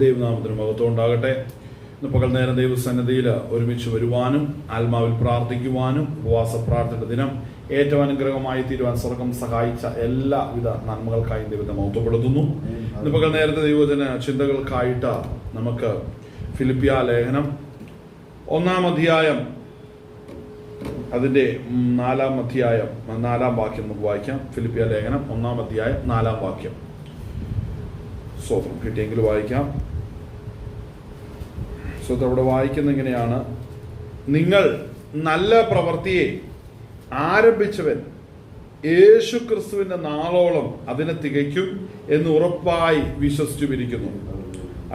ദൈവനാമത്തിന് മഹത്വം ഉണ്ടാകട്ടെ. ഇന്ന് പകൽ നേരം ദൈവസന്നിധിയിൽ ഒരുമിച്ച് വരുവാനും ആത്മാവിൽ പ്രാർത്ഥിക്കുവാനും ഉപവാസ പ്രാർത്ഥനയുടെ ദിനം ഏറ്റവും അനുഗ്രഹമായി തീരുവാൻ സ്വർഗം സഹായിച്ച എല്ലാവിധ നന്മകൾക്കായി ദൈവത്തെ മഹത്വപ്പെടുത്തുന്നു. ഇന്ന് പകൽ നേരത്തെ ദൈവജന ചിന്തകൾക്കായിട്ട് നമുക്ക് ഫിലിപ്പിയ ലേഖനം 1-ാം അധ്യായം അതിന്റെ 4-ാം അധ്യായം 4-ാം വാക്യം നമുക്ക് വായിക്കാം. ഫിലിപ്പിയ ലേഖനം 1-ാം അധ്യായം 4-ാം വാക്യം. സ്വതന്ത്രം കിട്ടിയെങ്കിൽ വായിക്കാം. സ്വതന്ത്രം അവിടെ വായിക്കുന്ന ഇങ്ങനെയാണ്: നിങ്ങൾ നല്ല പ്രവൃത്തിയെ ആരംഭിച്ചവൻ യേശു ക്രിസ്തുവിന്റെ നാളോളം അതിനെ തികയ്ക്കും എന്ന് ഉറപ്പായി വിശ്വസിച്ചുമിരിക്കുന്നു.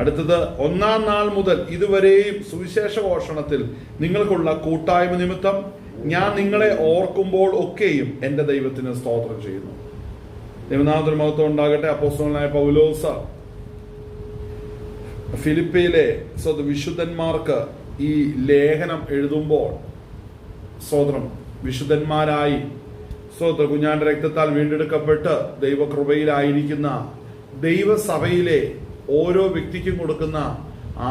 അടുത്തത്: 1-ാം നാൾ മുതൽ ഇതുവരെയും സുവിശേഷ ഘോഷണത്തിൽ നിങ്ങൾക്കുള്ള കൂട്ടായ്മ നിമിത്തം ഞാൻ നിങ്ങളെ ഓർക്കുമ്പോൾ ഒക്കെയും എന്റെ ദൈവത്തിന് സ്തോത്രം ചെയ്യുന്നു. ദൈവനാമത്തിന് മഹത്വം ഉണ്ടാകട്ടെ. അപ്പോസ്തലനായ പൗലോസ് ഫിലിപ്പിയിലെ വിശുദ്ധന്മാർക്ക് ഈ ലേഖനം എഴുതുമ്പോൾ വിശുദ്ധന്മാരായി കുഞ്ഞാന്റെ രക്തത്താൽ വീണ്ടെടുക്കപ്പെട്ട് ദൈവകൃപയിലായിരിക്കുന്ന ദൈവസഭയിലെ ഓരോ വ്യക്തിക്കും കൊടുക്കുന്ന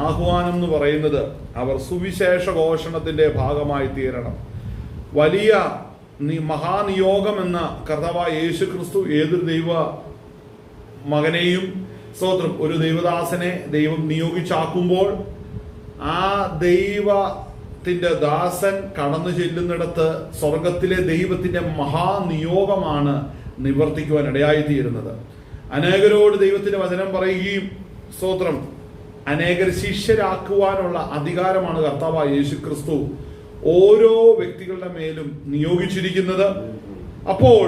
ആഹ്വാനം എന്ന് പറയുന്നത് അവർ സുവിശേഷ ഘോഷണത്തിന്റെ ഭാഗമായി തീരണം. വലിയ മഹാനിയോഗം എന്ന കർത്താവായ യേശു ക്രിസ്തു ഏതൊരു ദൈവ മകനെയും ഒരു ദൈവദാസനെ ദൈവം നിയോഗിച്ചാക്കുമ്പോൾ ആ ദൈവത്തിന്റെ ദാസൻ കടന്നു ചെല്ലുന്നിടത്ത് സ്വർഗത്തിലെ ദൈവത്തിന്റെ മഹാനിയോഗമാണ് നിവർത്തിക്കുവാൻ ഇടയായിത്തീരുന്നത്. അനേകരോട് ദൈവത്തിന്റെ വചനം പറയുകയും അനേകർ ശിഷ്യരാക്കുവാനുള്ള അധികാരമാണ് കർത്താവായ യേശു ക്രിസ്തു ഓരോ വ്യക്തികളുടെ മേലും നിയോഗിച്ചിരിക്കുന്നത്. അപ്പോൾ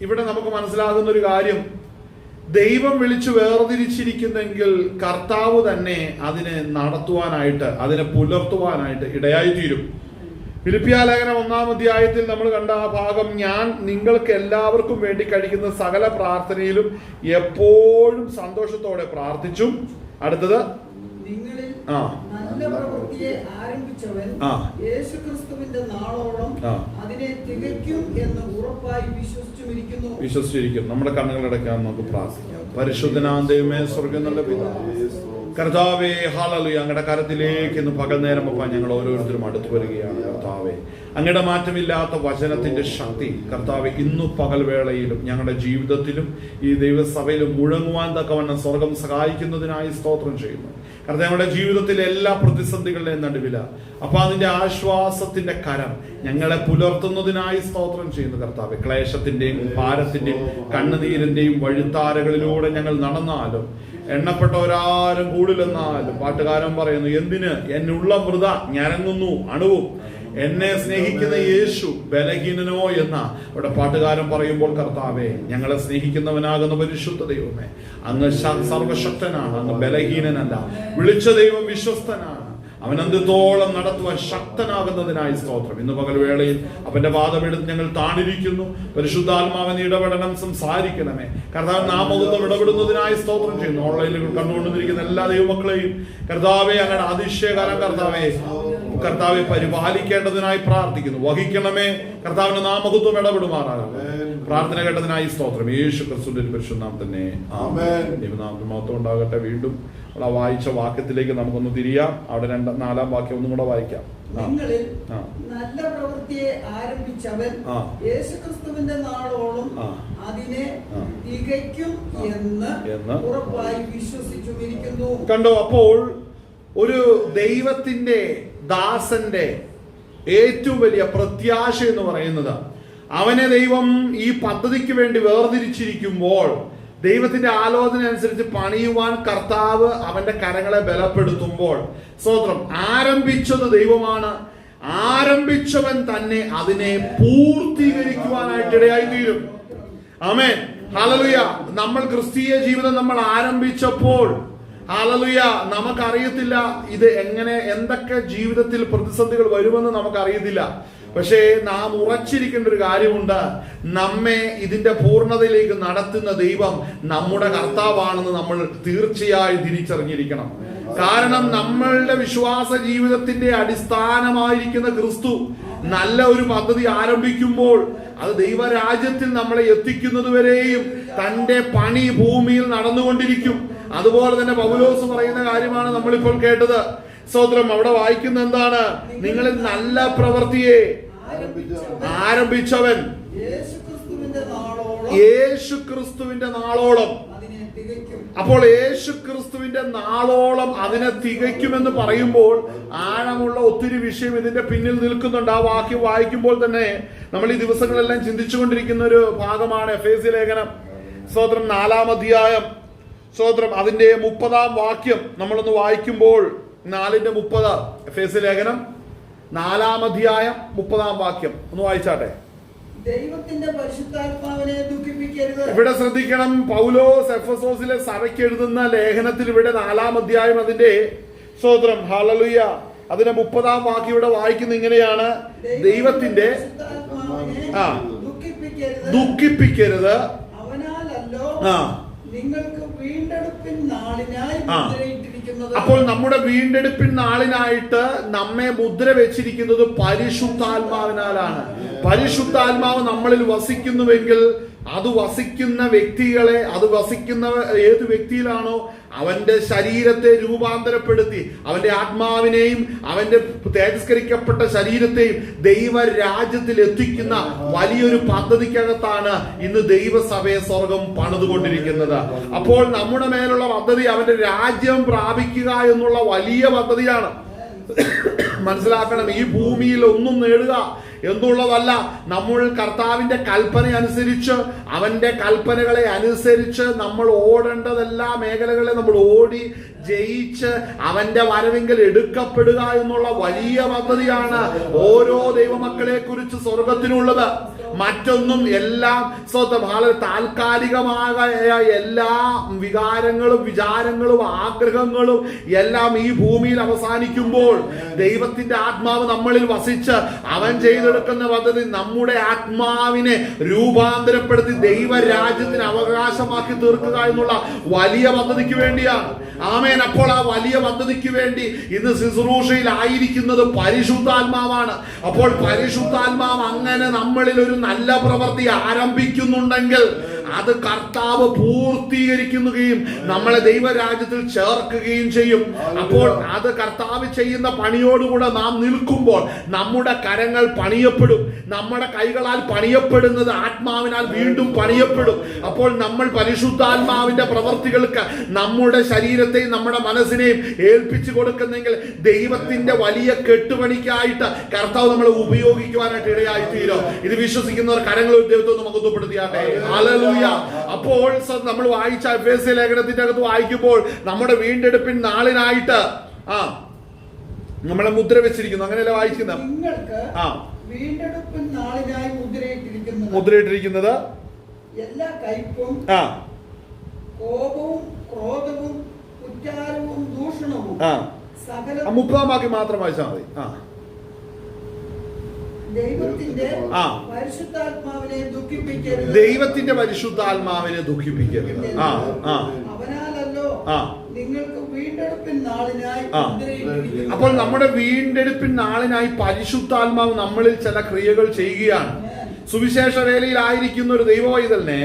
ഇവിടെ നമുക്ക് മനസ്സിലാകുന്ന ഒരു കാര്യം, ദൈവം വിളിച്ചു വേർതിരിച്ചിരിക്കുന്നെങ്കിൽ കർത്താവ് തന്നെ അതിനെ നടത്തുവാനായിട്ട്, അതിനെ പുലർത്തുവാനായിട്ട് ഇടയായിത്തീരും. ഫിലിപ്പിയ ലേഖനം 1-ാം അധ്യായത്തിൽ നമ്മൾ കണ്ട ആ ഭാഗം: ഞാൻ നിങ്ങൾക്ക് എല്ലാവർക്കും വേണ്ടി കഴിക്കുന്ന സകല പ്രാർത്ഥനയിലും എപ്പോഴും സന്തോഷത്തോടെ പ്രാർത്ഥിച്ചു. അടുത്തത്: നിങ്ങളിൽ നല്ല പ്രവൃത്തിയെ ആരംഭിച്ചവൻ യേശുക്രിസ്തുവിന്റെ നാളോളം അതിനെ തികയ്ക്കും എന്ന് ഉറപ്പായി വിശ്വസിച്ചിരിക്കുന്നു. നമ്മുടെ കണ്ണുകളടക്കാൻ നമുക്ക് പ്രാർത്ഥിക്കാം. പരിശുദ്ധനാം ദൈവമേ, സ്വർഗ്ഗം നല്ല പിതാവേ, കർത്താവേ, ഹല്ലേലൂയ, അങ്ങയുടെ കരത്തിലേക്ക് ഇന്ന് പകൽ നേരം ഞങ്ങൾ ഓരോരുത്തരും അടുത്തു വരികയാണ്. കർത്താവേ, അങ്ങയുടെ മാറ്റമില്ലാത്ത വചനത്തിന്റെ ശക്തി കർത്താവെ ഇന്നു പകൽ വേളയിലും ഞങ്ങളുടെ ജീവിതത്തിലും ഈ ദൈവസഭയിലും മുഴങ്ങുവാൻ തക്കവണ്ണം സ്വർഗം സഹായിക്കുന്നതിനായി സ്തോത്രം ചെയ്യുന്നു. കർത്താവ്, ഞങ്ങളുടെ ജീവിതത്തിലെ എല്ലാ പ്രതിസന്ധികളുടെയും നടുവില അതിന്റെ ആശ്വാസത്തിന്റെ കരം ഞങ്ങളെ പുലർത്തുന്നതിനായി സ്തോത്രം ചെയ്യുന്നു. കർത്താവ്, ക്ലേശത്തിന്റെയും ഭാരത്തിന്റെയും കണ്ണുനീരിന്റെയും വഴിത്താരകളിലൂടെ ഞങ്ങൾ നടന്നാലും എണ്ണപ്പെട്ടവരാരും കൂടില്ലെന്നാലും പാട്ടുകാരൻ പറയുന്നു, എന്തിന് എന്നുള്ള വൃത ഞരങ്ങുന്നു അണുവും, എന്നെ സ്നേഹിക്കുന്ന യേശു ബലഹീനനോ എന്ന അവിടെ പാട്ടുകാരൻ പറയുമ്പോൾ, കർത്താവേ, ഞങ്ങളെ സ്നേഹിക്കുന്നവനാകുന്ന പരിശുദ്ധ ദൈവമേ, അങ്ങ് സർവശക്തനാണ്, അങ്ങ് ബലഹീനനല്ല. വിളിച്ച ദൈവം വിശ്വസ്തനാണ്, അവൻ അന്ത്യത്തോളം നടത്തുവാൻ ശക്തനാകുന്നതിനായി സ്തോത്രം. ഇന്ന് പകൽ വേളയിൽ അവന്റെ പാദമെടുത്ത് ഞങ്ങൾ താണിരിക്കുന്നു. പരിശുദ്ധാത്മാവൻ ഇടപെടണം, സംസാരിക്കണമേ. കർത്താവ്, നാമകത്വം ഇടപെടുന്നതിനായി സ്തോത്രം ചെയ്യുന്നു. ഓൺലൈനിൽ കണ്ടുകൊണ്ടിരിക്കുന്ന എല്ലാ ദൈവമക്കളെയും കർത്താവെ അങ്ങയുടെ അതിശയകാലം കർത്താവെ പരിപാലിക്കേണ്ടതിനായി പ്രാർത്ഥിക്കുന്നു. വഹിക്കണമേ. കർത്താവിന്റെ നാമകത്വം ഇടപെടുമാറാകട്ടെ. പ്രാർത്ഥന കേട്ടതിനായി സ്തോത്രം. യേശു ക്രിസ്തുവിന്റെ പരിശുദ്ധനാമം തന്നെ ആമേൻ. ദൈവനാമത്തിന് മഹത്വം ഉണ്ടാകട്ടെ. വീണ്ടും ആ വായിച്ച വാക്യത്തിലേക്ക് നമുക്കൊന്ന് തിരിയാം. അവിടെ 4-ാം വാക്യം ഒന്നും കൂടെ വായിക്കാം. നിങ്ങളിൽ നല്ല പ്രവൃത്തിയെ ആരംഭിച്ചവൻ യേശുക്രിസ്തുവിന്റെ നാളോളം അതിനെ തികയ്ക്കും എന്ന് ഉറപ്പായി വിശ്വസിച്ചുമിരിക്കുന്നു. കണ്ടോ? അപ്പോൾ ഒരു ദൈവത്തിന്റെ ദാസന്റെ ഏറ്റവും വലിയ പ്രത്യാശ എന്ന് പറയുന്നത്, അവനെ ദൈവം ഈ പദ്ധതിക്ക് വേണ്ടി വേർതിരിച്ചിരിക്കുമ്പോൾ ദൈവത്തിന്റെ ആലോചന അനുസരിച്ച് പണിയുവാൻ കർത്താവ് അവന്റെ കരങ്ങളെ ബലപ്പെടുത്തുമ്പോൾ ആരംഭിച്ചത് ദൈവമാണ്. ആരംഭിച്ചവൻ തന്നെ അതിനെ പൂർത്തീകരിക്കുവാനായിട്ട് ഇടയായി തീരും. ആമേൻ, ഹല്ലേലൂയ. നമ്മൾ ക്രിസ്തീയ ജീവിതം നമ്മൾ ആരംഭിച്ചപ്പോൾ ഹല്ലേലൂയ, നമുക്കറിയത്തില്ല ഇത് എന്തൊക്കെ ജീവിതത്തിൽ പ്രതിസന്ധികൾ വരുമെന്ന് നമുക്കറിയത്തില്ല. പക്ഷേ നാം ഉറച്ചിരിക്കേണ്ട ഒരു കാര്യമുണ്ട്, നമ്മെ ഇതിന്റെ പൂർണ്ണതയിലേക്ക് നടത്തുന്ന ദൈവം നമ്മുടെ കർത്താവാണെന്ന് നമ്മൾ തീർച്ചയായും തിരിച്ചറിഞ്ഞിരിക്കണം. കാരണം നമ്മളുടെ വിശ്വാസ ജീവിതത്തിന്റെ അടിസ്ഥാനമായിരിക്കുന്ന ക്രിസ്തു നല്ല ഒരു പദ്ധതി ആരംഭിക്കുമ്പോൾ അത് ദൈവരാജ്യത്തിൽ നമ്മളെ എത്തിക്കുന്നതുവരെയും തന്റെ പണി ഭൂമിയിൽ നടന്നുകൊണ്ടിരിക്കും. അതുപോലെ തന്നെ പൗലോസ് പറയുന്ന കാര്യമാണ് നമ്മളിപ്പോൾ കേട്ടത്. സ്തോത്രം. അവിടെ വായിക്കുന്ന എന്താണ്? നിങ്ങളിൽ നല്ല പ്രവൃത്തിയെ ആരംഭിച്ചവൻ യേശുക്രിസ്തുവിന്റെ നാളോളം. അപ്പോൾ യേശുക്രിസ്തുവിന്റെ നാളോളം അതിനെ തികയ്ക്കുമെന്ന് പറയുമ്പോൾ ആഴമുള്ള ഒത്തിരി വിഷയം ഇതിന്റെ പിന്നിൽ നിൽക്കുന്നുണ്ട്. ആ വാക്യം വായിക്കുമ്പോൾ തന്നെ നമ്മൾ ഈ ദിവസങ്ങളെല്ലാം ചിന്തിച്ചുകൊണ്ടിരിക്കുന്ന ഒരു ഭാഗമാണ് എഫേസ്യ ലേഖനം. സ്തോത്രം. 4-ാം അധ്യായം. സ്തോത്രം. അതിന്റെ 30-ാം വാക്യം നമ്മളൊന്ന് വായിക്കുമ്പോൾ 4:30 എഫേസ്യ ലേഖനം 4-ാം അധ്യായം 30-ാം വാക്യം ഒന്ന് വായിച്ചാട്ടെ. ദൈവത്തിന്റെ പരിശുദ്ധാത്മാവിനെ ദുഃഖിപ്പിക്കരുത്. ഇവിടെ ശ്രദ്ധിക്കണം. പൗലോസ് എഫെസോസിലെ സഭയ്ക്ക് എഴുതുന്ന ലേഖനത്തിൽ ഇവിടെ 4-ാം അധ്യായം അതിന്റെ സ്തോത്രം ഹല്ലേലൂയ അതിന്റെ 30-ാം വാക്യം ഇവിടെ വായിക്കുന്ന ഇങ്ങനെയാണ്. ദൈവത്തിന്റെ ദുഃഖിപ്പിക്കരുത്. അവനാലല്ലോ നിങ്ങൾക്ക് വീണ്ടെടുപ്പിൻ നാളിനായി മുദ്രയിട്ടിരിക്കുന്നത്. അപ്പോൾ നമ്മുടെ വീണ്ടെടുപ്പിൻ നാളിനായിട്ട് നമ്മെ മുദ്ര വെച്ചിരിക്കുന്നത് പരിശുദ്ധാത്മാവിനാലാണ്. പരിശുദ്ധാത്മാവ് നമ്മളിൽ വസിക്കുന്നുവെങ്കിൽ അത് വസിക്കുന്ന വ്യക്തികളെ, അത് വസിക്കുന്ന ഏത് വ്യക്തിയിലാണോ അവന്റെ ശരീരത്തെ രൂപാന്തരപ്പെടുത്തി അവന്റെ ആത്മാവിനെയും അവന്റെ തേജസ്കരിക്കപ്പെട്ട ശരീരത്തെയും ദൈവരാജ്യത്തിൽ എത്തിക്കുന്ന വലിയൊരു പദ്ധതിക്കകത്താണ് ഇന്ന് ദൈവസഭയെ സ്വർഗം പണിതുകൊണ്ടിരിക്കുന്നത്. അപ്പോൾ നമ്മുടെ മേലുള്ള പദ്ധതി അവന്റെ രാജ്യം പ്രാപിക്കുക എന്നുള്ള വലിയ പദ്ധതിയാണ്. മനസ്സിലാക്കണം. ഈ ഭൂമിയിൽ ഒന്നും നേടുക എന്നുള്ളതല്ല. നമ്മൾ കർത്താവിന്റെ കൽപ്പന അനുസരിച്ച് അവന്റെ കൽപ്പനകളെ അനുസരിച്ച് നമ്മൾ ഓടേണ്ടതെല്ലാ മേഖലകളെ നമ്മൾ ഓടി ജയിച്ച് അവന്റെ വരവെങ്കിൽ എടുക്കപ്പെടുക എന്നുള്ള വലിയ പദ്ധതിയാണ് ഓരോ ദൈവമക്കളെ കുറിച്ച് സ്വർഗത്തിനുള്ളത്. മറ്റൊന്നും എല്ലാം താൽക്കാലികമായ എല്ലാ വികാരങ്ങളും വിചാരങ്ങളും ആഗ്രഹങ്ങളും എല്ലാം ഈ ഭൂമിയിൽ അവസാനിക്കുമ്പോൾ ദൈവത്തിന്റെ ആത്മാവ് നമ്മളിൽ വസിച്ച് അവൻ ചെയ്തെടുക്കുന്ന പദ്ധതി നമ്മുടെ ആത്മാവിനെ രൂപാന്തരപ്പെടുത്തി ദൈവരാജ്യത്തിന് അവകാശമാക്കി തീർക്കുക എന്നുള്ള വലിയ പദ്ധതിക്ക് വേണ്ടിയാണ്. ആമേൻ. അപ്പോൾ ആ വലിയ പദ്ധതിക്ക് വേണ്ടി ഇന്ന് ശുശ്രൂഷയിൽ ആയിരിക്കുന്നത് പരിശുദ്ധാത്മാവാണ്. അപ്പോൾ പരിശുദ്ധാത്മാവ് അങ്ങനെ നമ്മളിൽ ഒരു നല്ല പ്രവൃത്തി ആരംഭിക്കുന്നുണ്ടെങ്കിൽ അത് കർത്താവ് പൂർത്തീകരിക്കുകയും നമ്മളെ ദൈവരാജ്യത്തിൽ ചേർക്കുകയും ചെയ്യും. അപ്പോൾ അത് കർത്താവ് ചെയ്യുന്ന പണിയോടുകൂടെ നാം നിൽക്കുമ്പോൾ നമ്മുടെ കരങ്ങൾ പണിയപ്പെടും. നമ്മുടെ കൈകളാൽ പണിയപ്പെടുന്നത് ആത്മാവിനാൽ വീണ്ടും പണിയപ്പെടും. അപ്പോൾ നമ്മൾ പരിശുദ്ധാത്മാവിന്റെ പ്രവൃത്തികൾക്ക് നമ്മുടെ ശരീരത്തെയും നമ്മുടെ മനസ്സിനെയും ഏൽപ്പിച്ചു കൊടുക്കുന്നെങ്കിൽ ദൈവത്തിന്റെ വലിയ കെട്ടുപണിക്കായിട്ട് കർത്താവ് നമ്മളെ ഉപയോഗിക്കുവാനായിട്ട് ഇടയായി തീരും. ഇത് വിശ്വസിക്കുന്നവർ കരങ്ങൾ ദൈവത്തെ മഹത്വപ്പെടുത്തിയാട്ടെ. ഹല്ലേലൂയ. അപ്പോൾ നമ്മൾ വായിച്ച എഫേസ്യ ലേഖനത്തിന്റെ അകത്ത് വായിക്കുമ്പോൾ നമ്മുടെ വീണ്ടെടുപ്പിൻ നാളിനായിട്ട് നമ്മളെ മുദ്ര വെച്ചിരിക്കുന്നു. അങ്ങനെയല്ല വായിക്കുന്നത്. വീണ്ടെടുപ്പിൻ നാളിനായി മുദ്രയിട്ടിരിക്കുന്നത് എല്ലാ കയ്പും കോപവും ക്രോധവും കുറ്റാരവും ദൂഷണവും സകല 30-ാം വാക്യം മാത്രം വായിച്ചാൽ മതി. ദൈവത്തിന്റെ പരിശുദ്ധാത്മാവിനെ ദുഃഖിപ്പിക്കരുത്. ദൈവത്തിന്റെ പരിശുദ്ധാത്മാവിനെ ദുഃഖിപ്പിക്കരുത്. അവനാലല്ലോ നിങ്ങൾക്ക് വീണ്ടെടുപ്പിൻ നാളിനായി. അപ്പോൾ നമ്മുടെ വീണ്ടെടുപ്പിൻ നാളിനായി പരിശുദ്ധാത്മാവ് നമ്മളിൽ ചില ക്രിയകൾ ചെയ്യുകയാണ്. സുവിശേഷ വേലയിലായിരിക്കുന്ന ഒരു ദൈവവൈതലിനെ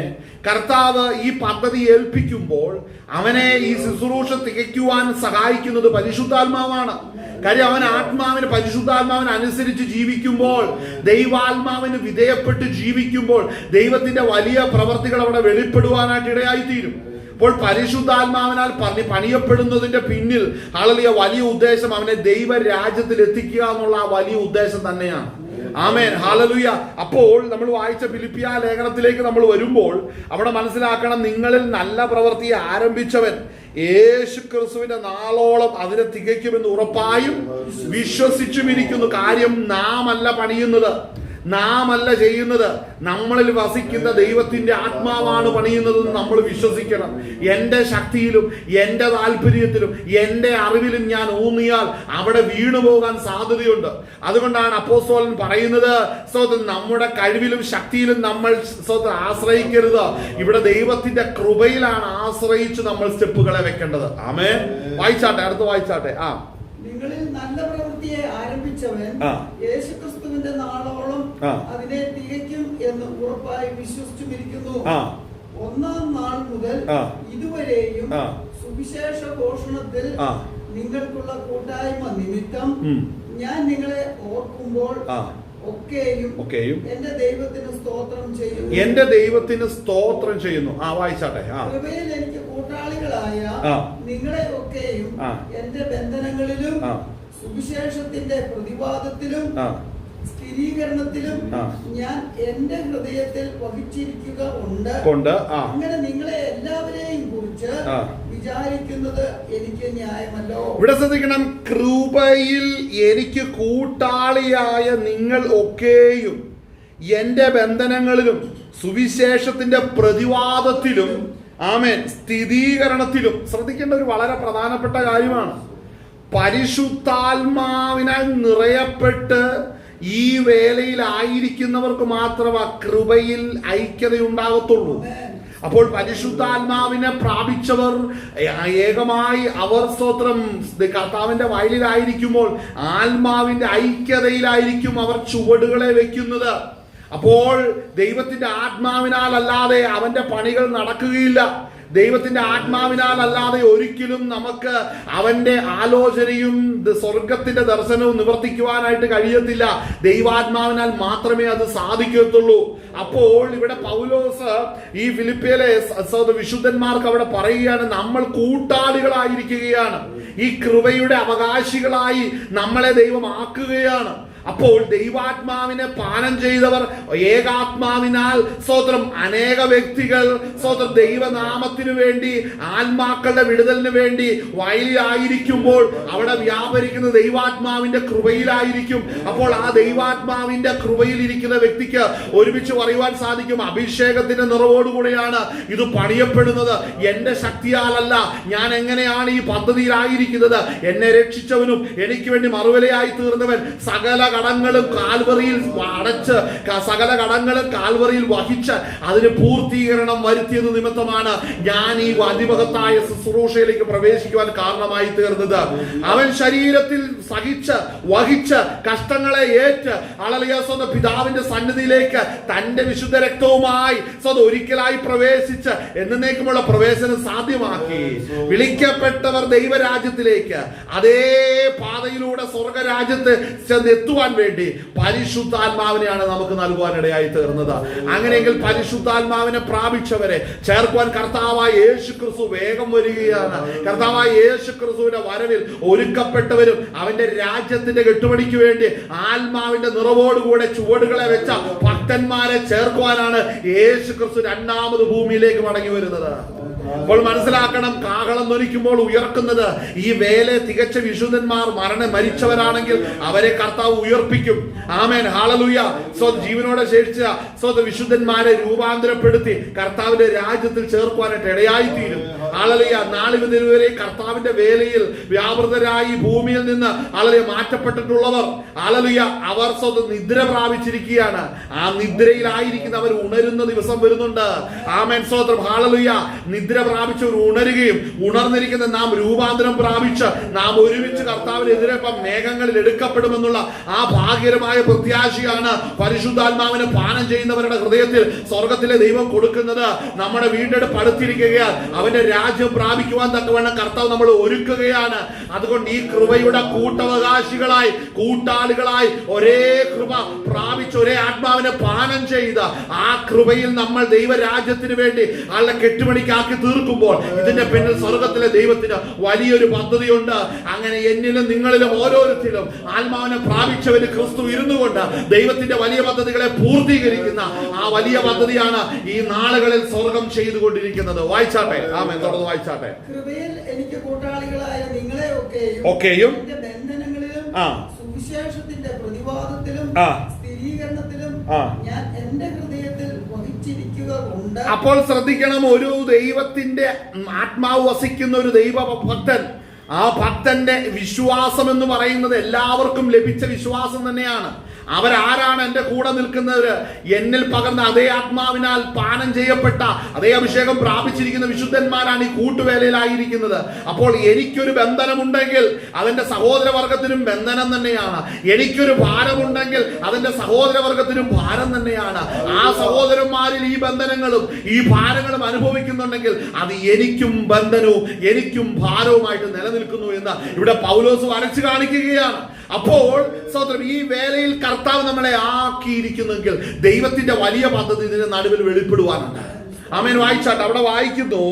കർത്താവ് ഈ പദ്ധതി ഏൽപ്പിക്കുമ്പോൾ അവനെ ഈ ശുശ്രൂഷ തികയ്ക്കുവാൻ സഹായിക്കുന്നത് പരിശുദ്ധാത്മാവാണ്. കാര്യം അവൻ ആത്മാവിന് പരിശുദ്ധാത്മാവിന് അനുസരിച്ച് ജീവിക്കുമ്പോൾ, ദൈവാത്മാവിന് വിധേയപ്പെട്ട് ജീവിക്കുമ്പോൾ ദൈവത്തിന്റെ വലിയ പ്രവർത്തികൾ അവിടെ വെളിപ്പെടുവാനായിട്ട് ഇടയായിത്തീരും. അപ്പോൾ പരിശുദ്ധാത്മാവിനാൽ പണിയപ്പെടുന്നതിന്റെ പിന്നിൽ വലിയ ഉദ്ദേശം അവനെ ദൈവരാജ്യത്തിൽ എത്തിക്കുക എന്നുള്ള ആ വലിയ ഉദ്ദേശം തന്നെയാണ്. ആമേൻ. ഹല്ലേലൂയ. അപ്പോൾ നമ്മൾ വായിച്ച ഫിലിപ്പിയ ലേഖനത്തിലേക്ക് നമ്മൾ വരുമ്പോൾ അവിടെ മനസ്സിലാക്കണം, നിങ്ങളിൽ നല്ല പ്രവൃത്തി ആരംഭിച്ചവൻ യേശുക്രിസ്തുവിന്റെ നാളോളം അതിനെ തികയ്ക്കുമെന്ന് ഉറപ്പായും വിശ്വസിച്ചുമിരിക്കുന്നു. കാര്യം നാം അല്ല പണിയുന്നത്, നാം അല്ല ചെയ്യുന്നത്, നമ്മളിൽ വസിക്കുന്ന ദൈവത്തിന്റെ ആത്മാവാണ് പണിയുന്നതെന്ന് നമ്മൾ വിശ്വസിക്കണം. എന്റെ ശക്തിയിലും എന്റെ താല്പര്യത്തിലും എന്റെ അറിവിലും ഞാൻ ഊന്നിയാൽ അവിടെ വീണുപോകാൻ സാധ്യതയുണ്ട്. അതുകൊണ്ടാണ് അപ്പോസ്തലൻ പറയുന്നത്, നമ്മുടെ കഴിവിലും ശക്തിയിലും നമ്മൾ ആശ്രയിക്കരുത്. ഇവിടെ ദൈവത്തിന്റെ കൃപയിലാണ് ആശ്രയിച്ച് നമ്മൾ സ്റ്റെപ്പുകളെ വെക്കേണ്ടത്. ആമേൻ. വായിച്ചാട്ടെ, അടുത്ത് വായിച്ചാട്ടെ. നിങ്ങളിൽ നല്ല പ്രവൃത്തിയെ ആരംഭിച്ചവൻ യേശുക്രിസ്തുവിന്റെ നാളോളം അതിനെ തികയ്ക്കും എന്ന് ഉറപ്പായി വിശ്വസിച്ചുമിരിക്കുന്നു. ഒന്നാം നാൾ മുതൽ ഇതുവരെയും സുവിശേഷ ഘോഷണത്തിൽ നിങ്ങൾക്കുള്ള കൂട്ടായ്മ നിമിത്തം ഞാൻ നിങ്ങളെ ഓർക്കുമ്പോൾ ഒക്കെയും എന്റെ ദൈവത്തിന് സ്തോത്രം ചെയ്യുന്നു. എന്റെ ദൈവത്തിന് സ്തോത്രം ചെയ്യുന്നു. വായിച്ചാട്ടെ. കൃപയിൽ എനിക്ക് കൂട്ടാളികളായ നിങ്ങളെ ഒക്കെയും എന്റെ ബന്ധനങ്ങളിലും സുവിശേഷത്തിന്റെ പ്രതിവാദത്തിലും സ്ഥിരീകരണത്തിലും ഞാൻ എന്റെ ഹൃദയത്തിൽ വഹിച്ചിരിക്കുക ഉണ്ട്. അങ്ങനെ നിങ്ങളെ എല്ലാവരെയും കുറിച്ച് വിചാരിക്കുന്നത് എനിക്ക് ന്യായമല്ലോ. ഇവിടെ ശ്രദ്ധിക്കണം, കൃപയിൽ എനിക്ക് കൂട്ടാളിയായ നിങ്ങൾ ഒക്കെയും എന്റെ ബന്ധനങ്ങളിലും സുവിശേഷത്തിന്റെ പ്രതിവാദത്തിലും ആമേൻ സ്ഥിരീകരണത്തിലും. ശ്രദ്ധിക്കേണ്ട ഒരു വളരെ പ്രധാനപ്പെട്ട കാര്യമാണ്, പരിശുദ്ധാത്മാവിനാൽ നിറയപ്പെട്ട് ഈ വേലയിലായിരിക്കുന്നവർക്ക് മാത്രമേ കൃപയിൽ ഐക്യതയുണ്ടാകത്തുള്ളൂ. അപ്പോൾ പരിശുദ്ധാത്മാവിനെ പ്രാപിച്ചവർ ഏകമായി അവർ സ്തോത്രം കർത്താവിന്റെ വയലിലായിരിക്കുമ്പോൾ ആത്മാവിന്റെ ഐക്യതയിലായിരിക്കും അവർ ചുവടുകളെ വെക്കുന്നത്. അപ്പോൾ ദൈവത്തിന്റെ ആത്മാവിനാൽ അല്ലാതെ അവന്റെ പണികൾ നടക്കുകയില്ല. ദൈവത്തിന്റെ ആത്മാവിനാൽ അല്ലാതെ ഒരിക്കലും നമുക്ക് അവന്റെ ആലോചനയും സ്വർഗത്തിന്റെ ദർശനവും നിവർത്തിക്കുവാനായിട്ട് കഴിയത്തില്ല. ദൈവാത്മാവിനാൽ മാത്രമേ അത് സാധിക്കത്തുള്ളൂ. അപ്പോൾ ഇവിടെ പൗലോസ് ഈ ഫിലിപ്പിയിലെ വിശുദ്ധന്മാർക്ക് അവിടെ പറയുകയാണ്, നമ്മൾ കൂട്ടാളികളായിരിക്കുകയാണ്, ഈ കൃപയുടെ അവകാശികളായി നമ്മളെ ദൈവം ആക്കുകയാണ്. അപ്പോൾ ദൈവാത്മാവിനെ പാനം ചെയ്തവർ ഏകാത്മാവിനാൽ സ്തോത്രം അനേക വ്യക്തികൾ സ്തോത്രം ദൈവനാമത്തിനു വേണ്ടി ആത്മാക്കളുടെ വിടുതലിന് വേണ്ടി വയലിലായിരിക്കുമ്പോൾ അവിടെ വ്യാപരിക്കുന്ന ദൈവാത്മാവിന്റെ കൃപയിലായിരിക്കും. അപ്പോൾ ആ ദൈവാത്മാവിന്റെ കൃപയിൽ ഇരിക്കുന്ന വ്യക്തിക്ക് ഒരുമിച്ച് പറയുവാൻ സാധിക്കും, അഭിഷേകത്തിന്റെ നിറവോടുകൂടിയാണ് ഇത് പണിയപ്പെടുന്നത്. എന്റെ ശക്തിയാലല്ല, ഞാൻ എങ്ങനെയാണ് ഈ പദ്ധതിയിലായിരിക്കുന്നത്. എന്നെ രക്ഷിച്ചവനും എനിക്ക് വേണ്ടി മറുവിലയായി തീർന്നവൻ സകല കടങ്ങളും കാൽവറിയിൽ അടച്ച് സകല കടങ്ങളും കാൽവറിയിൽ വഹിച്ച് അതിന് പൂർത്തീകരണം വരുത്തിയത് നിമിത്തമാണ് ഞാൻ ഈ അതിമഹത്തായ ശുശ്രൂഷയിലേക്ക് പ്രവേശിക്കുവാൻ കാരണമായി തീർന്നത്. അവൻ ശരീരത്തിൽ സഹിച്ച് വഹിച്ച് കഷ്ടങ്ങളെ ഏറ്റ് സ്വന്തം പിതാവിന്റെ സന്നിധിയിലേക്ക് തന്റെ വിശുദ്ധ രക്തവുമായി ഒരിക്കലായി പ്രവേശിച്ച് എന്നേക്കുമുള്ള പ്രവേശനം സാധ്യമാക്കി. വിളിക്കപ്പെട്ടവർ ദൈവരാജ്യത്തിലേക്ക് അതേ പാതയിലൂടെ സ്വർഗരാജ്യത്ത് എത്തുവാൻ വേണ്ടി പരിശുദ്ധാത്മാവിനെയാണ് നമുക്ക് നൽകുവാനിടയായി തീർന്നത്. അങ്ങനെയെങ്കിൽ പരിശുദ്ധാത്മാവിനെ പ്രാപിച്ചവരെ ചേർക്കുവാൻ കർത്താവായ യേശു ക്രിസ്തു വേഗം വരികയാണ്. കർത്താവായ യേശു ക്രിസ്തുവിന്റെ വരവിൽ ഒരുക്കപ്പെട്ടവരും അവന്റെ രാജ്യത്തിന്റെ കെട്ടുപണിക്ക് വേണ്ടി ആത്മാവിന്റെ നിറവോടുകൂടെ ചുവടുകളെ വെച്ച ഭക്തന്മാരെ ചേർക്കുവാനാണ് യേശു ക്രിസ്തു രണ്ടാമത് ഭൂമിയിലേക്ക് മടങ്ങി വരുന്നത്. അപ്പോൾ മനസ്സിലാക്കണം, കാഹളം ധ്വനിക്കുമ്പോൾ ഉയർക്കുന്നത് ഈ വേല തികച്ച വിശുദ്ധന്മാർ മരിച്ചവരാണെങ്കിൽ അവരെ കർത്താവ് ഉയർപ്പിക്കും. ആമേൻ, ഹല്ലേലൂയ. ജീവനോടെ ശേഷിച്ച വിശുദ്ധന്മാരെ രൂപാന്തരപ്പെടുത്തി കർത്താവിന്റെ രാജ്യത്തിൽ ചേർക്കുവാനായിട്ട് ഇടയായി തീരും. ഹല്ലേലൂയ. നാളിതുവരെ കർത്താവിന്റെ വേലയിൽ വ്യാപൃതരായി ഭൂമിയിൽ നിന്ന് മാറ്റപ്പെട്ടിട്ടുള്ളവർ ഹല്ലേലൂയ അവർ നിദ്ര പ്രാപിച്ചിരിക്കുകയാണ്. ആ നിദ്രയിലായിരിക്കുന്ന അവർ ഉണരുന്ന ദിവസം വരുന്നുണ്ട്. ആമേൻ, സ്തോത്രം, ഹല്ലേലൂയ. നിദ്ര പ്രാപിച്ചവർ ഉണരുകയും ഉണർന്നിരിക്കുന്ന നാം രൂപാന്തരം പ്രാപിച്ച് നാം ഒരുമിച്ച് കർത്താവിനെതിരെ മേഘങ്ങളിൽ എടുക്കപ്പെടുമെന്നുള്ള ആ ഭാഗ്യകരമായ പ്രത്യാശയാണ് പരിശുദ്ധാത്മാവിനെ പാനം ചെയ്യുന്നവരുടെ ഹൃദയത്തിൽ സ്വർഗത്തിലെ ദൈവം കൊടുക്കുന്നത്. നമ്മുടെ വീണ്ടെടുപ്പ് അടുത്തിരിക്കുകയാണ്. അവന്റെ രാജ്യം പ്രാപിക്കുവാൻ തക്കവണ്ണം കർത്താവ് നമ്മൾ ഒരുക്കുകയാണ്. അതുകൊണ്ട് ഈ കൃപയുടെ കൂട്ടവകാശികളായി കൂട്ടാളികളായി ഒരേ കൃപ പ്രാപിച്ച് ഒരേ ആത്മാവിനെ പാനം ചെയ്ത് ആ കൃപയിൽ നമ്മൾ ദൈവരാജ്യത്തിന് വേണ്ടി ആളുടെ കെട്ടുമണിക്കാക്കി തീർക്കുമ്പോൾ ഇതിന്റെ പിന്നിൽ സ്വർഗത്തിലെ ദൈവത്തിന് വലിയൊരു പദ്ധതിയുണ്ട്. അങ്ങനെ എന്നിലും നിങ്ങളിലും ഓരോരുത്തരും ആത്മാവിനെ പ്രാപിച്ചവന് ക്രിസ്തു ഇരുന്നു കൊണ്ട് ദൈവത്തിന്റെ വലിയ പദ്ധതികളെ പൂർത്തീകരിക്കുന്ന ആ വലിയ പദ്ധതിയാണ് ഈ നാളുകളിൽ സ്വർഗം ചെയ്തുകൊണ്ടിരിക്കുന്നത്. വായിച്ചാട്ടെ. ആമേൻ, തുടർന്ന് വായിച്ചാട്ടെ. കൃപയിൽ എനിക്ക് കൂട്ടാളികളായ നിങ്ങളെ ഒക്കെയും ബന്ധനങ്ങളിലും സുവിശേഷത്തിന്റെ പ്രതിവാദത്തിലും സ്ഥിരീകരണത്തിലും ഞാൻ എന്റെ ഹൃദയത്തിൽ വഹിച്ചിരിക്കുക കൊണ്ട്. അപ്പോൾ ശ്രദ്ധിക്കണം, ഒരു ദൈവത്തിന്റെ ആത്മാവ് വസിക്കുന്ന ഒരു ദൈവഭക്തൻ ആ ഭക്തന്റെ വിശ്വാസം എന്ന് പറയുന്നത് എല്ലാവർക്കും ലഭിച്ച വിശ്വാസം തന്നെയാണ്. അവരാരാണ് എൻ്റെ കൂടെ നിൽക്കുന്നവര്? എന്നിൽ പകർന്ന അതേ ആത്മാവിനാൽ പാനം ചെയ്യപ്പെട്ട അതേ അഭിഷേകം പ്രാപിച്ചിരിക്കുന്ന വിശുദ്ധന്മാരാണ് ഈ കൂട്ടുവേലയിലായിരിക്കുന്നത്. അപ്പോൾ എനിക്കൊരു ബന്ധനമുണ്ടെങ്കിൽ അതെന്റെ സഹോദരവർഗത്തിനും ബന്ധനം തന്നെയാണ്. എനിക്കൊരു ഭാരമുണ്ടെങ്കിൽ അതെന്റെ സഹോദരവർഗത്തിനും ഭാരം തന്നെയാണ്. ആ സഹോദരന്മാരിൽ ഈ ബന്ധനങ്ങളും ഈ ഭാരങ്ങളും അനുഭവിക്കുന്നുണ്ടെങ്കിൽ അത് എനിക്കും ബന്ധനവും എനിക്കും ഭാരവുമായിട്ട് നിലനിൽക്കുന്നു എന്ന് ഇവിടെ പൗലോസ് വരച്ചു കാണിക്കുകയാണ്. അപ്പോൾ സഹോദരൻ, ഈ വേലയിൽ കർത്താവ് നമ്മളെ ആക്കിയിരിക്കുന്നെങ്കിൽ ദൈവത്തിന്റെ വലിയ പദ്ധതി ഇതിന്റെ നടുവിൽ വെളിപ്പെടുവാനുണ്ട്. ആമേൻ. വായിച്ചാട്ട് അവിടെ വായിക്കുന്നു,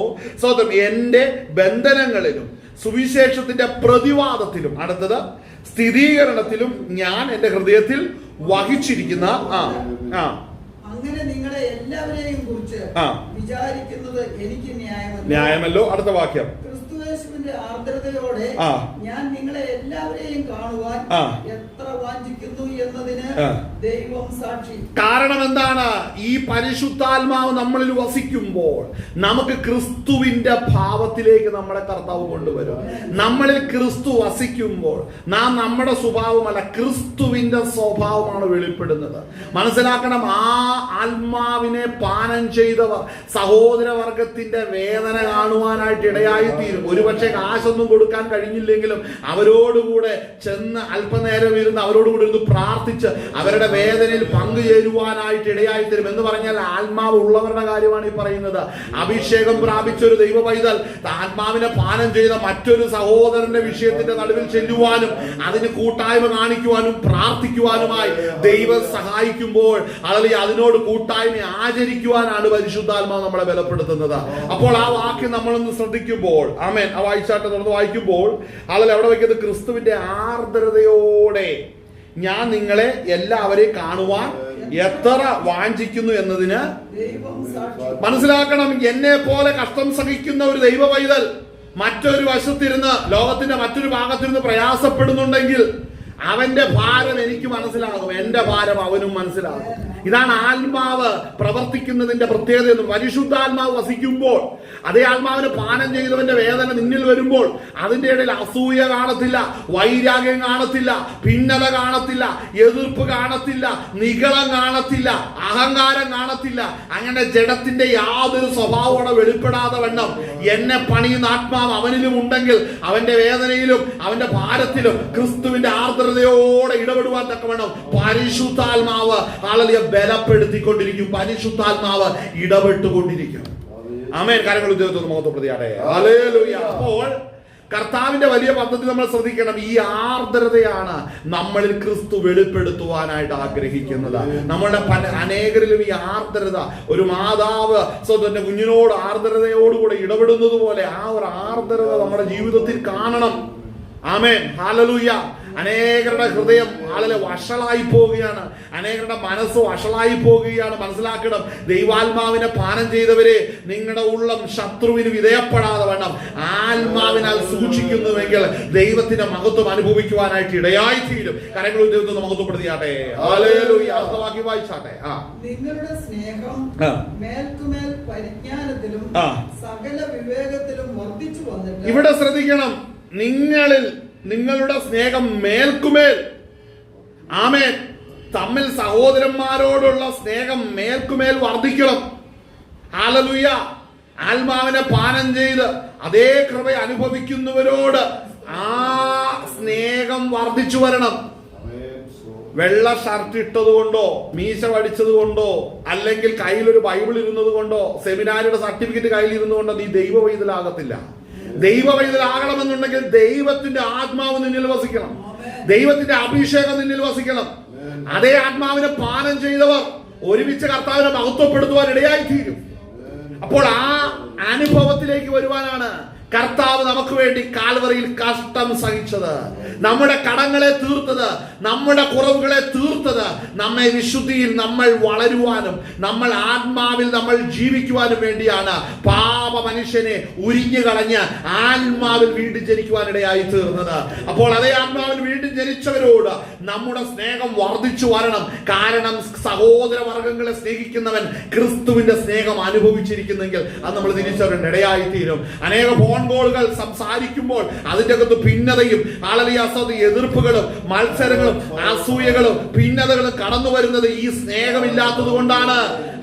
സഹോദരൻ, എന്റെ ബന്ധനങ്ങളിലും സുവിശേഷത്തിന്റെ പ്രതിവാദത്തിലും, അടുത്തത് സ്ഥിരീകരണത്തിലും ഞാൻ എന്റെ ഹൃദയത്തിൽ വഹിച്ചിരിക്കുന്ന അങ്ങനെ നിങ്ങളെ എല്ലാവരെയും കുറിച്ച് വിചാരിക്കുന്നത് എനിക്ക് ന്യായമല്ലോ. അടുത്ത വാക്യം, ക്രിസ്തുയേശുവിന്റെ ആർദ്രതയോടെ ഞാൻ നിങ്ങളെ എല്ലാവരെയും കാണുവാൻ എത്ര വാഞ്ചിക്കുന്നു എന്നതിന് ദൈവം സാക്ഷി. കാരണം എന്താണ്? ഈ പരിശുദ്ധാത്മാവ് നമ്മളിൽ വസിക്കുമ്പോൾ നമുക്ക് ക്രിസ്തുവിന്റെ ഭാവത്തിലേക്ക് നമ്മളെ കർത്താവ് കൊണ്ടുവരും. നമ്മളിൽ ക്രിസ്തു വസിക്കുമ്പോൾ നാം നമ്മുടെ സ്വഭാവമല്ല, ക്രിസ്തുവിന്റെ സ്വഭാവമാണ് വെളിപ്പെടുന്നത്. മനസ്സിലാക്കണം, ആ ആത്മാവിനെ പാനം ചെയ്തവർ സഹോദരവർഗത്തിന്റെ വേദന കാണുവാനായിട്ട് ഇടയായിത്തീരും. ഒരുപക്ഷെ കാശൊന്നും കൊടുക്കാൻ കഴിഞ്ഞില്ലെങ്കിലും അവരോടുകൂടെ ചെന്ന് അല്പനേരം ഇരുന്ന് അവരോടുകൂടെ ഇരുന്ന് പ്രാർത്ഥിച്ച് അവരുടെ വേദനയിൽ പങ്കുചേരുവാനായിട്ട് ഇടയായിത്തീരും. എന്ന് പറഞ്ഞാൽ ആത്മാവ് ഉള്ളവരുടെ കാര്യമാണ് ഈ പറയുന്നത്. അഭിഷേകം പ്രാപിച്ച ഒരു ദൈവ പൈതൽ ആത്മാവിനെ പാനം ചെയ്ത മറ്റൊരു സഹോദരന്റെ വിഷയത്തിന്റെ നടുവിൽ ചെല്ലുവാനും അതിന് കൂട്ടായ്മ കാണിക്കുവാനും പ്രാർത്ഥിക്കുവാനുമായി ദൈവം സഹായിക്കുമ്പോൾ അതിനോട് കൂട്ടായ്മ ആചരിക്കുവാനാണ് പരിശുദ്ധാത്മാവ് നമ്മളെ ബലപ്പെടുത്തുന്നത്. അപ്പോൾ ആ വാക്യം നമ്മളൊന്ന് ശ്രദ്ധിക്കുമ്പോൾ, ആമേൻ, ആ വായിച്ചാട്ട് തുറന്ന് വായിക്കുമ്പോൾ എവിടെ വയ്ക്കുന്നത്? ക്രിസ്തുവിന്റെ ആർദ്രതയോടെ ഞാൻ നിങ്ങളെ എല്ലാവരെയും കാണുവാൻ എത്ര വാഞ്ചിക്കുന്നു എന്നതിന് മനസ്സിലാക്കണം. എന്നെ പോലെ കഷ്ടം സഹിക്കുന്ന ഒരു ദൈവ പൈതൽ മറ്റൊരു വശത്തിരുന്ന് ലോകത്തിന്റെ മറ്റൊരു ഭാഗത്തിരുന്ന് പ്രയാസപ്പെടുന്നുണ്ടെങ്കിൽ അവന്റെ ഭാരം എനിക്ക് മനസ്സിലാകും, എന്റെ ഭാരം അവനും മനസ്സിലാകും. ഇതാണ് ആത്മാവ് പ്രവർത്തിക്കുന്നതിന്റെ പ്രത്യേകത. എന്നും പരിശുദ്ധാത്മാവ് വസിക്കുമ്പോൾ അതേ ആത്മാവിന് പാനം ചെയ്തവന്റെ വേദന നിന്നിൽ വരുമ്പോൾ അതിന്റെ ഇടയിൽ അസൂയ കാണത്തില്ല, വൈരാഗ്യം കാണത്തില്ല, ഭിന്നത കാണത്തില്ല, എതിർപ്പ് കാണത്തില്ല, നിഗളം കാണത്തില്ല, അഹങ്കാരം കാണത്തില്ല. അങ്ങനെ ജഡത്തിന്റെ യാതൊരു സ്വഭാവം വെളിപ്പെടാതെ വണ്ണം എന്നെ പണിയുന്ന ആത്മാവ് അവനിലും ഉണ്ടെങ്കിൽ അവന്റെ വേദനയിലും അവന്റെ ഭാരത്തിലും ക്രിസ്തുവിന്റെ ആർദ്രതയോടെ ഇടപെടുവാൻ തക്കവണ്ണം പരിശുദ്ധാത്മാവ് ബലപ്പെടുത്തിക്കൊണ്ടിരിക്കും. പരിശുദ്ധാത്മാവ് ഇടപെട്ടുകൊണ്ടിരിക്കും. ആമേൻ. കാര്യങ്ങൾ ഉദ്യോഗത്തിൽ മുഖത്തുപ്രതിയാട്ടെ. ഹല്ലേലൂയ. അപ്പോൾ കർത്താവിന്റെ വലിയ പദ്ധതി നമ്മൾ ശ്രദ്ധിക്കണം. ഈ ആർദ്രതയാണ് നമ്മളിൽ ക്രിസ്തു വെളിപ്പെടുത്തുവാനായിട്ട് ആഗ്രഹിക്കുന്നത്. നമ്മളുടെ അനേകരിലും ഈ ആർദ്രത, ഒരു മാതാവ് സ്വന്തം കുഞ്ഞിനോട് ആർദ്രതയോടുകൂടെ ഇടപെടുന്നത് പോലെ ആ ഒരു ആർദ്രത നമ്മുടെ ജീവിതത്തിൽ കാണണം. ആമേൻ. ഹല്ലേലൂയ. അനേകരുടെ ഹൃദയം വഷളായി പോവുകയാണ്, അനേകരുടെ മനസ്സ് വഷളായി പോവുകയാണ്. മനസ്സിലാക്കണം, ദൈവാത്മാവിനെ പാനം ചെയ്തവരെ നിങ്ങളുടെ ഉള്ളം ശത്രുവിന് വിധേയപ്പെടാതെ വേണം ആത്മാവിനാൽ സൂക്ഷിക്കുന്നുവെങ്കിൽ ദൈവത്തിന്റെ മഹത്വം അനുഭവിക്കുവാനായിട്ട് ഇടയായി തീരും. കരങ്ങൾ ഉദ്യോഗത്തിൽ മഹത്വപ്പെടുത്തിയാട്ടെ. ഹല്ലേലൂയ. വാക്യം വായിച്ചാട്ടെ. നിങ്ങളുടെ സ്നേഹം മേൽക്കുമേൽ പരിജ്ഞാനത്തിലും സകല വിവേകത്തിലും വർദ്ധിച്ചു വന്നിട്ട്. ഇവിടെ ശ്രദ്ധിക്കണം, നിങ്ങളുടെ സ്നേഹം മേൽക്കുമേൽ, ആമേൻ, തമ്മിൽ സഹോദരന്മാരോടുള്ള സ്നേഹം മേൽക്കുമേൽ വർദ്ധിക്കണം. ഹല്ലേലൂയ. ആത്മാവിനെ പാനം ചെയ്ത് അതേ കൃപ അനുഭവിക്കുന്നവരോട് ആ സ്നേഹം വർദ്ധിച്ചു വരണം. വെള്ള ഷർട്ട് ഇട്ടത് കൊണ്ടോ, മീശ പഠിച്ചത് കൊണ്ടോ, അല്ലെങ്കിൽ കയ്യിലൊരു ബൈബിൾ ഇരുന്നത് കൊണ്ടോ, സെമിനാരിയുടെ സർട്ടിഫിക്കറ്റ് കയ്യിൽ ഇരുന്നത് കൊണ്ടോ നീ ദൈവ പൈതലാകത്തില്ല. ദൈവ പൈതലാകണമെന്നുണ്ടെങ്കിൽ ദൈവത്തിന്റെ ആത്മാവ് നിന്നിൽ വസിക്കണം, ദൈവത്തിന്റെ അഭിഷേകം നിന്നിൽ വസിക്കണം. അതേ ആത്മാവിനെ പാനം ചെയ്തവർ ഒരുമിച്ച് കർത്താവിനെ മഹത്വപ്പെടുത്തുവാൻ ഇടയായി തീരും. അപ്പോൾ ആ അനുഭവത്തിലേക്ക് വരുവാനാണ് കർത്താവ് നമുക്ക് വേണ്ടി കാൽവറിയിൽ കഷ്ടം സഹിച്ചത്, നമ്മുടെ കടങ്ങളെ തീർത്തത്, നമ്മുടെ കുറവുകളെ തീർത്തത്, നമ്മെ വിശുദ്ധിയിൽ നമ്മൾ വളരുവാനും നമ്മൾ ആത്മാവിൽ നമ്മൾ ജീവിക്കുവാനും വേണ്ടിയാണ്. പാപ മനുഷ്യനെ ഉരിഞ്ഞു കളഞ്ഞ് ആത്മാവിൽ വീണ്ടും ജനിക്കുവാനിടയായി തീർന്നത്. അപ്പോൾ അതേ ആത്മാവിൽ വീണ്ടും ജനിച്ചവരോട് നമ്മുടെ സ്നേഹം വർദ്ധിച്ചു വരണം. കാരണം സഹോദര വർഗങ്ങളെ സ്നേഹിക്കുന്നവൻ ക്രിസ്തുവിന്റെ സ്നേഹം അനുഭവിച്ചിരിക്കുന്നെങ്കിൽ അത് നമ്മൾ തിരിച്ചറിയേണ്ട ഇടയായി തീരും. അനേക ഫോൺ കോളുകൾ സംസാരിക്കുമ്പോൾ അതിന്റെ അകത്ത് ഭിന്നതയും എതിർപ്പുകളും മത്സരങ്ങളും അസൂയകളും ഭിന്നതകളും കടന്നു വരുന്നത് ഈ സ്നേഹമില്ലാത്തത് കൊണ്ടാണ്.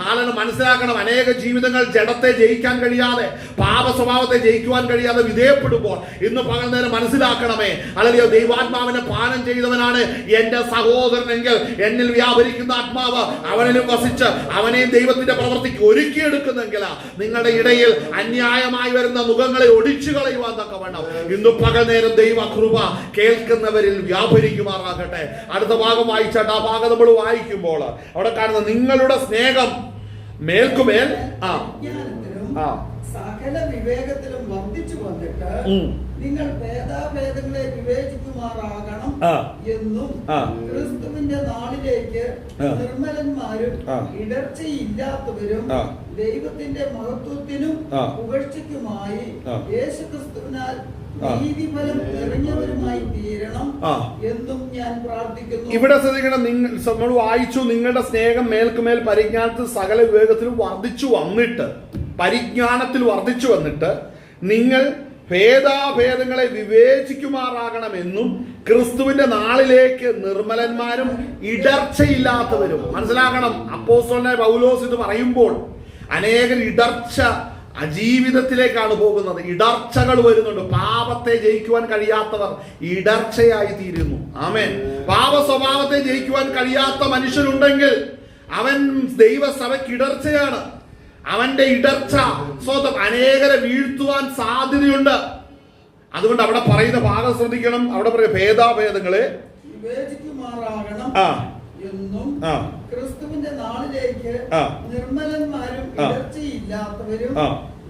ആളുകൾ മനസ്സിലാക്കണം, അനേക ജീവിതങ്ങൾ ജഡത്തെ ജയിക്കാൻ കഴിയാതെ, പാപ സ്വഭാവത്തെ ജയിക്കുവാൻ കഴിയാതെ വിധേയപ്പെടുമ്പോൾ ഇന്ന് പകൽ നേരം മനസ്സിലാക്കണമേ, ദൈവാത്മാവിനെ പാനം ചെയ്തവനാണ് എന്റെ സഹോദരനെങ്കിൽ എന്നിൽ വ്യാപരിക്കുന്ന ആത്മാവ് അവനിലും വസിച്ച് അവനെയും ദൈവത്തിന്റെ പ്രവൃത്തിക്ക് ഒരുക്കിയെടുക്കുന്നെങ്കിൽ നിങ്ങളുടെ ഇടയിൽ അന്യായമായി വരുന്ന മുഖങ്ങളെ ഒടിച്ചു കളയുവാൻ തക്കവണ്ണം ഇന്ന് പകൽ നേരം ദൈവകൃപ കേൾക്കുന്നവരിൽ വ്യാപരിക്കുമാറാകട്ടെ. അടുത്ത ഭാഗം വായിച്ചാട്ട് ആ ഭാഗം നമ്മൾ വായിക്കുമ്പോൾ അവിടെ കാണുന്ന നിങ്ങളുടെ സ്നേഹം മേൽക്കുമേൽ സകല വിവേകത്തിലും വർദ്ധിച്ചു വന്നിട്ട് നിങ്ങൾ ഭേദാഭേദങ്ങളെ വിവേചിക്കുമാറാകണം എന്നും ക്രിസ്തുവിന്റെ നാളിലേക്ക് നിർമ്മലന്മാരും ഇടർച്ചയില്ലാത്തവരും ദൈവത്തിന്റെ മഹത്വത്തിനും പുകഴ്ചയ്ക്കുമായി യേശുക്രിസ്തുവിനാൽ നീതിഫലം നിറഞ്ഞവരുമായി തീരണം എന്നും ഞാൻ പ്രാർത്ഥിക്കുന്നു. ഇവിടെ ശ്രദ്ധിക്കണം, നമ്മൾ വായിച്ചു നിങ്ങളുടെ സ്നേഹം മേൽക്കുമേൽ പരിജ്ഞാനത്തിൽ സകല വിവേകത്തിലും വർദ്ധിച്ചു വന്നിട്ട്, പരിജ്ഞാനത്തിൽ വർദ്ധിച്ചു വന്നിട്ട് നിങ്ങൾ ഭേദാഭേദങ്ങളെ വിവേചിക്കുമാറാകണമെന്നും ക്രിസ്തുവിന്റെ നാളിലേക്ക് നിർമ്മലന്മാരും ഇടർച്ചയില്ലാത്തവരും. മനസ്സിലാക്കണം, അപ്പോസ്തലനായ പൗലോസ് ഇത് പറയുമ്പോൾ അനേകം ഇടർച്ച ജീവിതത്തിലേക്കാണ് പോകുന്നത്. ഇടർച്ചകൾ വരുന്നുണ്ട്. പാപത്തെ ജയിക്കുവാൻ കഴിയാത്തവർ ഇടർച്ചയായി തീരുന്നു. ആമേൻ. പാപ സ്വഭാവത്തെ ജയിക്കുവാൻ കഴിയാത്ത മനുഷ്യനുണ്ടെങ്കിൽ അവൻ ദൈവസഭയ്ക്ക് ഇടർച്ചയാണ്. അവന്റെ ഇടർച്ച സ്വന്തം അനേകരെ വീഴ്ത്തുവാൻ സാധ്യതയുണ്ട്. അതുകൊണ്ട് അവിടെ പറയുന്ന ഭാഗം ശ്രദ്ധിക്കണം. അവിടെ പറയും ഭേദാഭേദങ്ങളെ വിവേചിക്കുമാറാകണം എന്നും ക്രിസ്തുവിന്റെ നാളിലേക്ക് നിർമ്മലന്മാരും ഇടർച്ചയില്ലാത്തവരും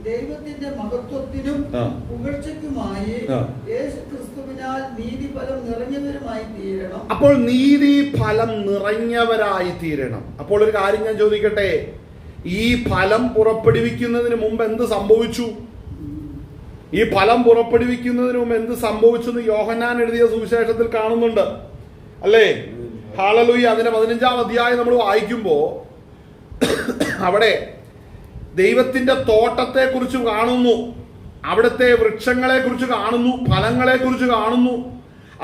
ദൈവത്തിന്റെ മഹത്വത്തിനും പുകഴ്ചയ്ക്കുമായി യേശുക്രിസ്തുവിനാൽ നീതിഫലം നിറഞ്ഞവരുമായി തീരണം. അപ്പോൾ നീതിഫലം നിറഞ്ഞവരായി തീരണം. അപ്പോൾ ഒരു കാര്യം ഞാൻ ചോദിക്കട്ടെ, ഈ ഫലം പുറപ്പെടുവിക്കുന്നതിന് മുമ്പ് എന്ത് സംഭവിച്ചു? ഈ ഫലം പുറപ്പെടുവിക്കുന്നതിന് മുമ്പ് എന്ത് സംഭവിച്ചു എന്ന് യോഹന്നാൻ എഴുതിയ സുവിശേഷത്തിൽ കാണുന്നുണ്ട്, അല്ലേ? ഹല്ലേലൂയ. അതിന്റെ 15-ാം അധ്യായം നമ്മൾ വായിക്കുമ്പോ അവിടെ ദൈവത്തിന്റെ തോട്ടത്തെ കുറിച്ച് കാണുന്നു, അവിടുത്തെ വൃക്ഷങ്ങളെ കുറിച്ച് കാണുന്നു, ഫലങ്ങളെ കുറിച്ച് കാണുന്നു.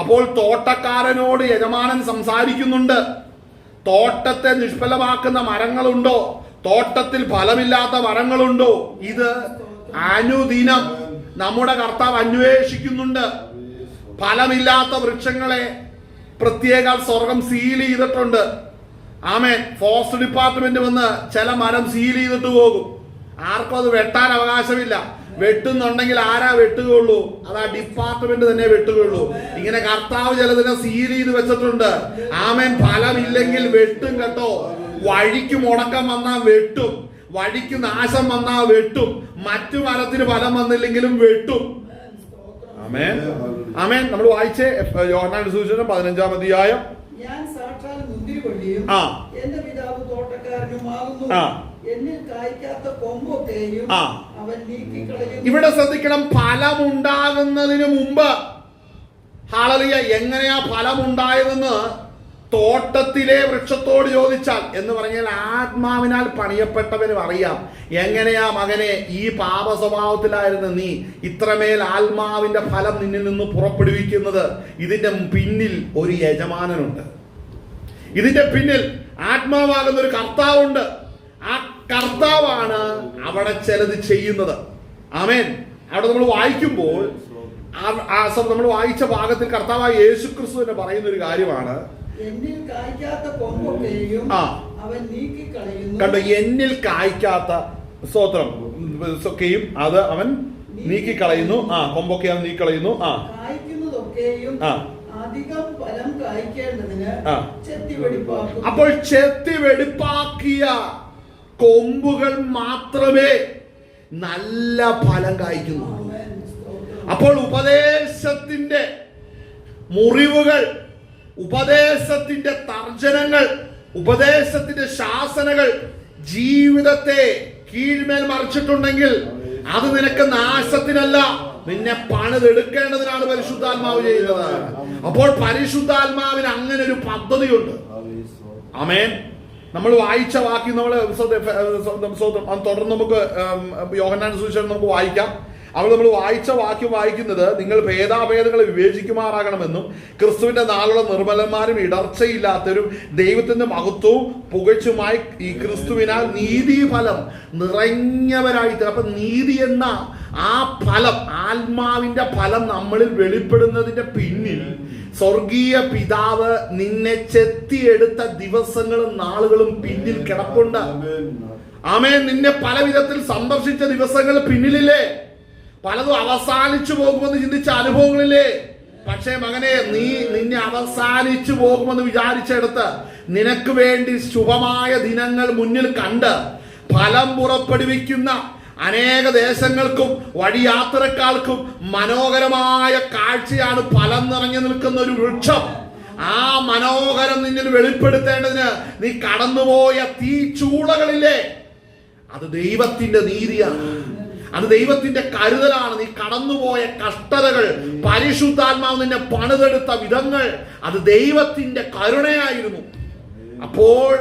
അപ്പോൾ തോട്ടക്കാരനോട് യജമാനൻ സംസാരിക്കുന്നുണ്ട്. തോട്ടത്തെ നിഷ്ഫലമാക്കുന്ന മരങ്ങളുണ്ടോ? തോട്ടത്തിൽ ഫലമില്ലാത്ത മരങ്ങളുണ്ടോ? ഇത് അനുദിനം നമ്മുടെ കർത്താവ് അന്വേഷിക്കുന്നുണ്ട്. ഫലമില്ലാത്ത വൃക്ഷങ്ങളെ പ്രത്യേക സ്വർഗം സീൽ ചെയ്തിട്ടുണ്ട്. ആമേൻ. ഫോറസ്റ്റ് ഡിപ്പാർട്ട്മെന്റ് വന്ന് ചില മരം സീൽ ചെയ്തിട്ട് പോകും. ആർക്കും അത് വെട്ടാൻ അവകാശമില്ല. വെട്ടുന്നുണ്ടെങ്കിൽ ആരാ വെട്ടുകയുള്ളൂ? അത് ആ ഡിപ്പാർട്ട്മെന്റ് തന്നെ വെട്ടുകയുള്ളൂ. ഇങ്ങനെ കർത്താവ് ചിലതിനെ സീൽ ചെയ്ത് വെച്ചിട്ടുണ്ട്. ആമേൻ. ഫലമില്ലെങ്കിൽ വെട്ടും കേട്ടോ. വഴിക്ക് മുടക്കം വന്നാൽ വെട്ടും, വഴിക്ക് നാശം വന്നാൽ വെട്ടും, മറ്റു മരത്തിന് ഫലം വന്നില്ലെങ്കിലും വെട്ടും. ആമേൻ, ആമേൻ. നമ്മൾ വായിച്ചേ യോഹന്നാന്റെ സുവിശേഷം 15-ാം അധ്യായം. ഞാൻ സാക്ഷാൽ മുന്തിരിവള്ളിയും എന്റെ പിതാവ് തോട്ടക്കാരനുമാകുന്നു. എന്നിൽ കായ്ക്കാത്ത കൊമ്പൊക്കെയും അവൻ നീക്കിക്കളയുന്നു. ഇവിടെ ശ്രദ്ധിക്കണം, ഫലമുണ്ടാകുന്നതിന് മുമ്പ് ഹല്ലേലൂയ. എങ്ങനെയാ ഫലമുണ്ടായതെന്ന് തോട്ടത്തിലെ വൃക്ഷത്തോട് ചോദിച്ചാൽ, എന്ന് പറഞ്ഞാൽ ആത്മാവിനാൽ പണിയപ്പെട്ടവനും അറിയാം. എങ്ങനെയാ മകനെ ഈ പാപ സ്വഭാവത്തിലായിരുന്നു നീ ഇത്രമേൽ ആത്മാവിന്റെ ഫലം നിന്നിൽ നിന്ന് പുറപ്പെടുവിക്കുന്നത്? ഇതിന്റെ പിന്നിൽ ഒരു യജമാനനുണ്ട്. ഇതിന്റെ പിന്നിൽ ആത്മാവാകുന്ന ഒരു കർത്താവുണ്ട്. ആ കർത്താവാണ് അവിടെ ചിലത് ചെയ്യുന്നത്. ആമേൻ. അവിടെ നമ്മൾ വായിക്കുമ്പോൾ നമ്മൾ വായിച്ച ഭാഗത്തിൽ കർത്താവായ യേശുക്രിസ്തു തന്നെ പറയുന്ന ഒരു കാര്യമാണ്, എന്നിൽ കായ്ക്കാത്ത കൊമ്പൊക്കെയും അവൻ നീക്കിക്കളയുന്നു. കണ്ടോ? എന്നിൽ കായ്ക്കാത്ത സ്തോത്രം ഒക്കെയും അത് അവൻ നീക്കിക്കളയുന്നു. കൊമ്പൊക്കെ അവൻ നീക്കിക്കളയുന്നു. കായ്ക്കുന്നതൊക്കെയും അധികം ഫലം കായ്ക്കേണ്ടതിന് ചെത്തിവെടിപ്പാക്കും. അപ്പോൾ ചെത്തിവെടിപ്പാക്കിയ കൊമ്പുകൾ മാത്രമേ നല്ല ഫലം കായ്ക്കുന്നു. അപ്പോൾ ഉപദേശത്തിന്റെ മുറിവുകൾ, ഉപദേശത്തിന്റെ തർജനങ്ങൾ, ഉപദേശത്തിന്റെ ശാസനകൾ ജീവിതത്തെ കീഴ്മേൽ മറിച്ചിട്ടുണ്ടെങ്കിൽ അത് നിനക്ക് നാശത്തിനല്ല, നിന്നെ പണിതെടുക്കേണ്ടതിനാണ് പരിശുദ്ധാത്മാവ് ചെയ്യുന്നത്. അപ്പോൾ പരിശുദ്ധാത്മാവിന് അങ്ങനെ ഒരു പദ്ധതിയുണ്ട്. ആമേൻ. നമ്മൾ വായിച്ച വാക്യം നമ്മൾ തുടർന്ന് നമുക്ക് യോഹന്നാന്റെ സുവിശേഷം നമുക്ക് വായിക്കാം. അവൾ നമ്മൾ വായിച്ച വാക്യം വായിക്കുന്നത്, നിങ്ങൾ ഭേദാഭേദങ്ങളെ വിവേചിക്കുമാറാകണമെന്നും ക്രിസ്തുവിന്റെ നാളുള്ള നിർമ്മലന്മാരും ഇടർച്ചയില്ലാത്തവരും ദൈവത്തിന്റെ മഹത്വവും പുകഴ്ചുമായി ഈ ക്രിസ്തുവിനാൽ നീതിഫലം നിറഞ്ഞവരായി. അപ്പൊ നീതി എന്ന ആ ഫലം, ആത്മാവിന്റെ ഫലം നമ്മളിൽ വെളിപ്പെടുന്നതിന്റെ പിന്നിൽ സ്വർഗീയ പിതാവ് നിന്നെ ചെത്തിയെടുത്ത ദിവസങ്ങളും നാളുകളും പിന്നിൽ കിടപ്പുണ്ട്. ആമേൻ. നിന്നെ പല വിധത്തിൽ സന്ദർശിച്ച ദിവസങ്ങൾ പിന്നിലില്ലേ? പലതും അവസാനിച്ചു പോകുമെന്ന് ചിന്തിച്ച അനുഭവങ്ങളില്ലേ? പക്ഷേ മകനെ, നിന്നെ അവസാനിച്ചു പോകുമെന്ന് വിചാരിച്ചെടുത്ത് നിനക്ക് വേണ്ടി ശുഭമായ ദിനങ്ങൾ മുന്നിൽ കണ്ട് ഫലം പുറപ്പെടുവിക്കുന്ന അനേക ദേശങ്ങൾക്കും വഴിയാത്രക്കാർക്കും മനോഹരമായ കാഴ്ചയാണ് ഫലം നിറഞ്ഞു നിൽക്കുന്ന ഒരു വൃക്ഷം. ആ മനോഹരം നിന്നിൽ വെളിപ്പെടുത്തേണ്ടതിന് നീ കടന്നുപോയ തീച്ചൂളകളില്ലേ, അത് ദൈവത്തിന്റെ നീതിയാണ്, അത് ദൈവത്തിന്റെ കരുതലാണ്. നീ കടന്നുപോയ കഷ്ടതകൾ, പരിശുദ്ധാത്മാവ് നിന്നെ പണിതെടുത്ത വിധങ്ങൾ, അത് ദൈവത്തിന്റെ കരുണയായിരുന്നു. അപ്പോൾ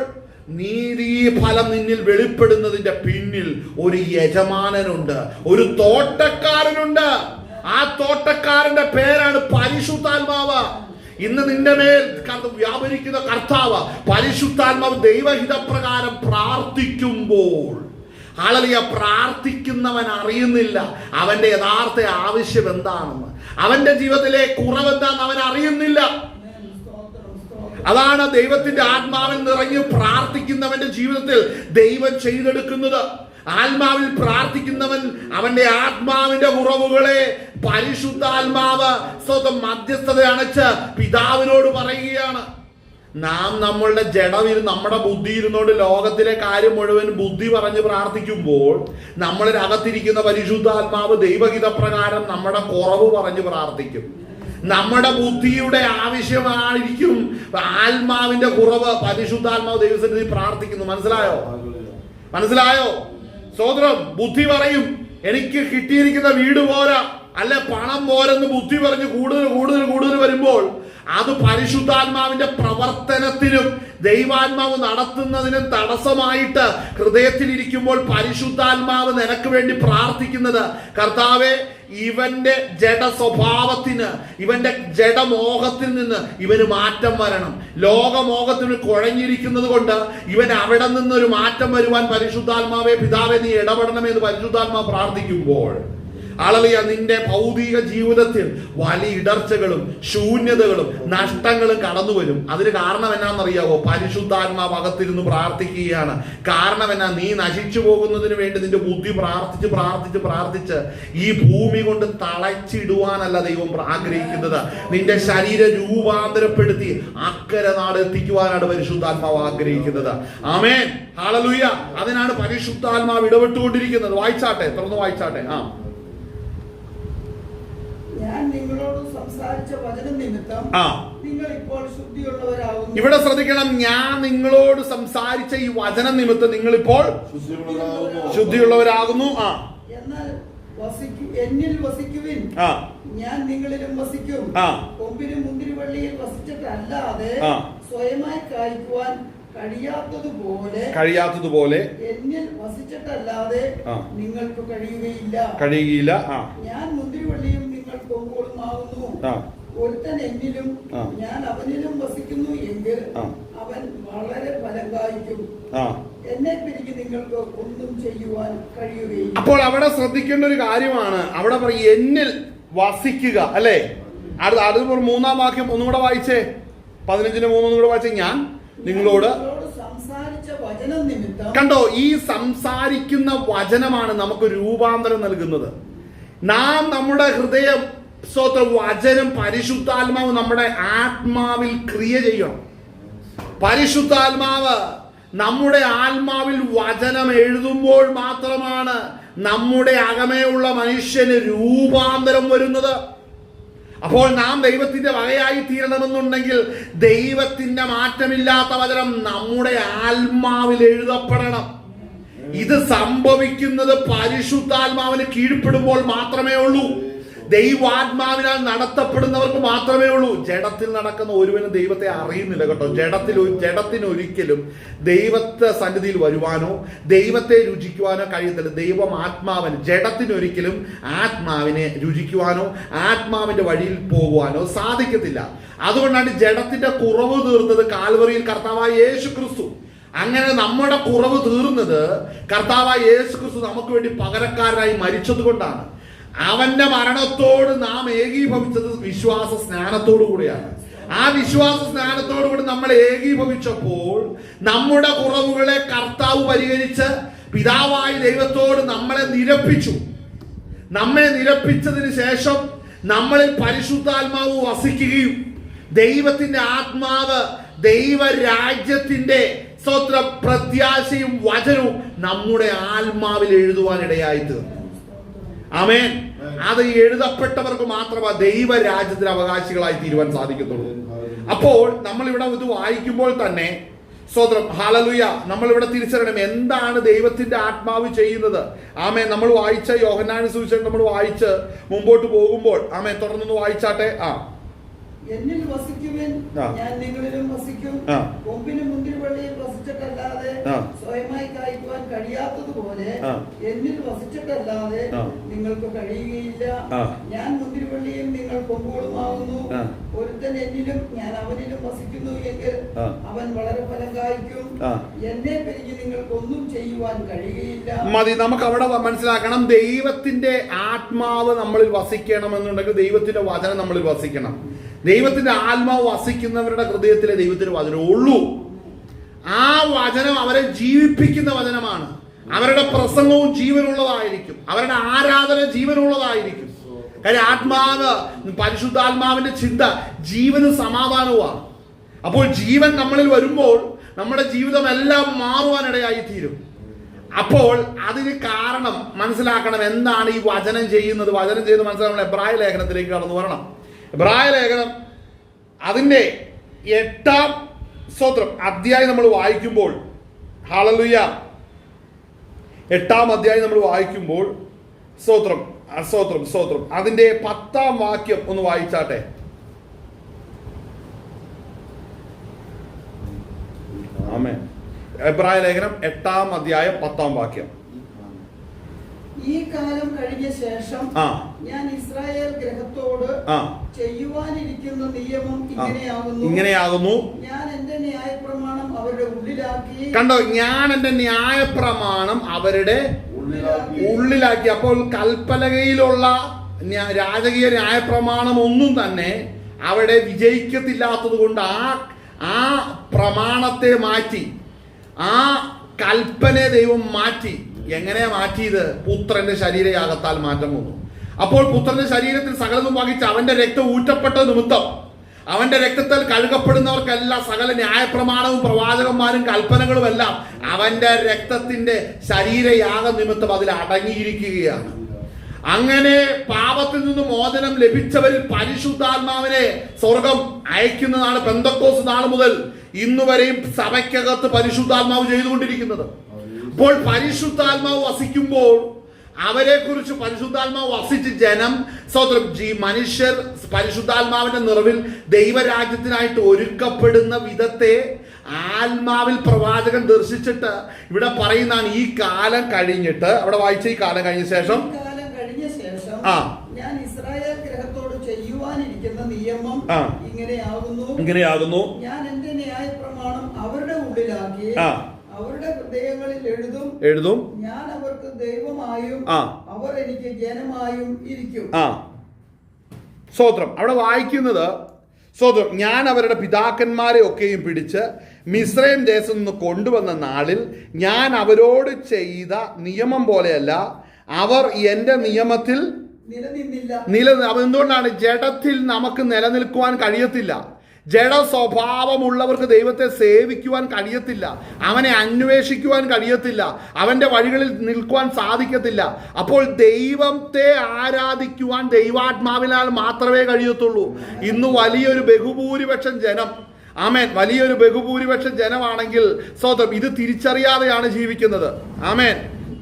നീതി ഫലം നിന്നിൽ വെളിപ്പെടുന്നതിന്റെ പിന്നിൽ ഒരു യജമാനനുണ്ട്, ഒരു തോട്ടക്കാരനുണ്ട്. ആ തോട്ടക്കാരന്റെ പേരാണ് പരിശുദ്ധാത്മാവ്. ഇന്ന് നിന്റെ മേൽ വ്യാപരിക്കുന്ന കർത്താവ് പരിശുദ്ധാത്മാവ് ദൈവഹിതപ്രകാരം പ്രാർത്ഥിക്കുമ്പോൾ, ഹല്ലേലൂയ, പ്രാർത്ഥിക്കുന്നവൻ അറിയുന്നില്ല അവന്റെ യഥാർത്ഥ ആവശ്യം എന്താണെന്ന്, അവന്റെ ജീവിതത്തിലെ കുറവെന്താണെന്ന് അവൻ അറിയുന്നില്ല. അതാണ് ദൈവത്തിന്റെ ആത്മാവിൽ നിറഞ്ഞ് പ്രാർത്ഥിക്കുന്നവന്റെ ജീവിതത്തിൽ ദൈവം ചെയ്തെടുക്കുന്നത്. ആത്മാവിൽ പ്രാർത്ഥിക്കുന്നവൻ അവന്റെ ആത്മാവിന്റെ കുറവുകളെ പരിശുദ്ധാത്മാവ് സ്വന്തം മധ്യസ്ഥത അണച്ച് പിതാവിനോട് പറയുകയാണ്. നാം നമ്മളുടെ ജഡവിൽ നമ്മുടെ ബുദ്ധി ഇരുന്നോണ്ട് ലോകത്തിലെ കാര്യം മുഴുവൻ ബുദ്ധി പറഞ്ഞ് പ്രാർത്ഥിക്കുമ്പോൾ നമ്മളിൽ അകത്തിരിക്കുന്ന പരിശുദ്ധാത്മാവ് ദൈവഹിതപ്രകാരം നമ്മുടെ കുറവ് പറഞ്ഞ് പ്രാർത്ഥിക്കും. നമ്മുടെ ബുദ്ധിയുടെ ആവശ്യമായിരിക്കും ആത്മാവിന്റെ കുറവ് പരിശുദ്ധാത്മാവ് ദൈവസന്നിധി പ്രാർത്ഥിക്കുന്നു. മനസ്സിലായോ? സ്വതന്ത്രം ബുദ്ധി പറയും, എനിക്ക് കിട്ടിയിരിക്കുന്ന വീട് പോരാ, അല്ലെ പണം പോരെന്ന് ബുദ്ധി പറഞ്ഞ് കൂടുതൽ വരുമ്പോൾ അത് പരിശുദ്ധാത്മാവിന്റെ പ്രവർത്തനത്തിനും ദൈവാത്മാവ് നടത്തുന്നതിനും തടസ്സമായിട്ട് ഹൃദയത്തിലിരിക്കുമ്പോൾ പരിശുദ്ധാത്മാവ് നിനക്ക് വേണ്ടി പ്രാർത്ഥിക്കുന്നത്, കർത്താവേ, ഇവന്റെ ജഡ സ്വഭാവത്തിന്, ഇവന്റെ ജഡമോഹത്തിൽ നിന്ന് ഇവന് മാറ്റം വരണം. ലോകമോഹത്തിന് കുഴഞ്ഞിരിക്കുന്നത് കൊണ്ട് ഇവൻ അവിടെ നിന്നൊരു മാറ്റം വരുവാൻ പരിശുദ്ധാത്മാവേ, പിതാവേ, നീ ഇടപെടണമെന്ന് പരിശുദ്ധാത്മാവ് പ്രാർത്ഥിക്കുമ്പോൾ, ഹല്ലേലൂയ, നിന്റെ ഭൗതിക ജീവിതത്തിൽ വലിയ ഇടർച്ചകളും ശൂന്യതകളും നഷ്ടങ്ങളും കടന്നു വരും. അതിന് കാരണം എന്നാണെന്നറിയാവോ? പരിശുദ്ധാത്മാവ് അകത്തിരുന്ന് പ്രാർത്ഥിക്കുകയാണ്. കാരണം എന്നാ? നീ നശിച്ചു പോകുന്നതിന് വേണ്ടി നിന്റെ ബുദ്ധി പ്രാർത്ഥിച്ച് ഈ ഭൂമി കൊണ്ട് തളച്ചിടുവാനല്ല ദൈവം ആഗ്രഹിക്കുന്നത്. നിന്റെ ശരീരം രൂപാന്തരപ്പെടുത്തി അക്കരെ നാട് എത്തിക്കുവാനാണ് പരിശുദ്ധാത്മാവ് ആഗ്രഹിക്കുന്നത്. ആമേൻ, ഹല്ലേലൂയ. അതിനാണ് പരിശുദ്ധാത്മാവ് ഇടപെട്ടുകൊണ്ടിരിക്കുന്നത്. വായിച്ചാട്ടെ, തുറന്ന് വായിച്ചാട്ടെ. ഞാൻ നിങ്ങളോട് സംസാരിച്ച വചനം നിമിത്തം നിങ്ങൾ ഇപ്പോൾ ശുദ്ധിയുള്ളവരാകുന്നു. ഇവിടെ ശ്രദ്ധിക്കണം, ഞാൻ നിങ്ങളോട് സംസാരിച്ച ഈ വചനം നിമിത്തം നിങ്ങൾ ഇപ്പോൾ ശുദ്ധിയുള്ളവരാകുന്നു. എന്നാൽ എന്നിൽ വസിക്കുവിൻ, ഞാൻ നിങ്ങളിലും വസിക്കും. കൊമ്പിലും മുന്തിരിവള്ളിയിൽ വസിച്ചിട്ടല്ലാതെ സ്വയമായി കായ്ക്കുവാൻ കഴിയാത്തതുപോലെ എന്നിൽ വസിച്ചിട്ടല്ലാതെ നിങ്ങൾക്ക് കഴിയുകയില്ല. ഞാൻ മുന്തിരിവള്ളിയും നിങ്ങൾ കൊമ്പുകളുമാകുന്നു. ഒരുത്തൻ എന്നിലും ഞാൻ അവനിലും വസിക്കുന്നു എങ്കിൽ അവൻ വളരെ ഫലം കായ്ക്കും. എന്നെ പിരിഞ്ഞ് നിങ്ങൾക്ക് ഒന്നും ചെയ്യുവാൻ കഴിയുകയില്ല. അപ്പോൾ അവിടെ ശ്രദ്ധിക്കേണ്ട ഒരു കാര്യമാണ്, അവിടെ പറയും എന്നിൽ വസിക്കുക, അല്ലേ? അത് മൂന്നാം വാക്യം ഒന്നുകൂടെ വായിച്ചേ, 15:3 ഒന്നുകൂടെ വായിച്ചേ. ഞാൻ നിങ്ങളോട് സംസാരിച്ച വചനം നിമിത്തം. കണ്ടോ, ഈ സംസാരിക്കുന്ന വചനമാണ് നമുക്ക് രൂപാന്തരം നൽകുന്നത്. നാം നമ്മുടെ ഹൃദയം വചനം പരിശുദ്ധാത്മാവ് നമ്മുടെ ആത്മാവിൽ ക്രിയ ചെയ്യണം. പരിശുദ്ധാത്മാവ് നമ്മുടെ ആത്മാവിൽ വചനം എഴുതുമ്പോൾ മാത്രമാണ് നമ്മുടെ അകമേയുള്ള മനുഷ്യന് രൂപാന്തരം വരുന്നത്. അപ്പോൾ നാം ദൈവത്തിന്റെ വകയായി തീരണമെന്നുണ്ടെങ്കിൽ ദൈവത്തിന്റെ മാറ്റമില്ലാത്ത വചനം നമ്മുടെ ആത്മാവിൽ എഴുതപ്പെടണം. ഇത് സംഭവിക്കുന്നത് പരിശുദ്ധാത്മാവിന് കീഴ്പ്പെടുമ്പോൾ മാത്രമേ ഉള്ളൂ. ദൈവാത്മാവിനാൽ നടത്തപ്പെടുന്നവർക്ക് മാത്രമേ ഉള്ളൂ. ജഡത്തിൽ നടക്കുന്ന ഒരുവനും ദൈവത്തെ അറിയുന്നില്ല കേട്ടോ. ജഡത്തിനൊരിക്കലും ദൈവത്തെ സന്നിധിയിൽ വരുവാനോ ദൈവത്തെ രുചിക്കുവാനോ കഴിയത്തില്ല. ദൈവം ആത്മാവൻ, ജഡത്തിനൊരിക്കലും ആത്മാവിനെ രുചിക്കുവാനോ ആത്മാവിന്റെ വഴിയിൽ പോകുവാനോ സാധിക്കത്തില്ല. അതുകൊണ്ടാണ് ജഡത്തിന്റെ കുറവ് തീർന്നത് കാൽവറിയിൽ കർത്താവായ യേശു ക്രിസ്തു. അങ്ങനെ നമ്മുടെ കുറവ് തീർന്നത് കർത്താവായ യേശു ക്രിസ്തു നമുക്ക് വേണ്ടി പകരക്കാരനായി മരിച്ചത് കൊണ്ടാണ്. അവന്റെ മരണത്തോട് നാം ഏകീഭവിച്ചത് വിശ്വാസ സ്നാനത്തോടു കൂടിയാണ്. ആ വിശ്വാസ സ്നാനത്തോടു കൂടി നമ്മൾ ഏകീഭവിച്ചപ്പോൾ നമ്മുടെ കുറവുകളെ കർത്താവ് പരിഹരിച്ച് പിതാവായ ദൈവത്തോട് നമ്മളെ നിരപ്പിച്ചു. നമ്മെ നിരപ്പിച്ചതിന് ശേഷം നമ്മളിൽ പരിശുദ്ധാത്മാവ് വസിക്കുകയും ദൈവത്തിന്റെ ആത്മാവ് ദൈവരാജ്യത്തിന്റെ പ്രത്യാശയും വചനവും നമ്മുടെ ആത്മാവിൽ എഴുതുവാനിടയായി തീർന്നു. ആമേൻ. അത് എഴുതപ്പെട്ടവർക്ക് മാത്രമേ ദൈവരാജ്യത്തിന് അവകാശികളായി തീരുവാൻ സാധിക്കത്തുള്ളൂ. അപ്പോൾ നമ്മൾ ഇവിടെ ഇത് വായിക്കുമ്പോൾ തന്നെ സ്തോത്രം, ഹല്ലേലൂയ, നമ്മളിവിടെ തിരിച്ചറിയണം എന്താണ് ദൈവത്തിന്റെ ആത്മാവ് ചെയ്യുന്നത്. ആമേൻ. നമ്മൾ വായിച്ച യോഹന്നാന്റെ സുവിശേഷം നമ്മൾ വായിച്ച് മുമ്പോട്ട് പോകുമ്പോൾ ആമേൻ തുടർന്നൊന്ന് വായിച്ചാട്ടെ. എന്നിൽ വസിക്കുവിൻ, ഞാൻ നിങ്ങളിലും വസിക്കും. കൊമ്പിന് മുന്തിരിവള്ളിയിൽ വസിച്ചിട്ടല്ലാതെ സ്വയമായി കായ്ക്കുവാൻ കഴിയാത്തതുപോലെ എന്നിൽ വസിച്ചിട്ടല്ലാതെ നിങ്ങൾക്ക് കഴിയുകയില്ല. ഞാൻ മുന്തിരിവള്ളിയും നിങ്ങൾ കൊമ്പുകളുമാകുന്നു. ഒരുത്തൻ എന്നിലും ഞാൻ അവനിലും വസിക്കുന്നു എങ്കിൽ അവൻ വളരെ ഫലം കായ്ക്കും. എന്നെ പിരിഞ്ഞ് നിങ്ങൾക്കൊന്നും ചെയ്യുവാൻ കഴിയുകയില്ല. മതി. നമുക്ക് അവിടെ മനസ്സിലാക്കണം, ദൈവത്തിന്റെ ആത്മാവ് നമ്മളിൽ വസിക്കണമെന്നുണ്ടെങ്കിൽ ദൈവത്തിന്റെ വചനം നമ്മളിൽ വസിക്കണം. ദൈവത്തിന്റെ ആത്മാവ് വസിക്കുന്നവരുടെ ഹൃദയത്തിലെ ദൈവത്തിന്റെ വചനം ഉള്ളൂ. ആ വചനം അവരെ ജീവിപ്പിക്കുന്ന വചനമാണ്. അവരുടെ പ്രസംഗവും ജീവനുള്ളതായിരിക്കും. അവരുടെ ആരാധന ജീവനുള്ളതായിരിക്കും. കാര്യം ആത്മാവ്, പരിശുദ്ധാത്മാവിന്റെ ചിന്ത ജീവനും സമാധാനവുമാണ്. അപ്പോൾ ജീവൻ നമ്മളിൽ വരുമ്പോൾ നമ്മുടെ ജീവിതം എല്ലാം മാറുവാനിടയായി തീരും. അപ്പോൾ അതിന് കാരണം മനസ്സിലാക്കണം, എന്താണ് ഈ വചനം ചെയ്യുന്നത്. വചനം ചെയ്യുന്നത് മനസ്സിലാക്കണം. എബ്രായ ലേഖനത്തിലേക്ക് കടന്നു വരണം. എബ്രായ ലേഖനം അതിന്റെ 8-ാം അധ്യായം നമ്മൾ വായിക്കുമ്പോൾ, ഹല്ലേലൂയ, 8-ാം അധ്യായം നമ്മൾ വായിക്കുമ്പോൾ സ്തോത്രം അതിന്റെ 10-ാം വാക്യം ഒന്ന് വായിച്ചാട്ടെ. ആമേൻ. എബ്രായ ലേഖനം 8-ാം അധ്യായം 10-ാം വാക്യം. ഈ കാലം കഴിഞ്ഞ ശേഷം ഞാൻ ഇസ്രായേൽ ഗ്രഹത്തോട് ചെയ്യുവാനിരിക്കുന്ന നിയമം ഇങ്ങനെയാകുന്നു. ഞാൻ എന്റെ ന്യായപ്രമാണം അവരുടെ ഉള്ളിലാക്കി. കണ്ടോ, ഞാൻ എന്റെ ന്യായപ്രമാണം അവരുടെ ഉള്ളിലാക്കി. അപ്പോൾ കൽപ്പലകയിലുള്ള രാജകീയ ന്യായപ്രമാണം ഒന്നും തന്നെ അവിടെ വിജയിക്കത്തില്ലാത്തത് കൊണ്ട് ആ പ്രമാണത്തെ മാറ്റി, ആ കൽപ്പനയെ ദൈവം മാറ്റി. എങ്ങനെയാ മാറ്റിയത്? പുത്രന്റെ ശരീരയാഗത്താൽ മാറ്റം വന്നു. അപ്പോൾ പുത്രന്റെ ശരീരത്തിൽ സകലതും വഹിച്ച് അവന്റെ രക്തം ഊറ്റപ്പെട്ട നിമിത്തം അവന്റെ രക്തത്തിൽ കഴുകപ്പെടുന്നവർക്കെല്ലാം സകല ന്യായപ്രമാണവും പ്രവാചകന്മാരും കൽപ്പനകളും എല്ലാം അവന്റെ രക്തത്തിന്റെ ശരീരയാഗ നിമിത്തം അതിൽ അടങ്ങിയിരിക്കുകയാണ്. അങ്ങനെ പാപത്തിൽ നിന്ന് മോചനം ലഭിച്ചവരിൽ പരിശുദ്ധാത്മാവിനെ സ്വർഗം അയക്കുന്നതാണ് പെന്തക്കോസ്ത് നാൾ മുതൽ ഇന്നുവരെയും സഭയ്ക്കകത്ത് പരിശുദ്ധാത്മാവ് ചെയ്തുകൊണ്ടിരിക്കുന്നത്. അപ്പോൾ പരിശുദ്ധാത്മാവ് വസിക്കുമ്പോൾ അവരെ കുറിച്ച് പരിശുദ്ധാത്മാവ് വസിച്ച് ജനം മനുഷ്യർ പരിശുദ്ധാത്മാവിന്റെ നിറവിൽ ദൈവരാജ്യത്തിനായിട്ട് ഒരുക്കപ്പെടുന്ന വിധത്തെ ആത്മാവിൽ പ്രവാചകൻ ദർശിച്ചിട്ട് ഇവിടെ പറയുന്നതാണ്, ഈ കാലം കഴിഞ്ഞിട്ട്, അവിടെ വായിച്ച ഈ കാലം കഴിഞ്ഞ ശേഷം ഞാൻ ഇസ്രായേൽ ഗ്രഹത്തോട് ചെയ്യുവാനിരിക്കുന്ന നിയമം ഇങ്ങനെയാകുന്നു. ഞാൻ എന്റെ ന്യായപ്രമാണം അവരുടെ ഉള്ളിലാക്കി അവരുടെ ഹൃദയങ്ങളിൽ എഴുതും. ഞാൻ അവർക്ക് ദൈവമായും അവർ എനിക്ക് ജനമായും ഇരിക്കും. സ്തോത്രം. അവിടെ വായിക്കുന്നത് സ്തോത്രം, ഞാൻ അവരുടെ പിതാക്കന്മാരെ ഒക്കെയും പിടിച്ച് മിസ്രൈം ദേശത്ത് നിന്ന് കൊണ്ടുവന്ന നാളിൽ ഞാൻ അവരോട് ചെയ്ത നിയമം പോലെയല്ല, അവർ എന്റെ നിയമത്തിൽ എന്തുകൊണ്ടാണ്? ജഡത്തിൽ നമുക്ക് നിലനിൽക്കുവാൻ കഴിയത്തില്ല. ജഡ സ്വഭാവമുള്ളവർക്ക് ദൈവത്തെ സേവിക്കുവാൻ കഴിയത്തില്ല, അവനെ അന്വേഷിക്കുവാൻ കഴിയത്തില്ല, അവന്റെ വഴികളിൽ നിൽക്കുവാൻ സാധിക്കത്തില്ല. അപ്പോൾ ദൈവത്തെ ആരാധിക്കുവാൻ ദൈവാത്മാവിനാൽ മാത്രമേ കഴിയത്തുള്ളൂ. ഇന്ന് വലിയൊരു ബഹുഭൂരിപക്ഷം ജനം, ആമേൻ, വലിയൊരു ബഹുഭൂരിപക്ഷം ജനമാണെങ്കിൽ സ്തോത്രം ഇത് തിരിച്ചറിയാതെയാണ് ജീവിക്കുന്നത്. ആമേൻ,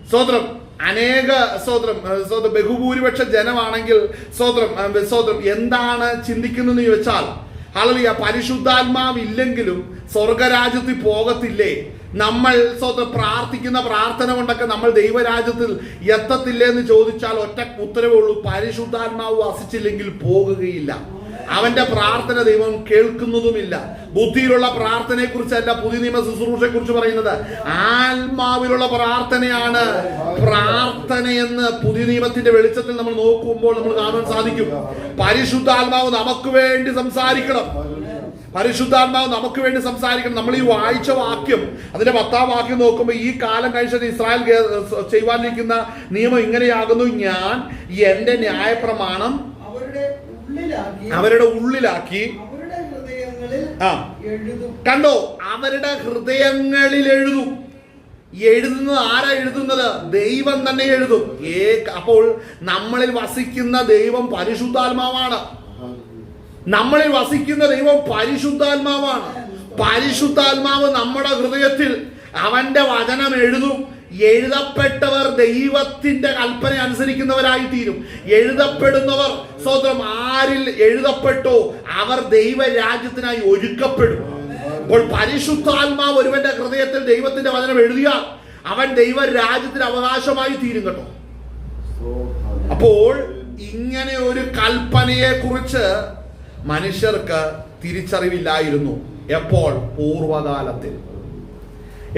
സ്തോത്രം. അനേക സ്വതന്ത്രം ബഹുഭൂരിപക്ഷ ജനമാണെങ്കിൽ സ്വതന്ത്രം എന്താണ് ചിന്തിക്കുന്നതെന്ന് ചോദിച്ചാൽ, ഹല്ലേലൂയ, പരിശുദ്ധാത്മാവില്ലെങ്കിലും സ്വർഗരാജ്യത്തിൽ പോകത്തില്ലേ? നമ്മൾ പ്രാർത്ഥിക്കുന്ന പ്രാർത്ഥന കൊണ്ടൊക്കെ നമ്മൾ ദൈവരാജ്യത്തിൽ എത്തത്തില്ലേ എന്ന് ചോദിച്ചാൽ ഒറ്റ ഉത്തരവേ ഉള്ളൂ: പരിശുദ്ധാത്മാവ് വസിച്ചില്ലെങ്കിൽ പോകുകയില്ല. അവന്റെ പ്രാർത്ഥന ദൈവം കേൾക്കുന്നതുമില്ല. ബുദ്ധിയിലുള്ള പ്രാർത്ഥനയെ കുറിച്ചല്ല പുതിയ നിയമ ശുശ്രൂഷയെ കുറിച്ച് പറയുന്നത്, ആത്മാവിലുള്ള പ്രാർത്ഥനയാണ് പ്രാർത്ഥനയെന്ന് പുതിയ നിയമത്തിന്റെ വെളിച്ചത്തിൽ നമ്മൾ നോക്കുമ്പോൾ നമ്മൾ കാണാൻ സാധിക്കും. പരിശുദ്ധാത്മാവ് നമുക്ക് വേണ്ടി സംസാരിക്കണം. പരിശുദ്ധാത്മാവ് നമുക്ക് വേണ്ടി സംസാരിക്കണം. നമ്മൾ ഈ വായിച്ച വാക്യം, അതിന്റെ 10ാം വാക്യം നോക്കുമ്പോൾ, ഈ കാലം കഴിച്ചത് ഇസ്രായേൽ ചെയ്യുവാനിരിക്കുന്ന നിയമം ഇങ്ങനെയാകുന്നു: ഞാൻ എന്റെ ന്യായപ്രമാണം അവരുടെ ഉള്ളിലാക്കി. കണ്ടോ, അവരുടെ ഹൃദയങ്ങളിൽ എഴുതും. എഴുതുന്നത് ആരാ എഴുതുന്നത്? ദൈവം തന്നെ എഴുതും. അപ്പോൾ നമ്മളിൽ വസിക്കുന്ന ദൈവം പരിശുദ്ധാത്മാവാണ്. നമ്മളിൽ വസിക്കുന്ന ദൈവം പരിശുദ്ധാത്മാവാണ്. പരിശുദ്ധാത്മാവ് നമ്മുടെ ഹൃദയത്തിൽ അവന്റെ വചനം എഴുതും. എഴുതപ്പെട്ടവർ ദൈവത്തിന്റെ കൽപ്പന അനുസരിക്കുന്നവരായി തീരും. എഴുതപ്പെടുന്നവർ ആരിൽ എഴുതപ്പെട്ടോ അവർ ദൈവരാജ്യത്തിനായി ഒരുക്കപ്പെടും. അപ്പോൾ പരിശുദ്ധാത്മാവ് ഒരുവന്റെ ഹൃദയത്തിൽ ദൈവത്തിന്റെ വചനം എഴുതിയാൽ അവൻ ദൈവരാജ്യത്തിന് അവകാശമായി തീരും കേട്ടോ. അപ്പോൾ ഇങ്ങനെ ഒരു കൽപ്പനയെ കുറിച്ച് മനുഷ്യർക്ക് തിരിച്ചറിവില്ലായിരുന്നു. എപ്പോൾ? പൂർവകാലത്തിൽ.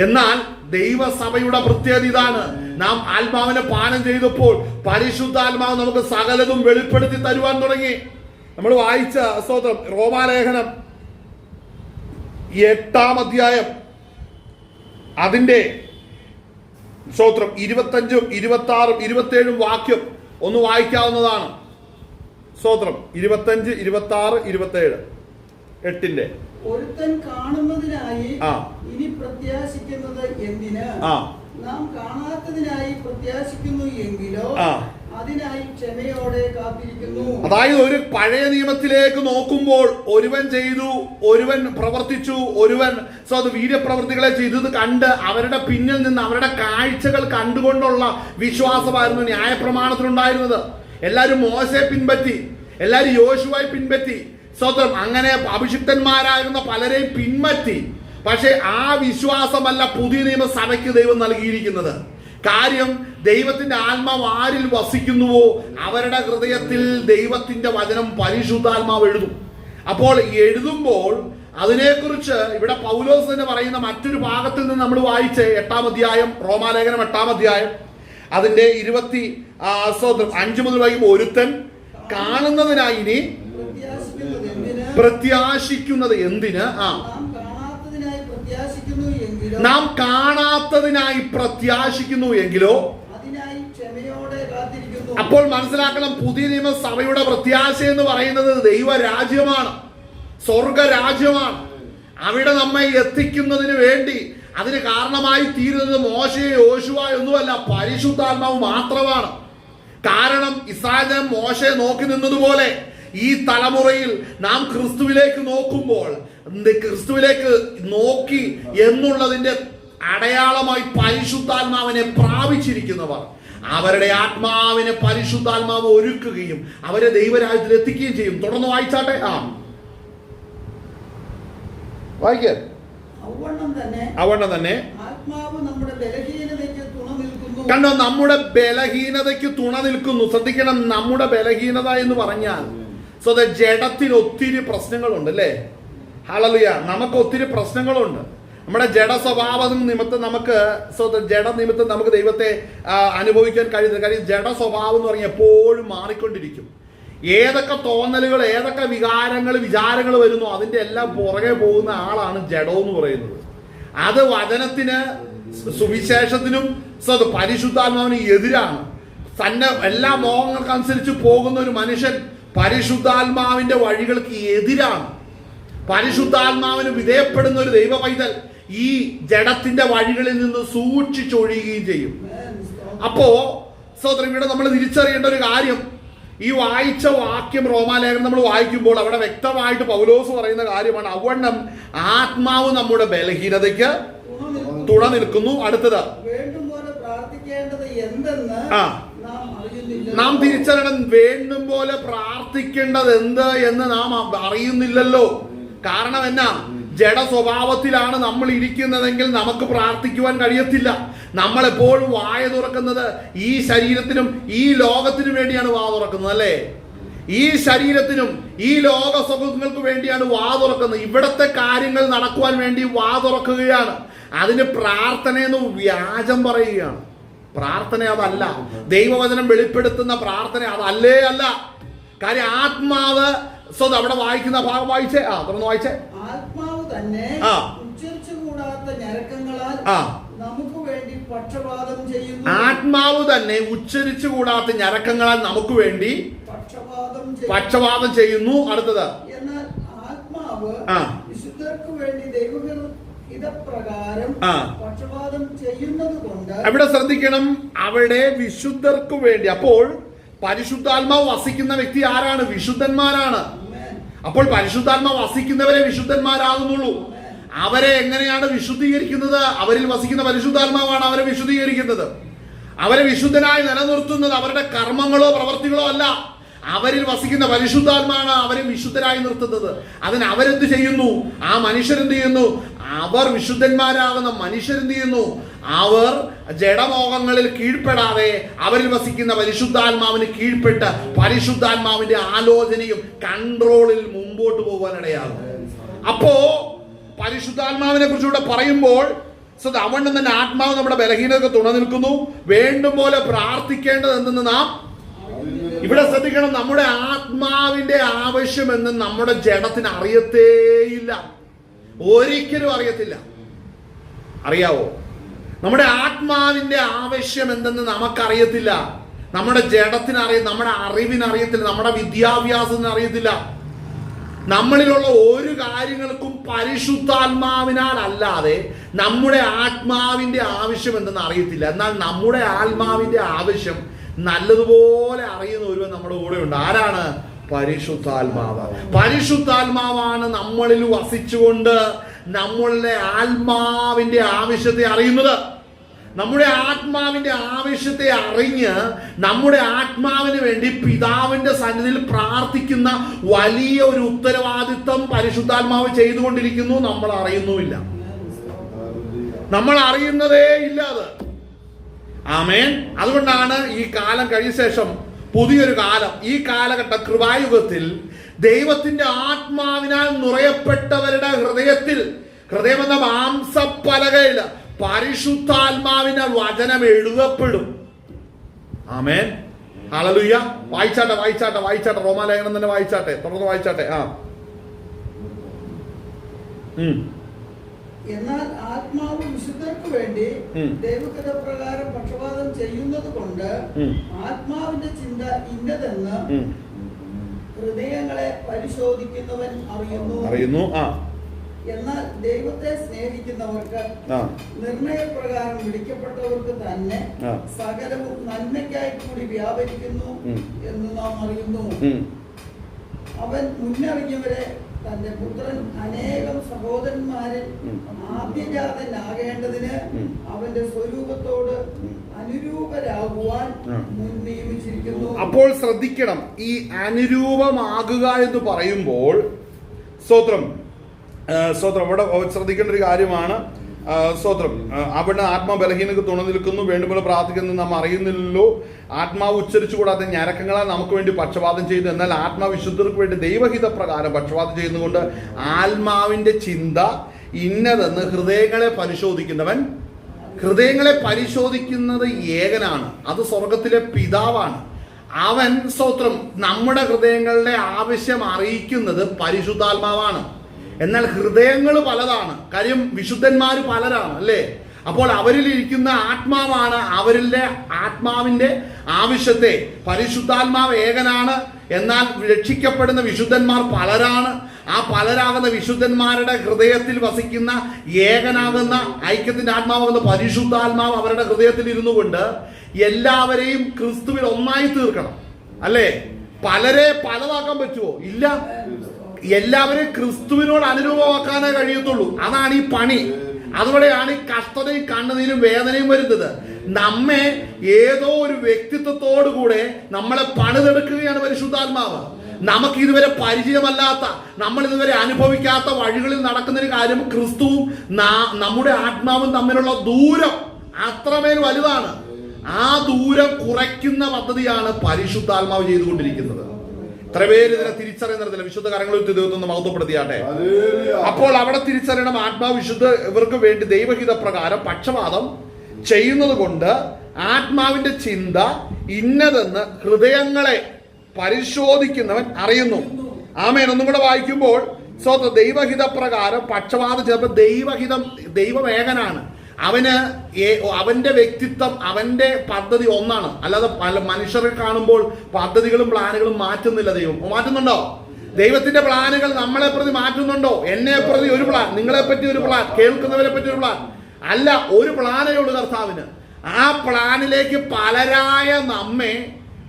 എന്നാൽ ദൈവസഭയുടെ പ്രത്യേകത ഇതാണ്: നാം ആത്മാവിനെ പാനം ചെയ്തപ്പോൾ പരിശുദ്ധാത്മാവ് നമുക്ക് സകലതും വെളിപ്പെടുത്തി തരുവാൻ തുടങ്ങി. നമ്മൾ വായിച്ച റോമാലേഖനം 8-ാം അധ്യായം അതിന്റെ 25, 26, 27 വാക്യം ഒന്ന് വായിക്കാവുന്നതാണ്. 25, 26, 27 8-ന്റെ. ഒരുത്തൻ കാണുന്നതിനായി ഇനി പ്രത്യാശിക്കുന്നത് എന്തിന്? നാം കാണാത്തതിനായി പ്രത്യാശിക്കുന്നു എങ്കിലോ അതിനായി ക്ഷമയോടെ കാത്തിരിക്കുന്നു. അതായത് ഒരു പഴയ നിയമത്തിലേക്ക് നോക്കുമ്പോൾ ഒരുവൻ ചെയ്തു, ഒരുവൻ പ്രവർത്തിച്ചു, ഒരുവൻ വീര്യപ്രവൃത്തികളെ ചെയ്തത് കണ്ട് അവരുടെ പിന്നിൽ നിന്ന് അവരുടെ കാഴ്ചകൾ കണ്ടുകൊണ്ടുള്ള വിശ്വാസമായിരുന്നു ന്യായപ്രമാണത്തിലുണ്ടായിരുന്നത്. എല്ലാവരും മോശയെ പിൻപറ്റി, എല്ലാവരും യോശുവയെ പിൻപറ്റി. അങ്ങനെ അഭിഷിക്തന്മാരായിരുന്ന പലരെയും പിൻപറ്റി. പക്ഷെ ആ വിശ്വാസമല്ല പുതിയ നിയമസഭയ്ക്ക് ദൈവം നൽകിയിരിക്കുന്നത്. കാര്യം, ദൈവത്തിന്റെ ആത്മാവ് ആരിൽ വസിക്കുന്നുവോ അവരുടെ ഹൃദയത്തിൽ ദൈവത്തിന്റെ വചനം പരിശുദ്ധാത്മാവ് എഴുതും. അപ്പോൾ എഴുതുമ്പോൾ അതിനെക്കുറിച്ച് ഇവിടെ പൗലോസ് തന്നെ പറയുന്ന മറ്റൊരു ഭാഗത്തിൽ നിന്ന് നമ്മൾ വായിച്ച 8-ാം അധ്യായം, റോമാലേഖനം 8-ാം അധ്യായം അതിന്റെ 25 മുതൽ വായിക്കുമ്പോൾ, ഒരുത്തൻ കാണുന്നതിനായി ഇനി പ്രത്യാശിക്കുന്നത് എന്തിന്? നാം കാണാത്തതിനായി പ്രത്യാശിക്കുന്നു എങ്കിലോ. അപ്പോൾ മനസ്സിലാക്കണം, പുതിയ നിയമസഭയുടെ പ്രത്യാശ എന്ന് പറയുന്നത് ദൈവരാജ്യമാണ്, സ്വർഗരാജ്യമാണ്. അവിടെ നമ്മെ എത്തിക്കുന്നതിന് വേണ്ടി അതിന് കാരണമായി തീരുന്നത് മോശയെ യോശുവ ഒന്നുമല്ല, പരിശുദ്ധാത്മാവ് മാത്രമാണ്. കാരണം ഇസ്രായേൽ ജനം മോശയെ നോക്കി നിന്നതുപോലെ ഈ തലമുറയിൽ നാം ക്രിസ്തുവിലേക്ക് നോക്കുമ്പോൾ, ക്രിസ്തുവിലേക്ക് നോക്കി എന്നുള്ളതിന്റെ അടയാളമായി പരിശുദ്ധാത്മാവിനെ പ്രാപിച്ചിരിക്കുന്നവർ അവരുടെ ആത്മാവിനെ പരിശുദ്ധാത്മാവ് ഒരുക്കുകയും അവരെ ദൈവരാജ്യത്തിൽ എത്തിക്കുകയും ചെയ്യും. തുടർന്ന് വായിച്ചാട്ടെ. വായിക്കേ. അവണ്ണം തന്നെ കണ്ടോ, നമ്മുടെ ബലഹീനതയ്ക്ക് തുണ നിൽക്കുന്നു. ശ്രദ്ധിക്കണം, നമ്മുടെ ബലഹീനത എന്ന് പറഞ്ഞാൽ ജഡത്തിന് ഒത്തിരി പ്രശ്നങ്ങളുണ്ട് അല്ലേ? ഹല്ലേലൂയ. നമുക്ക് ഒത്തിരി പ്രശ്നങ്ങളുണ്ട്. നമ്മുടെ ജഡ സ്വഭാവം നിമിത്തം നമുക്ക് ജഡ നിമിത്തം നമുക്ക് ദൈവത്തെ അനുഭവിക്കാൻ കഴിയുന്നില്ല. കാര്യം ജഡ സ്വഭാവം എന്ന് പറഞ്ഞാൽ എപ്പോഴും മാറിക്കൊണ്ടിരിക്കും. ഏതൊക്കെ തോന്നലുകൾ, ഏതൊക്കെ വിചാരങ്ങൾ വരുന്നു അതിന്റെ എല്ലാം പുറകെ പോകുന്ന ആളാണ് ജഡം എന്ന് പറയുന്നത്. അത് വചനത്തിന്, സുവിശേഷത്തിനും പരിശുദ്ധാത്മാവിന് എതിരാണ്. തന്നെ എല്ലാ മോഹങ്ങൾക്കനുസരിച്ച് പോകുന്ന ഒരു മനുഷ്യൻ പരിശുദ്ധാത്മാവിന്റെ വഴികൾക്ക് എതിരാണ്. പരിശുദ്ധാത്മാവിന് വിധേയപ്പെടുന്ന ഒരു ദൈവ പൈതൽ ഈ ജഡത്തിന്റെ വഴികളിൽ നിന്ന് സൂക്ഷിച്ചൊഴിയുകയും ചെയ്യും. അപ്പോ ഇവിടെ നമ്മൾ തിരിച്ചറിയേണ്ട ഒരു കാര്യം, ഈ വായിച്ച വാക്യം റോമാലേഖനം നമ്മൾ വായിക്കുമ്പോൾ അവിടെ വ്യക്തമായിട്ട് പൗലോസ് പറയുന്ന കാര്യമാണ്: അവണ്ണം ആത്മാവ് നമ്മുടെ ബലഹീനതയ്ക്ക് തുണ നിൽക്കുന്നു. അടുത്തത്, പ്രാർത്ഥിക്കേണ്ടത് എന്തെന്ന് നാം അറിയുന്നില്ല. നാം തിരിച്ചറിയണം, വേണ്ടും പോലെ പ്രാർത്ഥിക്കേണ്ടത് എന്ത് എന്ന് നാം അറിയുന്നില്ലല്ലോ. കാരണം എന്നാ? ജഡ സ്വഭാവത്തിലാണ് നമ്മൾ ഇരിക്കുന്നതെങ്കിൽ നമുക്ക് പ്രാർത്ഥിക്കുവാൻ കഴിയത്തില്ല. നമ്മൾ എപ്പോഴും വായ തുറക്കുന്നത് ഈ ശരീരത്തിനും ഈ ലോകത്തിനും വേണ്ടിയാണ് വാ തുറക്കുന്നത്, അല്ലേ? ഈ ശരീരത്തിനും ഈ ലോക സുഖങ്ങൾക്ക് വേണ്ടിയാണ് വാ തുറക്കുന്നത്. ഇവിടത്തെ കാര്യങ്ങൾ നടക്കുവാൻ വേണ്ടി വാ തുറക്കുകയാണ്. അതിന് പ്രാർത്ഥനയെന്ന് വ്യാജം പറയുകയാണ്. പ്രാർത്ഥന അതല്ല. ദൈവവചനം വെളിപ്പെടുത്തുന്ന പ്രാർത്ഥന അതല്ലേ അല്ല. കാര്യം ആത്മാവ് അവിടെ വായിക്കുന്ന ഭാഗം വായിച്ചേ, തുറന്ന് വായിച്ചേ. ആത്മാവ് തന്നെ ഉച്ചരിച്ചുകൂടാത്ത ഞരക്കങ്ങളാൽ നമുക്ക് വേണ്ടി പക്ഷപാതം ചെയ്യുന്നു. ആത്മാവ് തന്നെ ഉച്ചരിച്ചുകൂടാത്ത ഞരക്കങ്ങളാൽ നമുക്ക് വേണ്ടി പക്ഷപാതം ചെയ്യുന്നു. അടുത്തത്, എന്നാൽ ആത്മാവ് വിശുദ്ധർക്ക് വേണ്ടി ദൈവഹിതപ്രകാരം പക്ഷപാതം ചെയ്യുന്നത് കൊണ്ട്. അവിടെ ശ്രദ്ധിക്കണം, അവിടെ വിശുദ്ധർക്ക് വേണ്ടി. അപ്പോൾ പരിശുദ്ധാത്മാവ് വസിക്കുന്ന വ്യക്തി ആരാണ്? വിശുദ്ധന്മാരാണ്. അപ്പോൾ പരിശുദ്ധാത്മാവ് വസിക്കുന്നവരെ വിശുദ്ധന്മാരാകുന്നുള്ളൂ. അവരെ എങ്ങനെയാണ് വിശുദ്ധീകരിക്കുന്നത്? അവരിൽ വസിക്കുന്ന പരിശുദ്ധാത്മാവാണ് അവരെ വിശുദ്ധീകരിക്കുന്നത്. അവരെ വിശുദ്ധനായി നിലനിർത്തുന്നത് അവരുടെ കർമ്മങ്ങളോ പ്രവർത്തികളോ അല്ല. അവരിൽ വസിക്കുന്ന പരിശുദ്ധാത്മാവാണ് അവരെ വിശുദ്ധരായി നിർത്തുന്നത്. അതിന് അവരെന്ത് ചെയ്യുന്നു? ആ മനുഷ്യരെന്ത് ചെയ്യുന്നു? അവർ വിശുദ്ധന്മാരാകുന്ന മനുഷ്യരെന്ത് ചെയ്യുന്നു? അവർ ജഡമോഹങ്ങളിൽ കീഴ്പ്പെടാതെ അവരിൽ വസിക്കുന്ന പരിശുദ്ധാത്മാവിന് കീഴ്പ്പെട്ട് പരിശുദ്ധാത്മാവിന്റെ ആലോചനയും കൺട്രോളിൽ മുമ്പോട്ട് പോകാനിടയാകും. അപ്പോ പരിശുദ്ധാത്മാവിനെ കുറിച്ചുകൂടെ പറയുമ്പോൾ അവണ്ണം തന്നെ ആത്മാവ് നമ്മുടെ ബലഹീനതയ്ക്ക് തുണ നിൽക്കുന്നു. വേണ്ടും പോലെ പ്രാർത്ഥിക്കേണ്ടത് എന്തെന്ന് നാം ഇവിടെ ശ്രദ്ധിക്കണം. നമ്മുടെ ആത്മാവിന്റെ ആവശ്യം എന്ന് നമ്മുടെ ജഡത്തിന് അറിയത്തേയില്ല, ഒരിക്കലും അറിയത്തില്ല. അറിയാവോ? നമ്മുടെ ആത്മാവിന്റെ ആവശ്യം എന്തെന്ന് നമുക്കറിയത്തില്ല. നമ്മുടെ ജഡത്തിനറിയാം, നമ്മുടെ അറിവിനറിയത്തില്ല, നമ്മുടെ വിദ്യാഭ്യാസത്തിന് അറിയത്തില്ല. നമ്മളിലുള്ള ഒരു കാര്യങ്ങൾക്കും പരിശുദ്ധാത്മാവിനാൽ അല്ലാതെ നമ്മുടെ ആത്മാവിന്റെ ആവശ്യം എന്തെന്ന് അറിയത്തില്ല. എന്നാൽ നമ്മുടെ ആത്മാവിന്റെ ആവശ്യം നല്ലതുപോലെ അറിയുന്ന ഒരുവൻ നമ്മുടെ കൂടെ ഉണ്ട്. ആരാണ്? പരിശുദ്ധാത്മാവ്. പരിശുദ്ധാത്മാവാണ് നമ്മളിൽ വസിച്ചുകൊണ്ട് നമ്മളുടെ ആത്മാവിന്റെ ആവശ്യത്തെ അറിയുന്നത്. നമ്മുടെ ആത്മാവിന്റെ ആവശ്യത്തെ അറിഞ്ഞ് നമ്മുടെ ആത്മാവിന് വേണ്ടി പിതാവിന്റെ സന്നിധിയിൽ പ്രാർത്ഥിക്കുന്ന വലിയ ഒരു ഉത്തരവാദിത്വം പരിശുദ്ധാത്മാവ് ചെയ്തുകൊണ്ടിരിക്കുന്നു. നമ്മൾ അറിയുന്നുമില്ല, നമ്മൾ അറിയുന്നതേ ഇല്ല അത്. ആമേൻ. അതുകൊണ്ടാണ് ഈ കാലം കഴിഞ്ഞ ശേഷം പുതിയൊരു കാലം, ഈ കാലഘട്ട കൃപായുഗത്തിൽ ദൈവത്തിന്റെ ആത്മാവിനാൽ നിറയപ്പെട്ടവരുടെ ഹൃദയത്തിൽ, ഹൃദയമെന്ന മാംസപ്പലകയിൽ പരിശുദ്ധാത്മാവിന്റെ വചനം എഴുതപ്പെടും. ആമേൻ. ഹല്ലേലൂയ. വായിച്ചാട്ടെ റോമാലേഖനം തന്നെ വായിച്ചാട്ടെ, തുടർന്ന് വായിച്ചാട്ടെ. എന്നാൽ ആത്മാവ് വിശുദ്ധർക്ക് വേണ്ടി ദൈവഹിതപ്രകാരം പക്ഷപാതം ചെയ്യുന്നത് കൊണ്ട് ആത്മാവിന്റെ ചിന്ത ഇന്നതെന്ന് ഹൃദയങ്ങളെ പരിശോധിക്കുന്നവൻ അറിയുന്നു. എന്നാൽ ദൈവത്തെ സ്നേഹിക്കുന്നവർക്ക് നിർണയപ്രകാരം വിളിക്കപ്പെട്ടവർക്ക് തന്നെ സകലവും നന്മയ്ക്കായി കൂടി വ്യാപരിക്കുന്നു എന്ന് നാം അറിയുന്നു. അവൻ മുന്നറിഞ്ഞവരെ തന്റെ പുത്രൻ അനേകം സഹോദരന്മാരിൽ ആദ്യജാതനാകേണ്ടതിന് അവന്റെ സ്വരൂപത്തോട് അനുരൂപരാകുവാൻ നിയമിച്ചിരിക്കുന്നു. അപ്പോൾ ശ്രദ്ധിക്കണം, ഈ അനുരൂപമാകുക എന്ന് പറയുമ്പോൾ സ്തോത്രം ഇവിടെ ശ്രദ്ധിക്കേണ്ട ഒരു കാര്യമാണ്. സ്തോത്രം. അവിടെ ആത്മബലഹീനക്ക് തുണ നിൽക്കുന്നു, വേണ്ടുപോലെ പ്രാർത്ഥിക്കുന്നത് നാം അറിയുന്നില്ലല്ലോ. ആത്മാവ് ഉച്ചരിച്ചുകൂടാത്ത ഞരക്കങ്ങളാൽ നമുക്ക് വേണ്ടി പക്ഷപാതം ചെയ്തു. എന്നാൽ ആത്മാവിശുദ്ധർക്ക് വേണ്ടി ദൈവഹിത പ്രകാരം പക്ഷപാതം ചെയ്യുന്നതുകൊണ്ട് ആത്മാവിന്റെ ചിന്ത ഇന്നതെന്ന് ഹൃദയങ്ങളെ പരിശോധിക്കുന്നവൻ. ഹൃദയങ്ങളെ പരിശോധിക്കുന്നത് ഏകനാണ്, അത് സ്വർഗത്തിലെ പിതാവാണ്. അവൻ സ്തോത്രം നമ്മുടെ ഹൃദയങ്ങളുടെ ആവശ്യം അറിയിക്കുന്നത് പരിശുദ്ധാത്മാവാണ്. എന്നാൽ ഹൃദയങ്ങൾ പലതാണ്, കാര്യം വിശുദ്ധന്മാർ പലരാണ്, അല്ലേ? അപ്പോൾ അവരിലിരിക്കുന്ന ആത്മാവാണ് അവരിലെ ആത്മാവിന്റെ ആവശ്യത്തെ. പരിശുദ്ധാത്മാവ് ഏകനാണ്, എന്നാൽ രക്ഷിക്കപ്പെടുന്ന വിശുദ്ധന്മാർ പലരാണ്. ആ പലരാകുന്ന വിശുദ്ധന്മാരുടെ ഹൃദയത്തിൽ വസിക്കുന്ന ഏകനാകുന്ന ഐക്യത്തിന്റെ ആത്മാവാകുന്ന പരിശുദ്ധാത്മാവ് അവരുടെ ഹൃദയത്തിൽ ഇരുന്നു കൊണ്ട് എല്ലാവരെയും ക്രിസ്തുവിൽ ഒന്നായി തീർക്കണം, അല്ലേ? പലരെ പലതാക്കാൻ പറ്റുമോ? ഇല്ല. എല്ലാവരെയും ക്രിസ്തുവിനോട് അനുരൂപമാക്കാനേ കഴിയത്തുള്ളൂ. അതാണ് ഈ പണി. അതുകൊണ്ടാണ് ഈ കഷ്ടതയും കണ്ണുനീരും വേദനയും വരുന്നത്. നമ്മെ ഏതോ ഒരു വ്യക്തിത്വത്തോടു കൂടെ നമ്മളെ പണിതെടുക്കുകയാണ് പരിശുദ്ധാത്മാവ്. നമുക്ക് ഇതുവരെ പരിചയമല്ലാത്ത, നമ്മൾ ഇതുവരെ അനുഭവിക്കാത്ത വഴികളിൽ നടക്കുന്ന ഒരു കാര്യം, ക്രിസ്തുവും നമ്മുടെ ആത്മാവും തമ്മിലുള്ള ദൂരം അത്രമേൽ വലുതാണ്. ആ ദൂരം കുറയ്ക്കുന്ന പദ്ധതിയാണ് പരിശുദ്ധാത്മാവ് ചെയ്തുകൊണ്ടിരിക്കുന്നത്. എത്ര പേര് ഇതിനെ തിരിച്ചറിയുന്നില്ല? വിശുദ്ധ കരങ്ങളിൽ ദൈവത്തെ മഹത്വപ്പെടുത്തിയാട്ടെ. അപ്പോൾ അവിടെ തിരിച്ചറിയണം, ആത്മാവ് വിശുദ്ധ ഇവർക്ക് വേണ്ടി ദൈവഹിത പ്രകാരം പക്ഷപാതം ചെയ്യുന്നത് കൊണ്ട് ആത്മാവിന്റെ ചിന്ത ഇന്നതെന്ന് ഹൃദയങ്ങളെ പരിശോധിക്കുന്നവൻ അറിയുന്നു. ആമേൻ. ഒന്നും കൂടെ വായിക്കുമ്പോൾ ദൈവഹിത പ്രകാരം പക്ഷപാതം ചെയ്തപ്പോൾ ദൈവഹിതം, ദൈവം ഏകനാണ്. അവന്റെ വ്യക്തിത്വം, അവന്റെ പദ്ധതി ഒന്നാണ്. അല്ലാതെ പല മനുഷ്യരെ കാണുമ്പോൾ പദ്ധതികളും പ്ലാനുകളും മാറ്റുന്നില്ല. ദൈവം മാറ്റുന്നുണ്ടോ? ദൈവത്തിന്റെ പ്ലാനുകൾ നമ്മളെ പ്രതി മാറ്റുന്നുണ്ടോ? എന്നെ പ്രതി ഒരു പ്ലാൻ, നിങ്ങളെ പറ്റി ഒരു പ്ലാൻ, കേൾക്കുന്നവരെ പറ്റി ഒരു പ്ലാൻ അല്ല, ഒരു പ്ലാനേ ഉള്ളൂ കർത്താവിന്. ആ പ്ലാനിലേക്ക് പലരായ നമ്മെ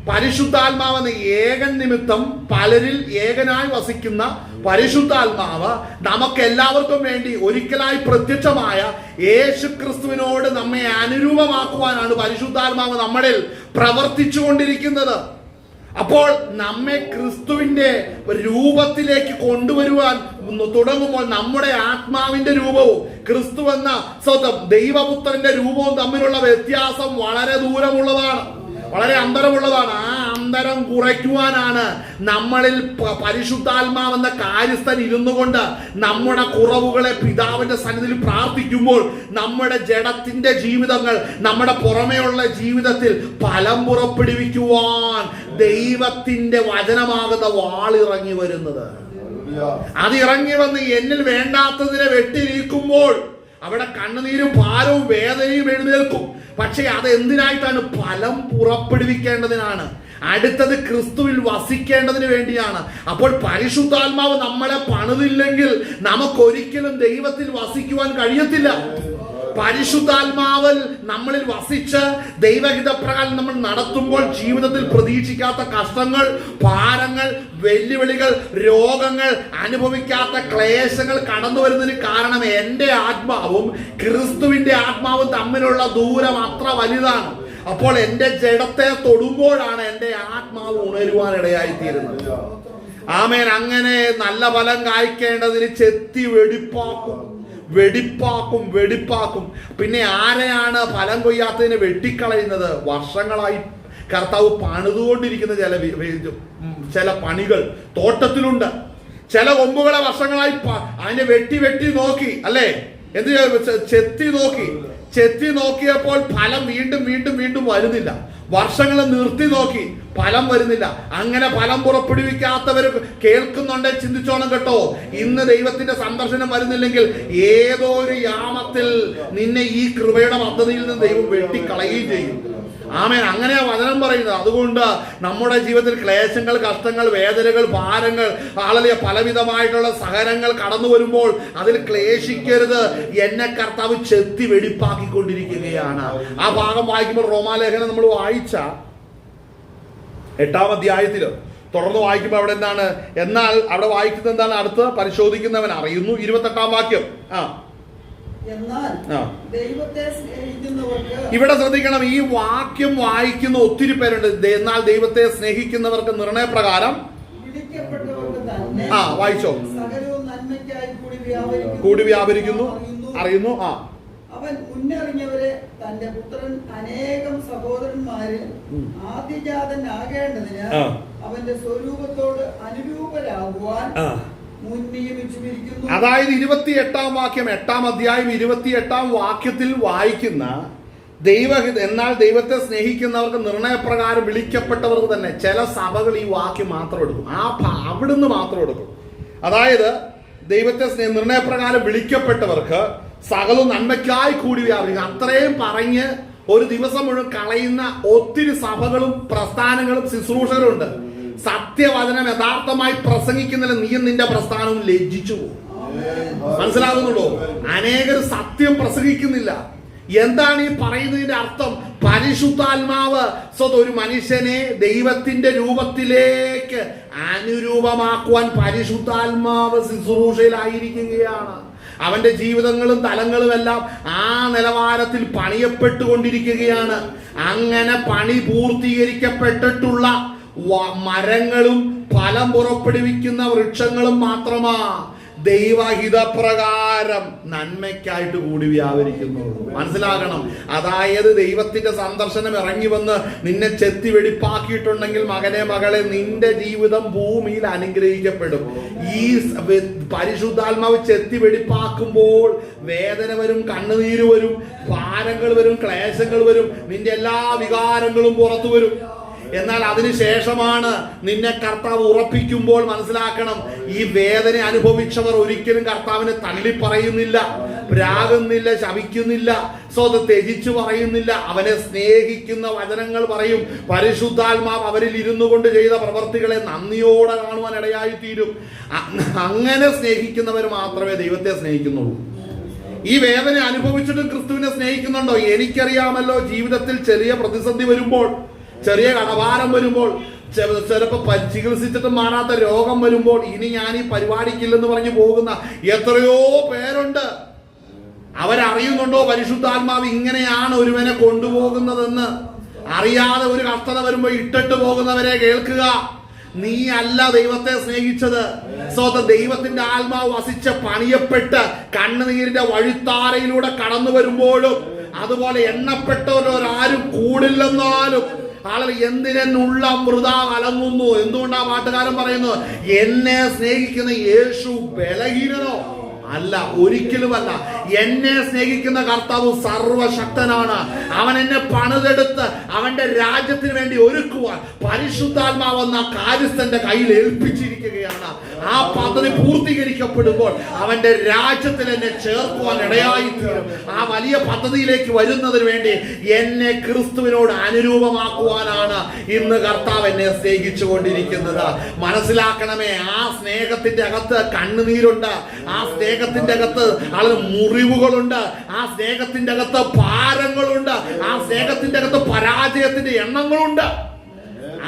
പരിശുദ്ധാത്മാവെന്ന ഏകൻ നിമിത്തം പലരിൽ ഏകനായി വസിക്കുന്ന പരിശുദ്ധാത്മാവ് നമുക്ക് എല്ലാവർക്കും വേണ്ടി ഒരിക്കലായി പ്രത്യക്ഷമായ യേശു ക്രിസ്തുവിനോട് നമ്മെ അനുരൂപമാക്കുവാനാണ് പരിശുദ്ധാത്മാവ് നമ്മളിൽ പ്രവർത്തിച്ചു കൊണ്ടിരിക്കുന്നത്. അപ്പോൾ നമ്മെ ക്രിസ്തുവിന്റെ രൂപത്തിലേക്ക് കൊണ്ടുവരുവാൻ തുടങ്ങുമ്പോൾ നമ്മുടെ ആത്മാവിന്റെ രൂപവും ക്രിസ്തു എന്ന ദൈവപുത്രന്റെ രൂപവും തമ്മിലുള്ള വ്യത്യാസം വളരെ ദൂരമുള്ളതാണ്, വളരെ അന്തരമുള്ളതാണ്. ആ അന്തരം കുറയ്ക്കുവാനാണ് നമ്മളിൽ പരിശുദ്ധാത്മാവെന്ന കാര്യസ്ഥൻ ഇരുന്നു കൊണ്ട് നമ്മുടെ കുറവുകളെ പിതാവിന്റെ സന്നിധിയിൽ പ്രാർത്ഥിക്കുമ്പോൾ നമ്മുടെ ജഡത്തിന്റെ ജീവിതങ്ങൾ, നമ്മുടെ പുറമേയുള്ള ജീവിതത്തിൽ ഫലം പുറപ്പെടുവിക്കുവാൻ ദൈവത്തിന്റെ വചനമാകുന്ന വാളിറങ്ങി വരുന്നത്. അത് ഇറങ്ങി വന്ന് എന്നിൽ വേണ്ടാത്തതിനെ വെട്ടി നീക്കുമ്പോൾ അവിടെ കണ്ണുനീരും ഭാരവും വേദനയും എഴുന്നേൽക്കും. പക്ഷെ അത് എന്തിനായിട്ടാണ്? ഫലം പുറപ്പെടുവിക്കേണ്ടതിനാണ്. അടുത്തത് ക്രിസ്തുവിൽ വസിക്കേണ്ടതിന് വേണ്ടിയാണ്. അപ്പോൾ പരിശുദ്ധാത്മാവ് നമ്മളെ പണിതില്ലെങ്കിൽ നമുക്കൊരിക്കലും ദൈവത്തിൽ വസിക്കുവാൻ കഴിയത്തില്ല. പരിശുദ്ധാത്മാവിൽ നമ്മളിൽ വസിച്ച് ദൈവഹിതപ്രകാരം നമ്മൾ നടത്തുമ്പോൾ ജീവിതത്തിൽ പ്രതീക്ഷിക്കാത്ത കഷ്ടങ്ങൾ, ഭാരങ്ങൾ, വെല്ലുവിളികൾ, രോഗങ്ങൾ, അനുഭവിക്കാത്ത ക്ലേശങ്ങൾ കടന്നു വരുന്നതിന് കാരണം എൻ്റെ ആത്മാവും ക്രിസ്തുവിന്റെ ആത്മാവും തമ്മിലുള്ള ദൂരം അത്ര വലുതാണ്. അപ്പോൾ എൻ്റെ ജഡത്തെ തൊടുമ്പോഴാണ് എൻ്റെ ആത്മാവ് ഉണരുവാനിടയായിത്തീരുന്നത്. ആമേൻ. അങ്ങനെ നല്ല ഫലം കായ്ക്കേണ്ടതിന് ചെത്തി വെടിപ്പാക്കും. പിന്നെ ആരെയാണ് ഫലം കൊയ്യാത്തതിനെ വെട്ടിക്കളയുന്നത്? വർഷങ്ങളായി കർത്താവ് പണിതുകൊണ്ടിരിക്കുന്ന ചില പണികൾ തോട്ടത്തിലുണ്ട്. ചില കൊമ്പുകളെ വർഷങ്ങളായി അതിനെ വെട്ടി നോക്കി, അല്ലേ? എന്ത് ചെത്തി നോക്കിയപ്പോൾ ഫലം വീണ്ടും വരുന്നില്ല. വർഷങ്ങൾ നിർത്തി നോക്കി, ഫലം വരുന്നില്ല. അങ്ങനെ ഫലം പുറപ്പെടുവിക്കാത്തവർ കേൾക്കുന്നുണ്ടെ ചിന്തിച്ചോണം കേട്ടോ. ഇന്ന് ദൈവത്തിന്റെ സന്ദർശനം വരുന്നില്ലെങ്കിൽ ഏതോ ഒരു യാമത്തിൽ നിന്നെ ഈ കൃപയുടെ പദ്ധതിയിൽ നിന്ന് ദൈവം വെട്ടിക്കളയുകയും ചെയ്യും. ആമേൻ. അങ്ങനെയാ വചനം പറയുന്നത്. അതുകൊണ്ട് നമ്മുടെ ജീവിതത്തിൽ ക്ലേശങ്ങൾ, കഷ്ടങ്ങൾ, വേദനകൾ, ഭാരങ്ങൾ, പലവിധമായിട്ടുള്ള സഹനങ്ങൾ കടന്നു വരുമ്പോൾ അതിൽ ക്ലേശിക്കരുത്. എന്നെ കർത്താവ് ചെത്തി വെടിപ്പാക്കിക്കൊണ്ടിരിക്കുകയാണ്. ആ ഭാഗം വായിക്കുമ്പോൾ റോമാലേഖനം നമ്മൾ വായിച്ച 8-ാം അധ്യായത്തിൽ തുടർന്ന് വായിക്കുമ്പോൾ അവിടെ എന്താണ്? എന്നാൽ അവിടെ വായിക്കുന്നത് എന്താണ്? അടുത്ത് പരിശോധിക്കുന്നവൻ അറിയുന്നു. 28-ാം വാക്യം. ഇവിടെ ശ്രദ്ധിക്കണം, ഈ വാക്യം വായിക്കുന്ന ഒത്തിരി പേരുണ്ട്. എന്നാൽ ദൈവത്തെ സ്നേഹിക്കുന്നവർക്ക് നിർണയപ്രകാരം വായിച്ചോ, കൂടി വ്യാപരിക്കുന്നു, അറിയുന്നു. അവൻ മുന്നറിഞ്ഞവരെ തന്റെ പുത്രൻ അനേകം സഹോദരന്മാരിൽ ആദ്യജാതനാകേണ്ടതിന് അവന്റെ സ്വരൂപത്തോട് അനുരൂപരാകുവാൻ അതായത് 28-ാം വാക്യം, 8-ാം അധ്യായം 28-ാം വാക്യത്തിൽ വായിക്കുന്ന എന്നാൽ ദൈവത്തെ സ്നേഹിക്കുന്നവർക്ക് നിർണയപ്രകാരം വിളിക്കപ്പെട്ടവർക്ക് തന്നെ. ചില സഭകൾ ഈ വാക്യം മാത്രം എടുക്കും, അവിടുന്ന് മാത്രം എടുക്കും. അതായത് ദൈവത്തെ നിർണയപ്രകാരം വിളിക്കപ്പെട്ടവർക്ക് സകലവും നന്മയ്ക്കായി കൂടി വ്യാപരിക്കും. അത്രയും പറഞ്ഞ് ഒരു ദിവസം മുഴുവൻ കളയുന്ന ഒത്തിരി സഭകളും പ്രസ്ഥാനങ്ങളും ശുശ്രൂഷകളുണ്ട്. സത്യവചനം യഥാർത്ഥമായി പ്രസംഗിക്കുന്നില്ല, നീയും നിന്റെ പ്രസ്ഥാനവും ലജ്ജിച്ചു പോകും. മനസ്സിലാകുന്നുള്ളൂ? അനേകർ സത്യം പ്രസംഗിക്കുന്നില്ല. എന്താണ് ഈ പറയുന്നതിന്റെ അർത്ഥം? പരിശുദ്ധാത്മാവ് ഒരു മനുഷ്യനെ ദൈവത്തിന്റെ രൂപത്തിലേക്ക് അനുരൂപമാക്കുവാൻ പരിശുദ്ധാത്മാവ് ശുശ്രൂഷയിലായിരിക്കുകയാണ്. അവന്റെ ജീവിതങ്ങളും തലങ്ങളും എല്ലാം ആ നിലവാരത്തിൽ പണിയപ്പെട്ടുകൊണ്ടിരിക്കുകയാണ്. അങ്ങനെ പണി പൂർത്തീകരിക്കപ്പെട്ടിട്ടുള്ള മരങ്ങളും ഫലം പുറപ്പെടുവിക്കുന്ന വൃക്ഷങ്ങളും മാത്രമാ ദൈവഹിതപ്രകാരം നന്മയ്ക്കായിട്ട് കൂടി വ്യാപരിക്കുന്നുള്ളൂ. മനസ്സിലാക്കണം. അതായത് ദൈവത്തിന്റെ സന്ദർശനം ഇറങ്ങി വന്ന് നിന്നെ ചെത്തി വെടിപ്പാക്കിയിട്ടുണ്ടെങ്കിൽ മകനെ മകളെ, നിന്റെ ജീവിതം ഭൂമിയിൽ അനുഗ്രഹിക്കപ്പെടും. ഈ പരിശുദ്ധാത്മാവ് ചെത്തി വെടിപ്പാക്കുമ്പോൾ വേദന വരും, കണ്ണുനീര് വരും, ഭാരങ്ങൾ വരും, ക്ലേശങ്ങൾ വരും, നിന്റെ എല്ലാ വികാരങ്ങളും പുറത്തു വരും. എന്നാൽ അതിനുശേഷമാണ് നിന്നെ കർത്താവ് ഉറപ്പിക്കുമ്പോൾ മനസ്സിലാക്കണം, ഈ വേദന അനുഭവിച്ചവർ ഒരിക്കലും കർത്താവിനെ തള്ളി പറയുന്നില്ല, പ്രാകുന്നില്ല, ശപിക്കുന്നില്ല, സ്വതം ത്യജിച്ചു പറയുന്നില്ല. അവനെ സ്നേഹിക്കുന്ന വചനങ്ങൾ പറയും. പരിശുദ്ധാത്മാവ് അവരിൽ ഇരുന്നു കൊണ്ട് ചെയ്ത പ്രവർത്തികളെ നന്ദിയോടെ കാണുവാൻ ഇടയായിത്തീരും. അങ്ങനെ സ്നേഹിക്കുന്നവർ മാത്രമേ ദൈവത്തെ സ്നേഹിക്കുന്നുള്ളൂ. ഈ വേദന അനുഭവിച്ചിട്ടും ക്രിസ്തുവിനെ സ്നേഹിക്കുന്നുണ്ടോ? എനിക്കറിയാമല്ലോ, ജീവിതത്തിൽ ചെറിയ പ്രതിസന്ധി വരുമ്പോൾ, ചെറിയ കടഭാരം വരുമ്പോൾ, ചിലപ്പോ ചികിത്സിച്ചിട്ട് മാറാത്ത രോഗം വരുമ്പോൾ, ഇനി ഞാൻ ഈ പരിപാടിക്കില്ലെന്ന് പറഞ്ഞു പോകുന്ന എത്രയോ പേരുണ്ട്. അവരറിയുന്നുണ്ടോ പരിശുദ്ധാത്മാവ് ഇങ്ങനെയാണ് ഒരുവനെ കൊണ്ടുപോകുന്നതെന്ന്? അറിയാതെ ഒരു കഷ്ടത വരുമ്പോൾ ഇട്ടിട്ട് പോകുന്നവരെ കേൾക്കുക. നീ അല്ല ദൈവത്തെ സ്നേഹിച്ചത്. സ്വന്തം ദൈവത്തിന്റെ ആത്മാവ് വസിച്ച് പണിയപ്പെട്ട് കണ്ണുനീരിന്റെ വഴിത്താരയിലൂടെ കടന്നു വരുമ്പോഴും, അതുപോലെ എണ്ണപ്പെട്ടവരാരും കൂടില്ലെന്നാലും എന്തിനുള്ള വൃഥ കലങ്ങുന്നു. എന്തുകൊണ്ടാ പാട്ടുകാരൻ പറയുന്നത്? എന്നെ സ്നേഹിക്കുന്ന യേശു ബലഹീനനോ? അല്ല, ഒരിക്കലുമല്ല. എന്നെ സ്നേഹിക്കുന്ന കർത്താവ് സർവശക്തനാണ്. അവൻ എന്നെ പണിതെടുത്ത് അവന്റെ രാജ്യത്തിന് വേണ്ടി ഒരുക്കുവാൻ പരിശുദ്ധാത്മാവെന്ന കാര്യസ്ഥന്റെ കയ്യിൽ ഏൽപ്പിച്ചിരിക്കുകയാണ്. ആ പദ്ധതി പൂർത്തീകരിക്കപ്പെടുമ്പോൾ അവന്റെ രാജ്യത്തിൽ എന്നെ ചേർക്കുവാൻ ഇടയായിത്തീരും. ആ വലിയ പദ്ധതിയിലേക്ക് വരുന്നതിന് വേണ്ടി എന്നെ ക്രിസ്തുവിനോട് അനുരൂപമാക്കുവാനാണ് ഇന്ന് കർത്താവ് എന്നെ സ്നേഹിച്ചു കൊണ്ടിരിക്കുന്നത്. മനസ്സിലാക്കണമേ, ആ സ്നേഹത്തിന്റെ അകത്ത് കണ്ണുനീരുണ്ട്, ആ സ്നേഹത്തിന്റെ അകത്ത് മുറിവുകളുണ്ട്, ആ സ്നേഹത്തിന്റെ അകത്ത് ഭാരങ്ങളുണ്ട്, ആ സ്നേഹത്തിന്റെ അകത്ത് പരാജയത്തിന്റെ എണ്ണങ്ങളുണ്ട്.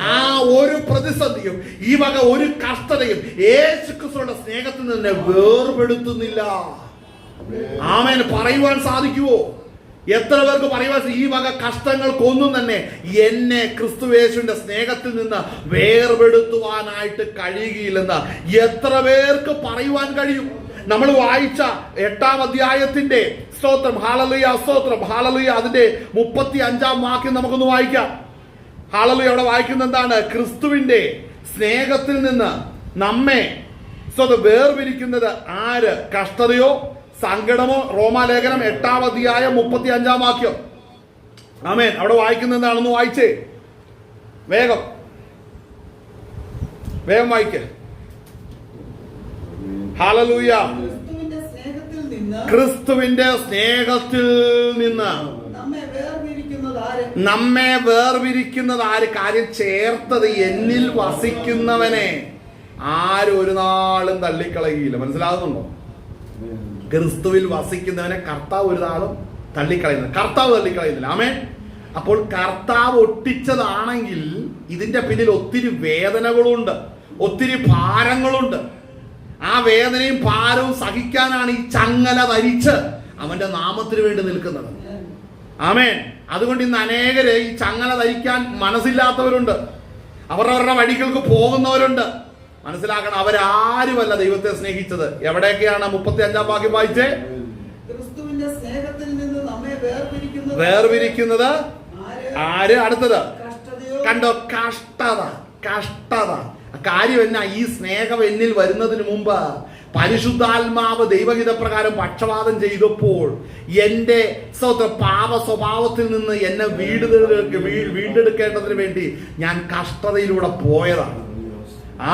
ആ ഒരു പ്രതിസന്ധിയും ഈ വക ഒരു കഷ്ടതയും യേശുക്രിസ്തുവിന്റെ സ്നേഹത്തിൽ നിന്ന് വേർപെടുത്തുന്നില്ല. ആമേൻ പറയുവാൻ സാധിക്കുവോ? എത്ര പേർക്ക് പറയുവാൻ? ഈ വക കഷ്ടങ്ങൾക്കൊന്നും തന്നെ എന്നെ ക്രിസ്തുയേശുവിന്റെ സ്നേഹത്തിൽ നിന്ന് വേർപെടുത്തുവാനായിട്ട് കഴിയുകയില്ലെന്ന് എത്ര പേർക്ക് പറയുവാൻ കഴിയും? നമ്മൾ വായിച്ച 8-ാം അധ്യായത്തിന്റെ സ്തോത്രം, ഹല്ലേലൂയ, സ്തോത്രം, ഹല്ലേലൂയ, അതിന്റെ 35-ാം വാക്യം നമുക്കൊന്ന് വായിക്കാം. ഹല്ലേലൂയ. അവിടെ വായിക്കുന്ന എന്താണ്? ക്രിസ്തുവിന്റെ സ്നേഹത്തിൽ നിന്ന് നമ്മെ വേർപിരിക്കുന്നത് ആര്? കഷ്ടതയോ സങ്കടമോ? റോമാലേഖനം 8-ാം അധ്യായം 35-ാം വാക്യം. ആമേൻ. അവിടെ വായിക്കുന്ന എന്താണെന്ന് വായിച്ചേ, വേഗം വേഗം വായിക്കേ. ഹല്ലേലൂയ. ക്രിസ്തുവിന്റെ സ്നേഹത്തിൽ നിന്ന് നമ്മെ വേർപിരിക്കുന്നത് ആര്? കാര്യം ചേർത്തത് എന്നിൽ വസിക്കുന്നവനെ ആരും ഒരു നാളും തള്ളിക്കളയില്ല. മനസ്സിലാകുന്നുണ്ടോ? ക്രിസ്തുവിൽ വസിക്കുന്നവനെ കർത്താവ് ഒരു നാളും തള്ളിക്കളയുന്നില്ല. കർത്താവ് തള്ളിക്കളയുന്നില്ല. ആമേൻ. അപ്പോൾ കർത്താവ് ഒട്ടിച്ചതാണെങ്കിൽ ഇതിന്റെ പിന്നിൽ ഒത്തിരി വേദനകളുണ്ട്, ഒത്തിരി ഭാരങ്ങളുണ്ട്. ആ വേദനയും ഭാരവും സഹിക്കാനാണ് ഈ ചങ്ങല ധരിച്ച് അവന്റെ നാമത്തിന് വേണ്ടി നിൽക്കുന്നത്. ആമേൻ. അതുകൊണ്ട് ഇന്ന് അനേകര് ഈ ചങ്ങല ധരിക്കാൻ മനസ്സില്ലാത്തവരുണ്ട്, അവരവരുടെ വഴികൾക്ക് പോകുന്നവരുണ്ട്. മനസ്സിലാക്കണം, അവരാരുമല്ല ദൈവത്തെ സ്നേഹിച്ചത്. എവിടെയൊക്കെയാണ്? 35-ാം വാക്യം വായിച്ചേ. ക്രിസ്തുവിന്റെ സ്നേഹത്തിൽ നിന്ന് നമ്മെ വേർപിരിക്കുന്നത് ആര്? അടുത്തത് കണ്ടോ? കഷ്ടത. കഷ്ടത കാര്യം എന്നാ? ഈ സ്നേഹം എന്നിൽ വരുന്നതിന് മുമ്പ് പരിശുദ്ധാത്മാവ് ദൈവഹിതപ്രകാരം പക്ഷപാതം ചെയ്തപ്പോൾ എന്റെ പാപ സ്വഭാവത്തിൽ നിന്ന് എന്നെ വീണ്ടെടുക്കേണ്ടതിന് വേണ്ടി ഞാൻ കഷ്ടതയിലൂടെ പോയതാണ്.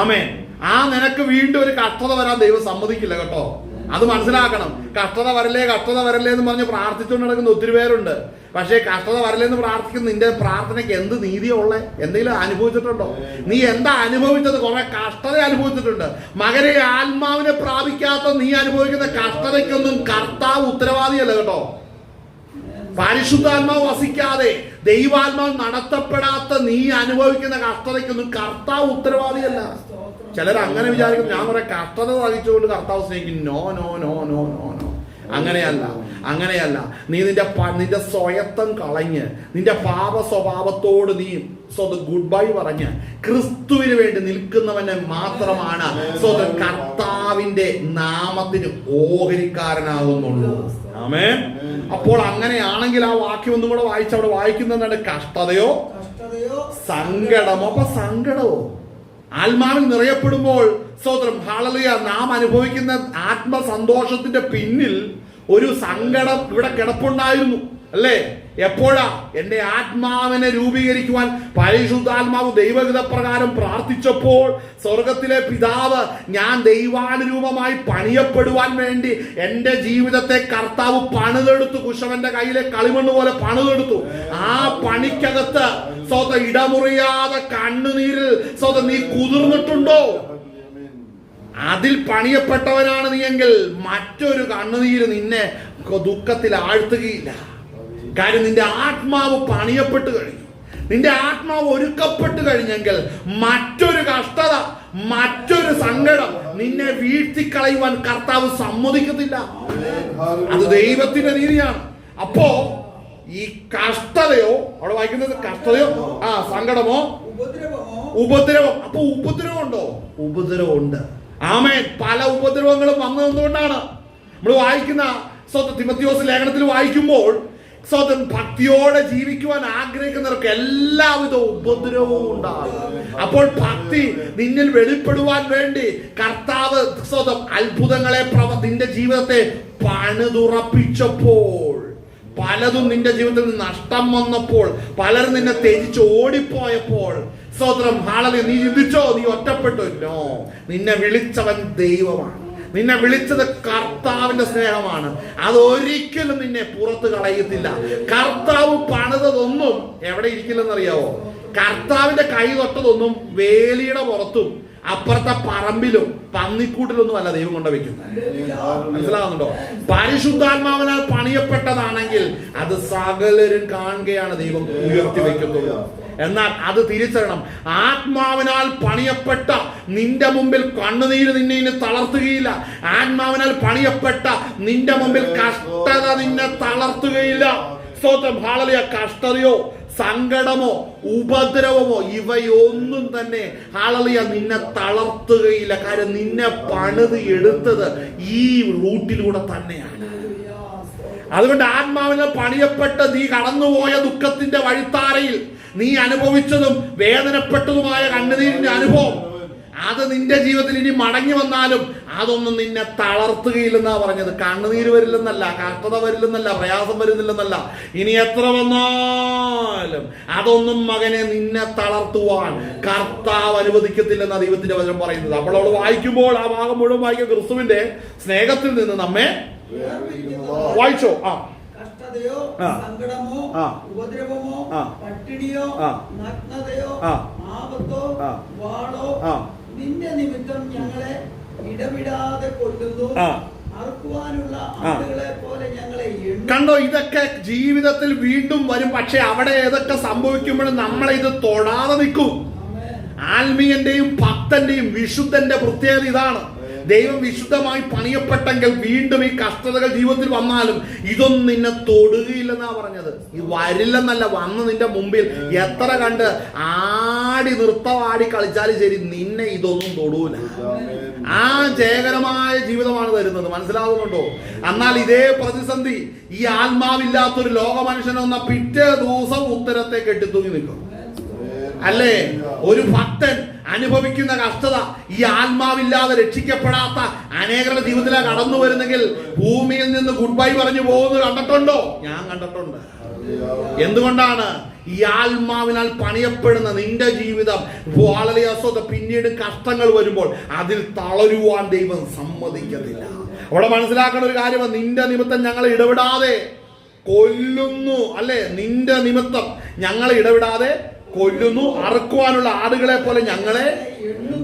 ആമേൻ. ആ നിനക്ക് വീണ്ടും ഒരു കഷ്ടത വരാൻ ദൈവം സമ്മതിക്കില്ല കേട്ടോ. അത് മനസ്സിലാക്കണം. കഷ്ടത വരല്ലേ, കഷ്ടത വരല്ലേ എന്ന് പറഞ്ഞ് പ്രാർത്ഥിച്ചുകൊണ്ട് നടക്കുന്ന ഒത്തിരി പേരുണ്ട്. പക്ഷേ കഷ്ടത വരല്ലേ എന്ന് പ്രാർത്ഥിക്കുന്ന നിന്റെ പ്രാർത്ഥനയ്ക്ക് എന്ത് നീതിയുള്ള? എന്തെങ്കിലും അനുഭവിച്ചിട്ടുണ്ടോ? നീ എന്താ അനുഭവിച്ചത്? കുറെ കഷ്ടത അനുഭവിച്ചിട്ടുണ്ട്. മകനെ, ആത്മാവിനെ പ്രാപിക്കാത്ത നീ അനുഭവിക്കുന്ന കഷ്ടതയ്ക്കൊന്നും കർത്താവ് ഉത്തരവാദിയല്ല കേട്ടോ. പരിശുദ്ധാത്മാവ് വസിക്കാതെ ദൈവാത്മാവ് നടത്തപ്പെടാത്ത നീ അനുഭവിക്കുന്ന കഷ്ടതയ്ക്കൊന്നും കർത്താവ് ഉത്തരവാദിയല്ല. ചിലർ അങ്ങനെ വിചാരിക്കും, ഞാൻ കുറെ കഷ്ടത സഹിച്ചുകൊണ്ട് കർത്താവ് സ്നേഹിക്കും. No no no no no no അങ്ങനെയല്ല. നീ നിന്റെ സ്വയത്തം കളഞ്ഞ് നിന്റെ പാപ സ്വഭാവത്തോട് നീ ഗുഡ് ബൈ പറഞ്ഞ് ക്രിസ്തുവിന് വേണ്ടി നിൽക്കുന്നവനെ മാത്രമാണ് കർത്താവിന്റെ നാമത്തിന് ഓഹരിക്കാരനാകുന്നുള്ളൂ. ആമേൻ. അപ്പോൾ അങ്ങനെയാണെങ്കിൽ ആ വാക്യം ഒന്നും കൂടെ വായിച്ച് അവിടെ വായിക്കുന്നതാണ്, കഷ്ടതയോ സങ്കടമോ. അപ്പൊ സങ്കടമോ ആത്മാവിൽ നിറയപ്പെടുമ്പോൾ ഹല്ലേലൂയ, നാം അനുഭവിക്കുന്ന ആത്മസന്തോഷത്തിന്റെ പിന്നിൽ ഒരു സങ്കടം ഇവിടെ കിടപ്പുണ്ടായിരുന്നു അല്ലേ? എപ്പോഴാ? എന്റെ ആത്മാവിനെ രൂപീകരിക്കുവാൻ പരിശുദ്ധാത്മാവ് ദൈവഹിത പ്രകാരം പ്രാർത്ഥിച്ചപ്പോൾ സ്വർഗത്തിലെ പിതാവ് ഞാൻ ദൈവാനുരൂപമായി പണിയപ്പെടുവാൻ വേണ്ടി എന്റെ ജീവിതത്തെ കർത്താവ് പണിതെടുത്തു. കുശവന്റെ കയ്യിലെ കളിമണ്ണ് പോലെ പണിതെടുത്തു. ആ പണിക്കകത്ത് ഇടമുറിയാതെ കണ്ണുനീരിൽ നീ കുതിർന്നിട്ടുണ്ടോ? അതിൽ പണിയപ്പെട്ടവനാണ് നീ എങ്കിൽ മറ്റൊരു കണ്ണുനീര് നിന്നെ ദുഃഖത്തിൽ ആഴ്ത്തുകയില്ല. കാര്യം നിന്റെ ആത്മാവ് പണിയപ്പെട്ട് കഴിഞ്ഞു, നിന്റെ ആത്മാവ് ഒരുക്കപ്പെട്ട് കഴിഞ്ഞെങ്കിൽ മറ്റൊരു കഷ്ടത, മറ്റൊരു സങ്കടം നിന്നെ വീഴ്ത്തിക്കളയുവാൻ കർത്താവ് സമ്മതിക്കത്തില്ല. അത് ദൈവത്തിന്റെ നീതിയാണ്. അപ്പോ ഈ കഷ്ടതയോ, അവിടെ വായിക്കുന്നത് കഷ്ടതയോ സങ്കടമോ ഉപദ്രവം. അപ്പൊ ഉപദ്രവം ഉണ്ടോ? ഉപദ്രവം ഉണ്ട്. ആമേൻ. പല ഉപദ്രവങ്ങളും വന്നതുകൊണ്ടാണ് നമ്മൾ വായിക്കുന്ന തിമോഥെയോസ് ലേഖനത്തിൽ വായിക്കുമ്പോൾ ഭക്തിയോടെ ജീവിക്കുവാൻ ആഗ്രഹിക്കുന്നവർക്ക് എല്ലാവിധ ഉപദ്രവവും ഉണ്ടാകും. അപ്പോൾ ഭക്തി നിന്നിൽ വെളിപ്പെടുവാൻ വേണ്ടി കർത്താവ് അത്ഭുതങ്ങളെ നിന്റെ ജീവിതത്തെ പണിതുറപ്പിച്ചപ്പോൾ, പലതും നിന്റെ ജീവിതത്തിൽ നഷ്ടം വന്നപ്പോൾ, പലരും നിന്നെ ത്യജിച്ച് ഓടിപ്പോയപ്പോൾ ഹല്ലേലൂയ, നീ ചിന്തിച്ചോ നീ ഒറ്റപ്പെട്ടോ? നിന്നെ വിളിച്ചവൻ ദൈവമാണ്. നിന്നെ വിളിച്ചത് കർത്താവിന്റെ സ്നേഹമാണ്. അതൊരിക്കലും നിന്നെ പുറത്ത് കളയത്തില്ല. കർത്താവ് പണിതൊന്നും എവിടെ ഇരിക്കില്ലെന്നറിയാവോ? കർത്താവിന്റെ കൈ തൊട്ടതൊന്നും വേലിയുടെ പുറത്തും അപ്പുറത്തെ പറമ്പിലും പന്നിക്കൂട്ടിലൊന്നും അല്ല ദൈവം കൊണ്ട് വെക്കുന്നത്. മനസ്സിലാവുന്നുണ്ടോ? പരിശുദ്ധാത്മാവിനാൽ പണിയപ്പെട്ടതാണെങ്കിൽ അത് സകലരും കാണുകയാണ് ദൈവം ഉയർത്തി വെക്കുന്നുള്ളൂ. എന്നാൽ അത് തിരിച്ചറിയണം. ആത്മാവിനാൽ പണിയപ്പെട്ട നിന്റെ മുമ്പിൽ കണ്ണുനീര് നിന്നെ ഇനി തളർത്തുകയില്ല. ആത്മാവിനാൽ പണിയപ്പെട്ട നിന്റെ മുമ്പിൽ കഷ്ടത നിന്നെ തളർത്തുകയില്ല. ഹല്ലേലൂയ. കഷ്ടതയോ സങ്കടമോ ഉപദ്രവമോ ഇവയൊന്നും തന്നെ ഹല്ലേലൂയ നിന്നെ തളർത്തുകയില്ല. കാര്യം നിന്നെ പണിത് എടുത്തത് ഈ റൂട്ടിലൂടെ തന്നെയാണ്. അതുകൊണ്ട് ആത്മാവിനെ പണിയപ്പെട്ട് നീ കടന്നുപോയ ദുഃഖത്തിന്റെ വഴിത്താരയിൽ നീ അനുഭവിച്ചതും വേദനപ്പെട്ടതുമായ കണ്ണുനീരിന്റെ അനുഭവം, അത് നിന്റെ ജീവിതത്തിൽ ഇനി മടങ്ങി വന്നാലും അതൊന്നും നിന്നെ തളർത്തുകയില്ലെന്നാ പറഞ്ഞത്. കണ്ണുനീര് വരില്ലെന്നല്ല, കഷ്ടത വരില്ലെന്നല്ല, പ്രയാസം വരുന്നില്ലെന്നല്ല, ഇനി എത്ര വന്നാലും അതൊന്നും മകനെ നിന്നെ തളർത്തുവാൻ കർത്താവ് അനുവദിക്കത്തില്ലെന്നാ ദൈവത്തിന്റെ വചനം പറയുന്നത്. അപ്പോൾ അവൾ വായിക്കുമ്പോൾ ആ ഭാഗം മുഴുവൻ വായിക്കുക. ക്രിസ്തുവിന്റെ സ്നേഹത്തിൽ നിന്ന് നമ്മെ വായിച്ചോ. കഷ്ടതയോ സങ്കടമോ ഉപദ്രവമോ പട്ടിണിയോ നഗ്നതയോ ആപത്തോ വാളോ നിന്റെ നിമിത്തം ഞങ്ങളെ ഇടവിടാതെ കൊല്ലുന്നു. അറുക്കുവാനുള്ള ആളുകളെ പോലെ ഞങ്ങളെ കണ്ടോ? ഇതൊക്കെ ജീവിതത്തിൽ വീണ്ടും വരും. പക്ഷെ അവിടെ ഏതൊക്കെ സംഭവിക്കുമ്പോഴും നമ്മളെ ഇത് തൊടാതെ നിൽക്കും. ആത്മീയന്റെയും ഭക്തന്റെയും വിശുദ്ധന്റെ പ്രത്യേകത ഇതാണ്. ദൈവം വിശുദ്ധമായി പണിയപ്പെട്ടെങ്കിൽ വീണ്ടും ഈ കഷ്ടതകൾ ജീവിതത്തിൽ വന്നാലും ഇതൊന്നും നിന്നെ തൊടുകയില്ലെന്നാ പറഞ്ഞത്. ഇത് വരില്ലെന്നല്ല, വന്ന് നിന്റെ മുമ്പിൽ എത്ര കണ്ട് ആടി നൃത്തമാടി കളിച്ചാലും ശരി, നിന്നെ ഇതൊന്നും തൊടൂല. ആ ജയകരമായ ജീവിതമാണ് തരുന്നത്. മനസ്സിലാകുന്നുണ്ടോ? എന്നാൽ ഇതേ പ്രതിസന്ധി ഈ ആത്മാവില്ലാത്തൊരു ലോക മനുഷ്യനെന്ന പിറ്റേ ദിവസം ഉത്തരത്തെ കെട്ടിത്തൂങ്ങി നിൽക്കും. അല്ലേ? ഒരു ഭക്തൻ അനുഭവിക്കുന്ന കഷ്ടത ഈ ആത്മാവില്ലാതെ രക്ഷിക്കപ്പെടാത്ത അനേകരുടെ ജീവിതത്തിലാണ് കടന്നു വരുന്നെങ്കിൽ ഭൂമിയിൽ നിന്ന് ഗുഡ് ബൈ പറഞ്ഞു പോകുന്നത് കണ്ടിട്ടുണ്ടോ? ഞാൻ കണ്ടിട്ടുണ്ട്. എന്തുകൊണ്ടാണ്? ഈ ആത്മാവിനാൽ പണിയപ്പെടുന്ന നിന്റെ ജീവിതം വളരെ പിന്നീട് കഷ്ടങ്ങൾ വരുമ്പോൾ അതിൽ തളരുവാൻ ദൈവം സമ്മതിക്കത്തില്ല. അവിടെ മനസ്സിലാക്കേണ്ട ഒരു കാര്യം, നിന്റെ നിമിത്തം ഞങ്ങളെ ഇടപെടാതെ കൊല്ലുന്നു. അല്ലെ? നിന്റെ നിമിത്തം ഞങ്ങളെ ഇടപെടാതെ കൊല്ലുന്നു, അറുക്കുവാനുള്ള ആടുകളെ പോലെ ഞങ്ങളെ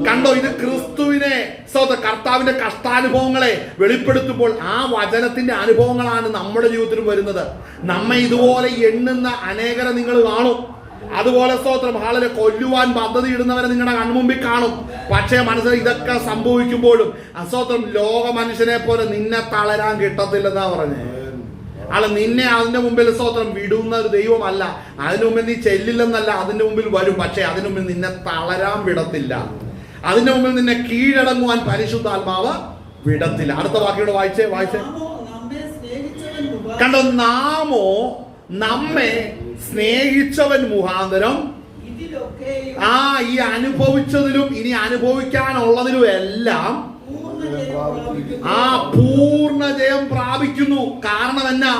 കണ്ടോ. ഇത് ക്രിസ്തുവിനെ കർത്താവിന്റെ കഷ്ടാനുഭവങ്ങളെ വെളിപ്പെടുത്തുമ്പോൾ ആ വചനത്തിന്റെ അനുഭവങ്ങളാണ് നമ്മുടെ ജീവിതത്തിൽ വരുന്നത്. നമ്മെ ഇതുപോലെ എണ്ണുന്ന അനേകരെ നിങ്ങൾ കാണും. അതുപോലെ സ്തോത്രം ഹാളിലെ കൊല്ലുവാൻ പദ്ധതി ഇടുന്നവരെ നിങ്ങളുടെ കൺമുമ്പിൽ കാണും. പക്ഷേ മനസ്സിൽ ഇതൊക്കെ സംഭവിക്കുമ്പോഴും അസ്തോത്രം ലോക മനുഷ്യനെ പോലെ നിന്നെ തളരാൻ കിട്ടത്തില്ലെന്നാ പറഞ്ഞേ. നിന്നെ അതിന്റെ മുമ്പിൽ സ്തോത്രം വിടുന്ന ഒരു ദൈവമല്ല. അതിനു മുമ്പിൽ നീ ചെല്ലില്ലെന്നല്ല, അതിന്റെ മുമ്പിൽ വരും. പക്ഷെ അതിനു മുമ്പിൽ നിന്നെ തളരാൻ വിടത്തില്ല. അതിന്റെ മുമ്പിൽ നിന്നെ കീഴടങ്ങുവാൻ പരിശുദ്ധാത്മാവ് വിടത്തില്ല. അടുത്ത വാക്യോട് വായിച്ചേ. കണ്ടോ, നാമോ നമ്മെ സ്നേഹിച്ചവൻ മുഖാന്തരം ഈ അനുഭവിച്ചതിലും ഇനി അനുഭവിക്കാനുള്ളതിലും എല്ലാം പൂർണ്ണ ജയം പ്രാപിക്കുന്നു. കാരണം എന്നാ?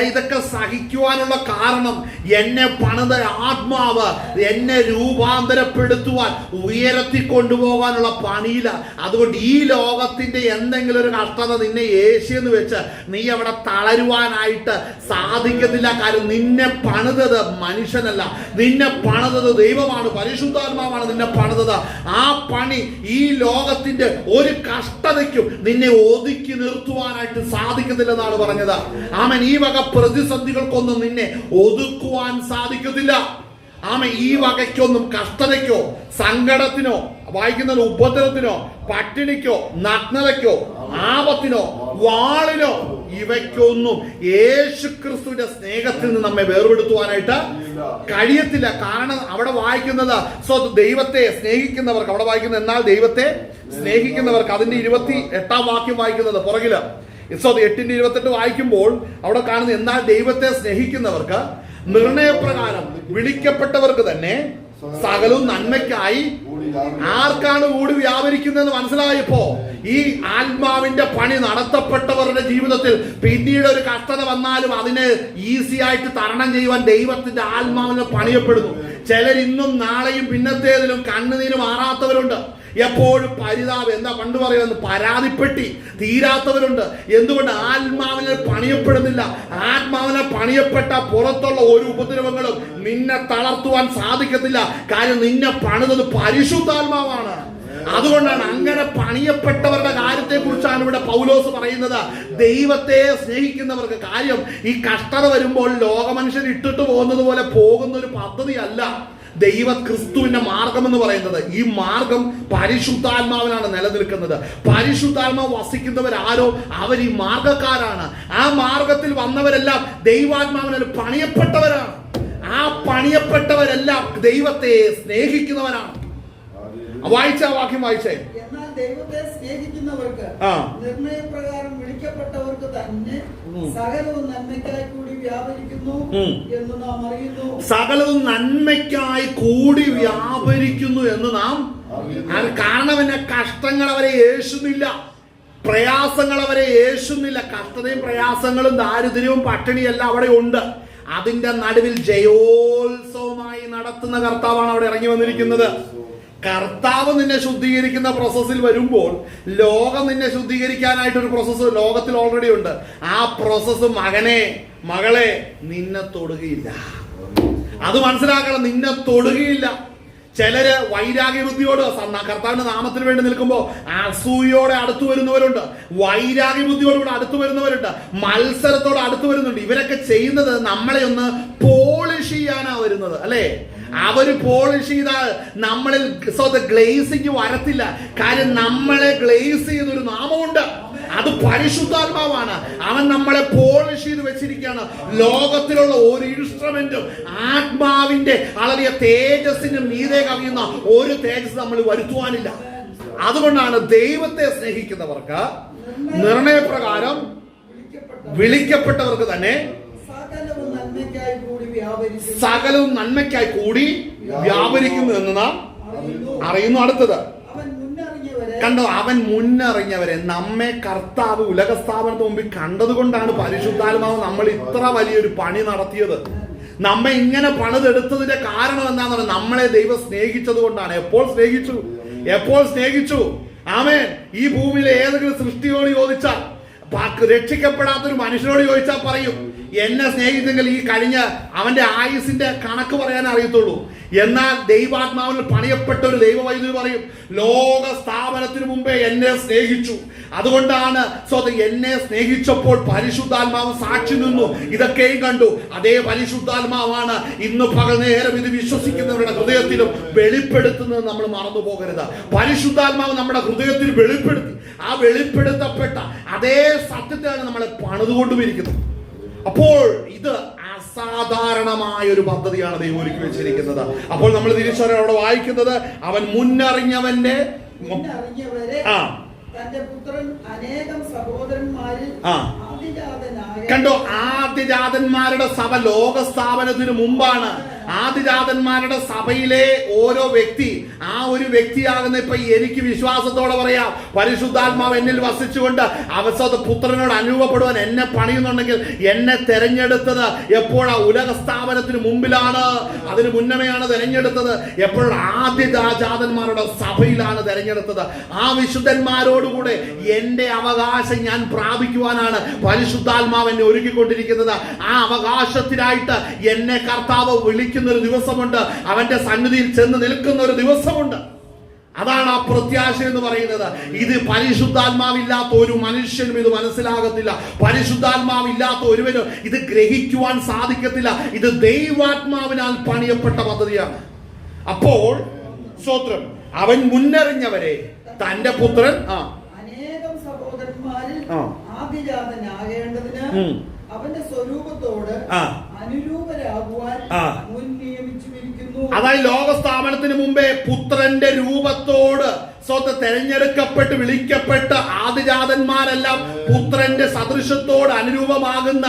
ഇതൊക്കെ സഹിക്കുവാനുള്ള കാരണം എന്നെ പണിത ആത്മാവ് എന്നെ രൂപാന്തരപ്പെടുത്തുവാൻ ഉയരത്തി കൊണ്ടുപോകാനുള്ള പണിയില്ല. അതുകൊണ്ട് ഈ ലോകത്തിന്റെ എന്തെങ്കിലും ഒരു കഷ്ടത നിന്നെ യേശുവെന്ന് വെച്ച് നീ അവിടെ തളരുവാനായിട്ട് സാധിക്കത്തില്ല. കാര്യം നിന്നെ പണിതത് മനുഷ്യനല്ല, നിന്നെ പണിതത് ദൈവമാണ്, പരിശുദ്ധാത്മാവാണ് നിന്നെ പണിതത്. ആ പണി ഈ ലോകത്തിന്റെ ഒരു കഷ്ടതയ്ക്കും നിന്നെ ഒതുക്കി നിർത്തുവാനായിട്ട് സാധിക്കത്തില്ലെന്നാണ് പറഞ്ഞത്. ആമേൻ. ഈ വക പ്രതിസന്ധികൾക്കൊന്നും നിന്നെ ഒതുക്കുവാൻ സാധിക്കത്തില്ല. ആമേൻ. ഈ വകയ്ക്കൊന്നും, കഷ്ടതയ്ക്കോ സങ്കടത്തിനോ വായിക്കുന്ന ഉപദ്രവത്തിനോ പട്ടിണിക്കോ നഗ്നതയ്ക്കോ ആപത്തിനോ വാളിനോ ഇവയ്ക്കൊന്നും യേശുക്രിസ്തുവിന്റെ സ്നേഹത്തിൽ നിന്ന് നമ്മെ വേർപെടുത്തുവാനായിട്ട് കഴിയത്തില്ല. കാരണം അവിടെ വായിക്കുന്നത് ദൈവത്തെ സ്നേഹിക്കുന്നവർക്ക്, അവിടെ വായിക്കുന്നത് എന്നാൽ ദൈവത്തെ സ്നേഹിക്കുന്നവർക്ക്, അതിന്റെ 28-ാം വാക്യം വായിക്കുന്നത് പുറകില് 8:28 വായിക്കുമ്പോൾ അവിടെ കാണുന്ന എന്നാൽ ദൈവത്തെ സ്നേഹിക്കുന്നവർക്ക് നിർണയപ്രകാരം വിളിക്കപ്പെട്ടവർക്ക് തന്നെ സകലവും നന്മയ്ക്കായി ആർക്കാണ് കൂടി വ്യാപരിക്കുന്നതെന്ന് മനസ്സിലായപ്പോ ഈ ആത്മാവിന്റെ പണി നടത്തപ്പെട്ടവരുടെ ജീവിതത്തിൽ പിന്നീട് ഒരു കഷ്ടത വന്നാലും അതിനെ ഈസി ആയിട്ട് തരണം ചെയ്യുവാൻ ദൈവത്തിന്റെ ആത്മാവിനെ പണിയപ്പെടുന്നു. ചിലർ ഇന്നും നാളെയും പിന്നത്തേതിലും കണ്ണുനീര് മാറാത്തവരുണ്ട്. എപ്പോഴും പരിതാപം, എന്താ പണ്ട് പറയുന്നത്, പരാതിപ്പെട്ടി തീരാത്തവരുണ്ട്. എന്തുകൊണ്ട്? ആത്മാവിനെ പണിയപ്പെടുന്നില്ല. ആത്മാവിനെ പണിയപ്പെട്ട പുറത്തുള്ള ഒരു ഉപദ്രവങ്ങളും നിന്നെ തളർത്തുവാൻ സാധിക്കത്തില്ല. കാര്യം നിന്നെ പണിതത് പരിശുദ്ധാത്മാവാണ്. അതുകൊണ്ടാണ് അങ്ങനെ പണിയപ്പെട്ടവരുടെ കാര്യത്തെ കുറിച്ചാണ് ഇവിടെ പൗലോസ് പറയുന്നത്. ദൈവത്തെ സ്നേഹിക്കുന്നവർക്ക്. കാര്യം ഈ കഷ്ടത വരുമ്പോൾ ലോകമനുഷ്യൻ ഇട്ടിട്ട് പോകുന്നത് പോലെ പോകുന്ന ഒരു പദ്ധതിയല്ല ദൈവ ക്രിസ്തുവിന്റെ മാർഗം എന്ന് പറയുന്നത്. ഈ മാർഗം പരിശുദ്ധാത്മാവിനാണ് നിലനിൽക്കുന്നത്. പരിശുദ്ധാത്മാവ് വസിക്കുന്നവരാരോ അവർ ഈ മാർഗക്കാരാണ്. ആ മാർഗത്തിൽ വന്നവരെല്ലാം ദൈവാത്മാവിനാൽ പണിയപ്പെട്ടവരാണ്. ആ പണിയപ്പെട്ടവരെല്ലാം ദൈവത്തെ സ്നേഹിക്കുന്നവരാണ്. വായിച്ച വാക്യം വായിച്ചേ. എന്നാൽ ദൈവത്തെ സ്നേഹിക്കുന്നവർക്ക് നിർണയപ്രകാരം വിളിക്കപ്പെട്ടവർക്ക് തന്നെ സകലവും നന്മയ്ക്കായി കൂടി വ്യാപരിക്കുന്നു എന്ന് നാം അറിയുന്നു. സകലവും നന്മയ്ക്കായി കൂടി വ്യാപരിക്കുന്നു എന്ന് നാം കാരണം എന്നെ കഷ്ടങ്ങൾ അവരെ യേശുന്നില്ല, പ്രയാസങ്ങൾ അവരെ യേശുന്നില്ല. കഷ്ടതയും പ്രയാസങ്ങളും ദാരിദ്ര്യവും പട്ടിണിയെല്ലാം അവിടെ ഉണ്ട്. അതിന്റെ നടുവിൽ ജയോത്സവമായി നടത്തുന്ന കർത്താവാണ് അവിടെ ഇറങ്ങി വന്നിരിക്കുന്നത്. കർത്താവ് നിന്നെ ശുദ്ധീകരിക്കുന്ന പ്രോസസ്സിൽ വരുമ്പോൾ ലോകം നിന്നെ ശുദ്ധീകരിക്കാനായിട്ടൊരു പ്രോസസ്സ് ലോകത്തിൽ ഓൾറെഡി ഉണ്ട്. ആ പ്രോസസ്സ് മകനെ മകളെ നിന്നെ തൊടുകയില്ല. അത് മനസ്സിലാക്കണം, നിന്നെ തൊടുകയില്ല. ചിലര് വൈരാഗ്യ ബുദ്ധിയോട് കർത്താവിന്റെ നാമത്തിന് വേണ്ടി നിൽക്കുമ്പോൾ അസൂയോടെ അടുത്തു വരുന്നവരുണ്ട്, വൈരാഗ്യ ബുദ്ധിയോടുകൂടെ അടുത്തു വരുന്നവരുണ്ട്, മത്സരത്തോടെ അടുത്തു വരുന്നുണ്ട്. ഇവരൊക്കെ ചെയ്യുന്നത് നമ്മളെ ഒന്ന് പോളിഷ് ചെയ്യാനാ വരുന്നത്, അല്ലേ? അവര് പോളിഷ് ചെയ്താൽ നമ്മളിൽ ഗ്ലേസിങ് വരത്തില്ല. കാര്യം നമ്മളെ ഗ്ലേസ് ചെയ്തൊരു നാമമുണ്ട്, അത് പരിശുദ്ധാത്മാവാണ്. അവൻ നമ്മളെ പോളിഷ് ചെയ്ത് വെച്ചിരിക്കുകയാണ്. ലോകത്തിലുള്ള ഒരു ഇൻസ്ട്രുമെന്റും ആത്മാവിന്റെ അളവിയ തേജസ്സിന് മീതെ കവിയുന്ന ഒരു തേജസ് നമ്മൾ വരുത്തുവാനില്ല. അതുകൊണ്ടാണ് ദൈവത്തെ സ്നേഹിക്കുന്നവർക്ക് നിർണയപ്രകാരം വിളിക്കപ്പെട്ടവർക്ക് തന്നെ സകലവും നന്മയ്ക്കായി കൂടി വ്യാപരിക്കുന്നു എന്ന് നാം അറിയുന്നു. അടുത്തത് കണ്ടോ, അവൻ മുന്നറിഞ്ഞവരെ. നമ്മെ കർത്താവ് ഉലകസ്ഥാപനത്തിന് മുമ്പിൽ കണ്ടതുകൊണ്ടാണ് പരിശുദ്ധാത്മാവ് നമ്മൾ ഇത്ര വലിയൊരു പണി നടത്തിയത്. നമ്മെ ഇങ്ങനെ പണിതെടുത്തതിന്റെ കാരണം എന്താണെന്ന് പറഞ്ഞാൽ നമ്മളെ ദൈവം സ്നേഹിച്ചത് കൊണ്ടാണ്. എപ്പോൾ സ്നേഹിച്ചു? ആമേൻ. ഈ ഭൂമിയിലെ ഏതെങ്കിലും സൃഷ്ടിയോട് ചോദിച്ചാൽ രക്ഷിക്കപ്പെടാത്തൊരു മനുഷ്യനോട് ചോദിച്ചാൽ പറയും, എന്നെ സ്നേഹിച്ചെങ്കിൽ ഈ കഴിഞ്ഞ അവന്റെ ആയുസിന്റെ കണക്ക് പറയാൻ അറിയത്തുള്ളൂ. എന്നാൽ ദൈവാത്മാവിൽ പണിയപ്പെട്ട ഒരു ദൈവവൈദ്യുതി പറയും, ലോക സ്ഥാപനത്തിന് മുമ്പേ എന്നെ സ്നേഹിച്ചു, അതുകൊണ്ടാണ് എന്നെ സ്നേഹിച്ചപ്പോൾ പരിശുദ്ധാത്മാവ് സാക്ഷി നിന്നു, ഇതൊക്കെയും കണ്ടു. അതേ പരിശുദ്ധാത്മാവാണ് ഇന്ന് പകൽ നേരം ഇത് വിശ്വസിക്കുന്നവരുടെ ഹൃദയത്തിലും വെളിപ്പെടുത്തുന്നത് നമ്മൾ മറന്നു പോകരുത്. പരിശുദ്ധാത്മാവ് നമ്മുടെ ഹൃദയത്തിൽ വെളിപ്പെടുത്തി, ആ വെളിപ്പെടുത്തപ്പെട്ട അതേ സത്യത്തെയാണ് നമ്മളെ പണിതുകൊണ്ടുമിരിക്കുന്നത്. അപ്പോൾ ഇത് അസാധാരണമായ ഒരു പദ്ധതിയാണ് ദൈവം ഒരുക്കി വെച്ചിരിക്കുന്നത്. അപ്പോൾ നമ്മൾ തിരിച്ചറിയാൻ അവിടെ വായിക്കുന്നത്, അവൻ മുന്നറിഞ്ഞവന്റെ തന്റെ പുത്രൻ അനേകം സഹോദരന്മാരിൽ കണ്ടോ, ആദ്യജാതന്മാരുടെ സഭ ലോക സ്ഥാപനത്തിന് മുമ്പാണ്. ആദിജാതന്മാരുടെ സഭയിലെ ഓരോ വ്യക്തി, ആ ഒരു വ്യക്തിയാകുന്ന ഇപ്പൊ എനിക്ക് വിശ്വാസത്തോടെ പറയാം, പരിശുദ്ധാത്മാവ് എന്നിൽ വസിച്ചുകൊണ്ട് അവസാന പുത്രനോട് അനുഭവപ്പെടുവാൻ എന്നെ പണിയുന്നുണ്ടെങ്കിൽ എന്നെ തെരഞ്ഞെടുത്തത് എപ്പോഴാ? ഉലക സ്ഥാപനത്തിന് മുമ്പിലാണ്. അതിന് മുന്നമേയാണ് തെരഞ്ഞെടുത്തത്. എപ്പോഴും ആദ്യജാതന്മാരുടെ സഭയിലാണ് തെരഞ്ഞെടുത്തത്. ആ വിശുദ്ധന്മാരോടുകൂടെ എന്റെ അവകാശം ഞാൻ പ്രാപിക്കുവാനാണ് പരിശുദ്ധാത്മാവ് എന്നെ ഒരുക്കിക്കൊണ്ടിരിക്കുന്നത്. ആ അവകാശത്തിനായിട്ട് എന്നെ കർത്താവ് വിളിക്കുന്ന ഒരു ദിവസമുണ്ട്. അവന്റെ സന്നിധിയിൽ ചെന്ന് നിൽക്കുന്ന ഒരു ദിവസമുണ്ട്. അതാണ് ആ പ്രത്യാശ എന്ന് പറയുന്നത്. ഇത് പരിശുദ്ധാത്മാവില്ലാത്ത ഒരു മനുഷ്യനും ഇത് മനസ്സിലാകത്തില്ല. പരിശുദ്ധാത്മാവില്ലാത്ത ഒരുവനും ഇത് ഗ്രഹിക്കുവാൻ സാധിക്കത്തില്ല. ഇത് ദൈവാത്മാവിനാൽ പണിയപ്പെട്ട പദ്ധതിയാണ്. അപ്പോൾ സ്തോത്രം, അവൻ മുന്നറിഞ്ഞവരെ തന്റെ പുത്രൻ അനേകം സഹോദരന്മാരിൽ ആദിജാതനാകേണ്ടതിന് അവന്റെ സ്വരൂപത്തോട് അനുരൂപരാകുവാൻ മുൻ നിയമിച്ചിരിക്കുന്നു. അതായത് ലോകസ്ഥാപനത്തിന് മുമ്പേ പുത്രന്റെ രൂപത്തോട് തെരഞ്ഞെടുക്കപ്പെട്ട് വിളിക്കപ്പെട്ട് ആദിജാതന്മാരെല്ലാം പുത്രന്റെ സദൃശത്തോട് അനുരൂപമാകുന്ന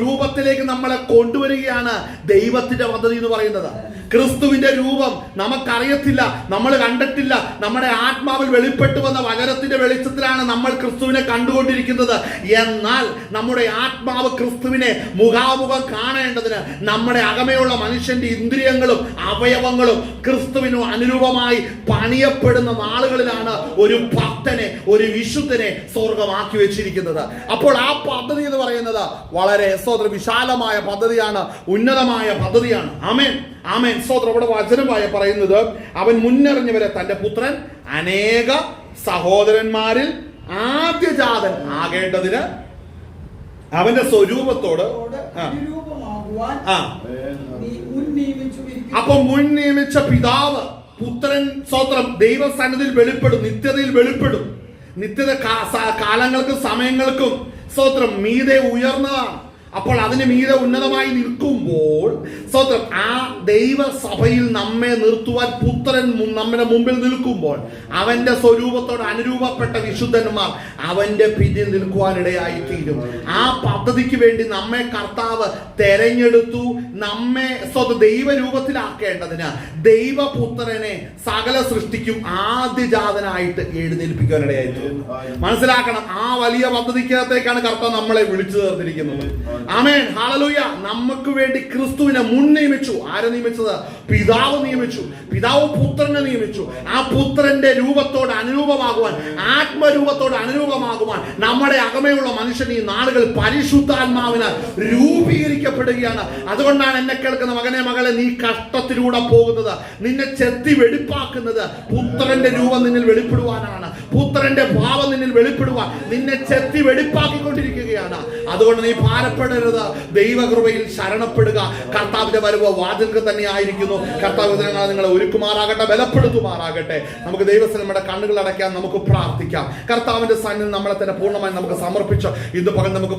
രൂപത്തിലേക്ക് നമ്മളെ കൊണ്ടുവരികയാണ് ദൈവത്തിന്റെ പദ്ധതി എന്ന് പറയുന്നത്. ക്രിസ്തുവിന്റെ രൂപം നമുക്കറിയത്തില്ല, നമ്മൾ കണ്ടിട്ടില്ല. നമ്മുടെ ആത്മാവിൽ വെളിപ്പെട്ടു വന്ന വചനത്തിന്റെ വെളിച്ചത്തിലാണ് നമ്മൾ ക്രിസ്തുവിനെ കണ്ടുകൊണ്ടിരിക്കുന്നത്. എന്നാൽ നമ്മുടെ ആത്മാവ് ക്രിസ്തുവിനെ മുഖാമുഖം കാണേണ്ടതിന് നമ്മുടെ അകമയുള്ള മനുഷ്യന്റെ ഇന്ദ്രിയങ്ങളും അവയവങ്ങളും ക്രിസ്തുവിന് അനുരൂപമായി പണിയപ്പെടുന്ന നാളുകളിലാണ് ഒരു ഭക്തനെ, ഒരു വിശുദ്ധനെ സ്വർഗമാക്കി വെച്ചിരിക്കുന്നത്. അപ്പോൾ ആ പദ്ധതി എന്ന് പറയുന്നത് വളരെ വിശാലമായ പദ്ധതിയാണ്, ഉന്നതമായ പദ്ധതിയാണ്. ആമേൻ, ആമേൻ. ഇവിടെ വചനമായി പറയുന്നത്, അവൻ മുന്നറിഞ്ഞവരെ തന്റെ പുത്രൻ അനേക സഹോദരന്മാരിൽ ആദ്യജാതൻ ആകേണ്ടതിന് അവന്റെ സ്വരൂപത്തോട് അപ്പൊ മുൻ നിയമിച്ച പിതാവ് പുത്രൻ ദൈവസന്നിധിയിൽ വെളിപ്പെടും, നിത്യതയിൽ വെളിപ്പെടും. നിത്യത കാലങ്ങൾക്കും സമയങ്ങൾക്കും മീതെ ഉയർന്നതാണ്. അപ്പോൾ അതിന് മീതെ ഉന്നതമായി നിൽക്കുമ്പോൾ ആ ദൈവസഭയിൽ നമ്മെ നിർത്തുവാൻ പുത്രൻ നമ്മുടെ മുമ്പിൽ നിൽക്കുമ്പോൾ അവന്റെ സ്വരൂപത്തോട് അനുരൂപപ്പെട്ട വിശുദ്ധന്മാർ അവന്റെ പിന്നിൽ നിൽക്കുവാനിടയായി തീരും. ആ പദ്ധതിക്ക് വേണ്ടി നമ്മെ കർത്താവ് തെരഞ്ഞെടുത്തു. നമ്മെ ദൈവരൂപത്തിലാക്കേണ്ടതിന് ദൈവപുത്രനെ സകല സൃഷ്ടിക്കും ആദ്യജാതനായിട്ട് എഴുന്നേൽപ്പിക്കാനിടയായി തീരും. മനസ്സിലാക്കണം, ആ വലിയ പദ്ധതിക്കകത്തേക്കാണ് കർത്താവ് നമ്മളെ വിളിച്ചു ചേർത്തിരിക്കുന്നത്. ആമേൻ, ഹല്ലേലൂയ. നമുക്ക് വേണ്ടി ക്രിസ്തുവിനെ മുൻ നിയമിച്ചു. ആരെ നിയമിച്ചത്? പിതാവ് നിയമിച്ചു. പിതാവ് പുത്രനെ നിയമിച്ചു. ആ പുത്രന്റെ രൂപത്തോട് അനുരൂപമാകുവാൻ, ആത്മരൂപത്തോട് അനുരൂപമാകുവാൻ നമ്മുടെ അകമയുള്ള മനുഷ്യൻ ഈ നാളുകൾ പരിശുദ്ധാത്മാവിനാൽ രൂപീകരിക്കപ്പെടുകയാണ്. അതുകൊണ്ടാണ് എന്നെ കേൾക്കുന്ന മകനെ, മകളെ, നീ കഷ്ടത്തിലൂടെ പോകുന്നത്, നിന്നെ ചെത്തി വെടിപ്പാക്കുന്നത് പുത്രന്റെ രൂപം നിന്നിൽ വെളിപ്പെടുവാനാണ്. പുത്രന്റെ ഭാവം നിന്നിൽ വെളിപ്പെടുവാൻ നിന്നെ ചെത്തി വെടിപ്പാക്കിക്കൊണ്ടിരിക്കുകയാണ്. അതുകൊണ്ട് നീ ഭാരപ്പെടരുത്, ദൈവകൃപയിൽ ശരണപ്പെടുക. കർത്താവിന്റെ വരവ് വാതിൽക്ക് തന്നെ ആയിരിക്കുന്നു. കർത്താവ് നിങ്ങളെ ഒരുക്കുമാറാകട്ടെ, ബലപ്പെടുത്തുമാറാകട്ടെ. നമുക്ക് ദൈവത്തിന് നമ്മുടെ കണ്ണുകൾ അടയ്ക്കാൻ നമുക്ക് പ്രാർത്ഥിക്കാം. കർത്താവിന്റെ സന്നിധിയിൽ നമ്മളെ തന്നെ പൂർണ്ണമായി നമുക്ക് സമർപ്പിച്ച് ഇന്ന് പകൽ നമുക്ക്